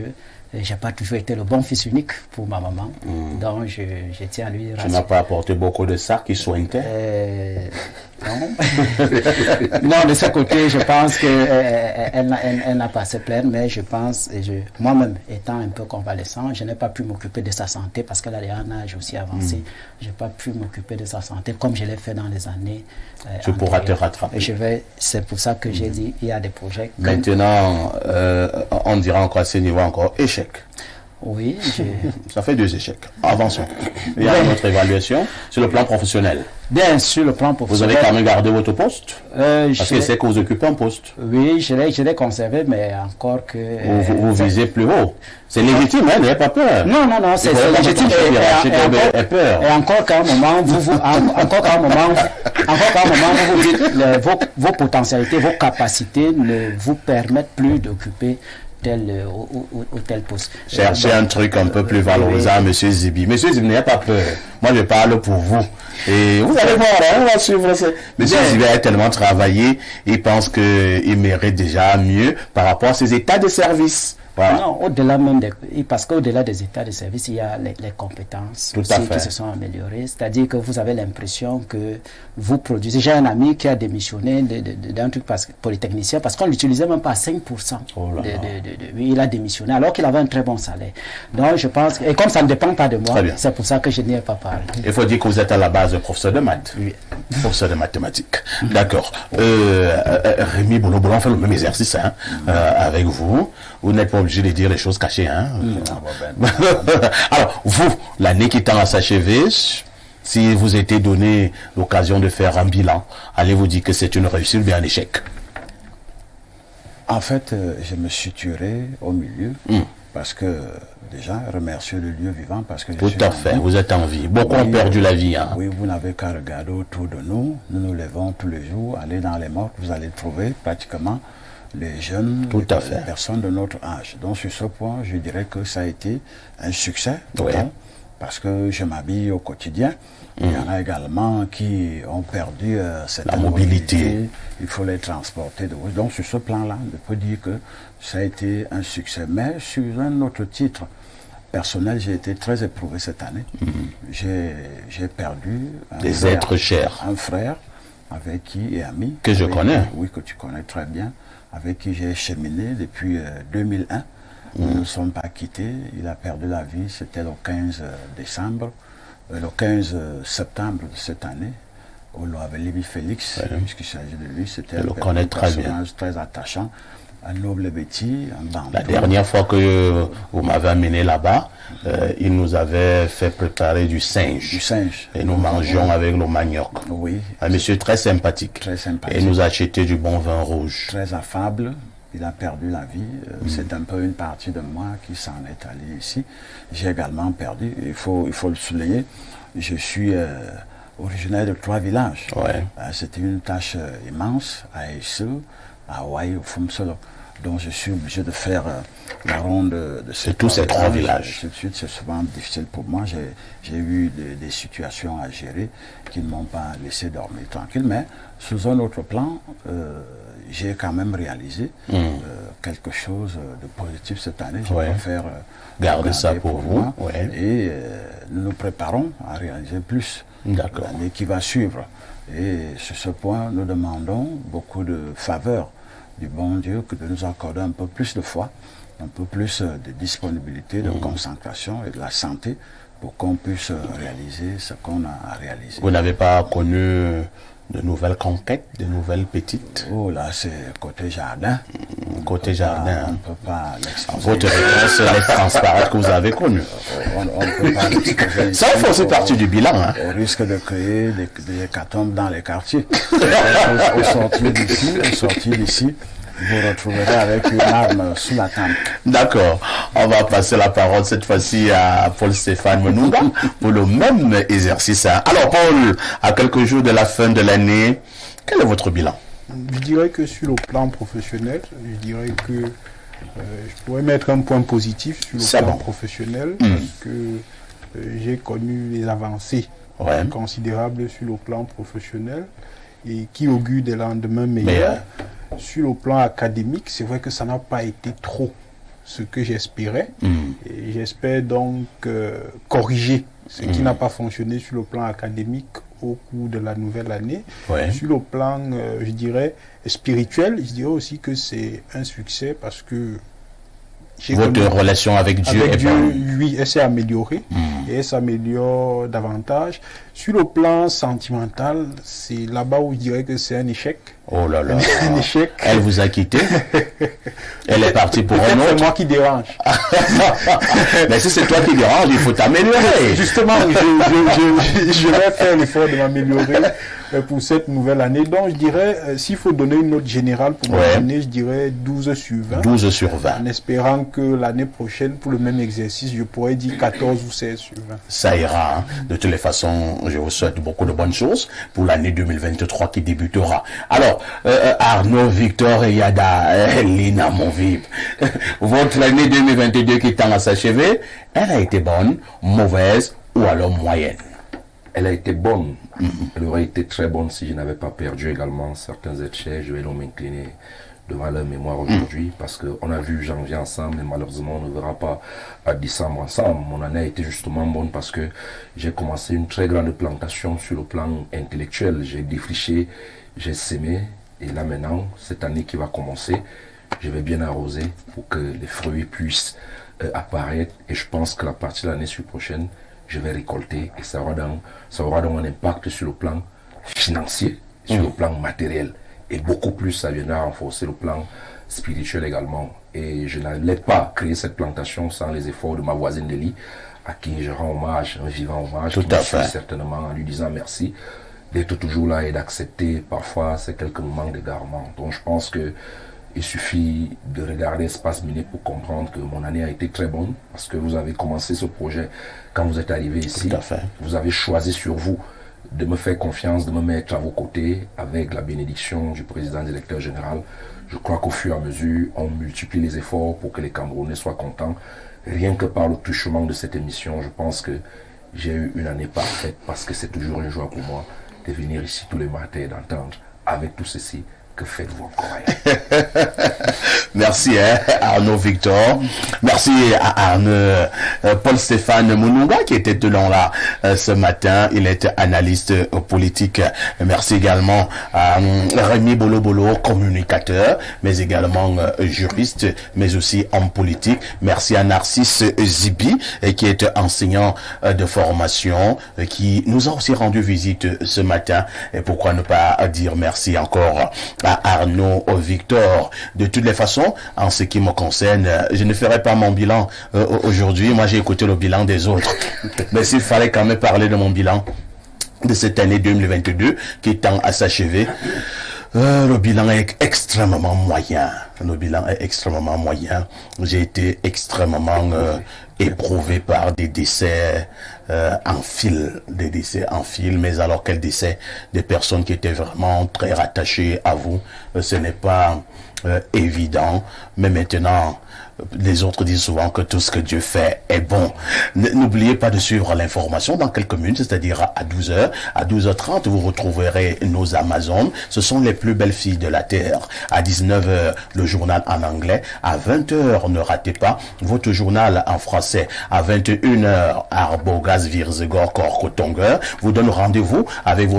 je n'ai pas toujours été le bon fils unique pour ma maman. Donc, je tiens à lui rassurer. Tu n'as pas apporté beaucoup de sacs qui soignaient? Non. Non, de ce côté, je pense qu'elle n'a pas se plaindre, mais je pense, moi-même étant un peu convalescent, je n'ai pas pu m'occuper de sa santé parce qu'elle a un âge aussi avancé. Je n'ai pas pu m'occuper de sa santé comme je l'ai fait dans les années. Tu pourras te rattraper. C'est pour ça que j'ai dit il y a des projets. Maintenant, on dira encore à ce niveau encore échec. Oui. Ça fait 2 échecs. Avançons. Il y a notre évaluation sur le plan professionnel. Bien sûr, le plan professionnel. Vous avez quand même gardé votre poste? Parce que c'est que vous occupez un poste. Oui, je l'ai conservé, mais encore que... Vous visez plus haut. C'est légitime, hein, n'ayez pas peur. Non, c'est légitime. Et encore qu'à un moment, vous dites vos potentialités, vos capacités ne vous permettent plus d'occuper tel ou tel poste. Cherchez un truc un peu plus valorisant, Monsieur Zibi. Monsieur Zibi, n'ayez pas peur. Moi, je parle pour vous. Et vous allez voir, on va suivre ça. Monsieur Zibi a tellement travaillé, il pense qu'il mérite déjà mieux par rapport à ses états de service. Voilà. Non, au-delà même parce qu'au-delà des états de service, il y a les compétences aussi qui se sont améliorées. C'est-à-dire que vous avez l'impression que vous produisez. J'ai un ami qui a démissionné d'un truc polytechnicien parce qu'on l'utilisait même pas à 5%. Il a démissionné alors qu'il avait un très bon salaire. Donc je pense, et comme ça ne dépend pas de moi, c'est pour ça que je n'y ai pas parlé. Il faut dire que vous êtes à la base professeur de maths. Oui. Professeur de mathématiques. D'accord. Rémi Boulot-Boulon fait le même exercice avec vous. Vous n'êtes pas obligé de dire les choses cachées. Alors, vous, l'année qui tend à s'achever, si vous étiez donné l'occasion de faire un bilan, allez-vous dire que c'est une réussite ou bien un échec? En fait, je me situerai au milieu parce que, déjà, remercier le lieu vivant parce que... Tout à fait, vous êtes en vie. Beaucoup ont perdu la vie. Oui, vous n'avez qu'à regarder autour de nous. Nous nous levons tous les jours, aller dans les morts, vous allez trouver pratiquement les jeunes, les personnes de notre âge. Donc sur ce point, je dirais que ça a été un succès total, parce que je m'habille au quotidien. Il y en a également qui ont perdu cette mobilité. Il faut les transporter. Donc sur ce plan-là, je peux dire que ça a été un succès. Mais sur un autre titre personnel, j'ai été très éprouvé cette année. J'ai perdu des êtres chers. Un frère avec qui et ami. Que je connais. Oui, que tu connais très bien. Avec qui j'ai cheminé depuis 2001. Nous ne nous sommes pas quittés. Il a perdu la vie, c'était le 15 décembre, le 15 septembre de cette année, au Loavelibi Félix, puisqu'il s'agit de lui. C'était un personnage très attachant, un noble bêtis, un bandit. La dernière fois que vous m'avez amené là-bas, il nous avait fait préparer du singe. Du singe. Et nous mangions avec le manioc. Oui. Un monsieur très sympathique. Très sympathique. Et il nous a acheté du bon vin rouge. Très affable. Il a perdu la vie. C'est un peu une partie de moi qui s'en est allée ici. J'ai également perdu. Il faut le souligner. Je suis originaire de 3 villages. C'était une tâche immense à Esseux, à Hawaï, au Fumsolo. Donc je suis obligé de faire la ronde de tous ces 3 villages. Tout de suite, c'est souvent difficile pour moi. J'ai eu des situations à gérer qui ne m'ont pas laissé dormir tranquille. Mais sous un autre plan, j'ai quand même réalisé quelque chose de positif cette année. Je préfère garder ça pour vous. Et nous nous préparons à réaliser plus l'année qui va suivre. Et sur ce point, nous demandons beaucoup de faveurs du bon Dieu de nous accorder un peu plus de foi, un peu plus de disponibilité, de concentration et de la santé pour qu'on puisse réaliser ce qu'on a réalisé. Vous n'avez pas connu de nouvelles conquêtes, de nouvelles petites? Oh là, c'est côté jardin. Côté jardin. On ne peut pas l'exposer. Votre réponse, les transparentes que vous avez connues. On ne peut pas l'exposer. Ça fait aussi partie du bilan. Hein. Au risque de créer des hécatombes dans les quartiers. Au sortir d'ici, vous retrouverez avec une arme sous la table. D'accord. On va passer la parole cette fois-ci à Paul-Stéphane Monunga pour le même exercice. Alors Paul, à quelques jours de la fin de l'année, quel est votre bilan? Je dirais que sur le plan professionnel, je dirais que je pourrais mettre un point positif sur le plan professionnel parce que j'ai connu les avancées considérables sur le plan professionnel et qui augurent des lendemains meilleurs. Sur le plan académique, c'est vrai que ça n'a pas été trop ce que j'espérais. Et j'espère donc corriger ce qui n'a pas fonctionné sur le plan académique au cours de la nouvelle année. Sur le plan, je dirais, spirituel, je dirais aussi que c'est un succès parce que votre relation avec Dieu oui, elle s'est améliorée et elle s'améliore davantage. Sur le plan sentimental, c'est là-bas où je dirais que c'est un échec. Oh là là. Un échec. Elle vous a quitté. Elle est partie pour un autre. C'est moi qui dérange. Mais si c'est toi qui dérange, il faut t'améliorer. Justement, je vais faire l'effort de m'améliorer pour cette nouvelle année. Donc, je dirais, s'il faut donner une note générale pour l'année, je dirais 12 sur 20. 12 sur 20. En espérant que l'année prochaine, pour le même exercice, je pourrais dire 14 ou 16 sur 20. Ça ira. Hein. De toutes les façons, je vous souhaite beaucoup de bonnes choses pour l'année 2023 qui débutera. Alors, Arnaud, Victor et Yada, Lina, mon vip. Votre année 2022 qui tend à s'achever, elle a été bonne, mauvaise ou alors moyenne? Elle a été bonne. Elle aurait été très bonne si je n'avais pas perdu également certains êtres chers. Je vais donc m'incliner devant leur mémoire aujourd'hui parce qu'on a vu janvier ensemble et malheureusement on ne verra pas à décembre ensemble. Mon année a été justement bonne parce que j'ai commencé une très grande plantation sur le plan intellectuel. J'ai défriché, j'ai sémé et là maintenant, cette année qui va commencer, je vais bien arroser pour que les fruits puissent apparaître et je pense que la partie de l'année prochaine, je vais récolter et ça aura donc un impact sur le plan financier, sur le plan matériel. Et beaucoup plus, ça viendra renforcer le plan spirituel également. Et je n'allais pas créer cette plantation sans les efforts de ma voisine de lit, à qui je rends hommage, un vivant hommage. Tout à fait. Certainement en lui disant merci d'être toujours là et d'accepter parfois ces quelques moments d'égarement. Donc je pense que il suffit de regarder Espace Miné pour comprendre que mon année a été très bonne parce que vous avez commencé ce projet quand vous êtes arrivé ici. Tout à fait. Vous avez choisi sur vous de me faire confiance, de me mettre à vos côtés avec la bénédiction du président directeur général. Je crois qu'au fur et à mesure, on multiplie les efforts pour que les Camerounais soient contents. Rien que par le touchement de cette émission, je pense que j'ai eu une année parfaite parce que c'est toujours une joie pour moi de venir ici tous les matins et d'entendre avec tout ceci. Que faites-vous encore? Merci Arnaud Victor. Merci à Arnaud Paul-Stéphane Monunga qui était selon là ce matin. Il est analyste politique. Merci également à Rémi Bolo, communicateur, mais également juriste, mais aussi homme politique. Merci à Narcisse Zibi qui est enseignant de formation, qui nous a aussi rendu visite ce matin. Et pourquoi ne pas dire merci encore à Arnaud Victor. De toutes les façons, en ce qui me concerne, je ne ferai pas mon bilan aujourd'hui. Moi, j'ai écouté le bilan des autres. Mais s'il fallait quand même parler de mon bilan de cette année 2022 qui tend à s'achever, le bilan est extrêmement moyen. Le bilan est extrêmement moyen. J'ai été extrêmement éprouvé par des décès en fil, mais alors quel décès? Des personnes qui étaient vraiment très rattachées à vous. Ce n'est pas évident, mais maintenant, Les autres disent souvent que tout ce que Dieu fait est bon. N'oubliez pas de suivre l'information dans quelques minutes, c'est-à-dire à 12h. À 12h30, vous retrouverez nos Amazones. Ce sont les plus belles filles de la terre. À 19h, le journal en anglais. À 20h, ne ratez pas votre journal en français. À 21h, Arbogaz Virzegor Korkotonger vous donne rendez-vous avec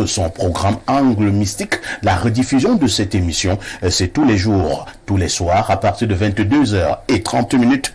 son programme Angle Mystique. La rediffusion de cette émission, c'est tous les jours, tous les soirs, à partir de 22h30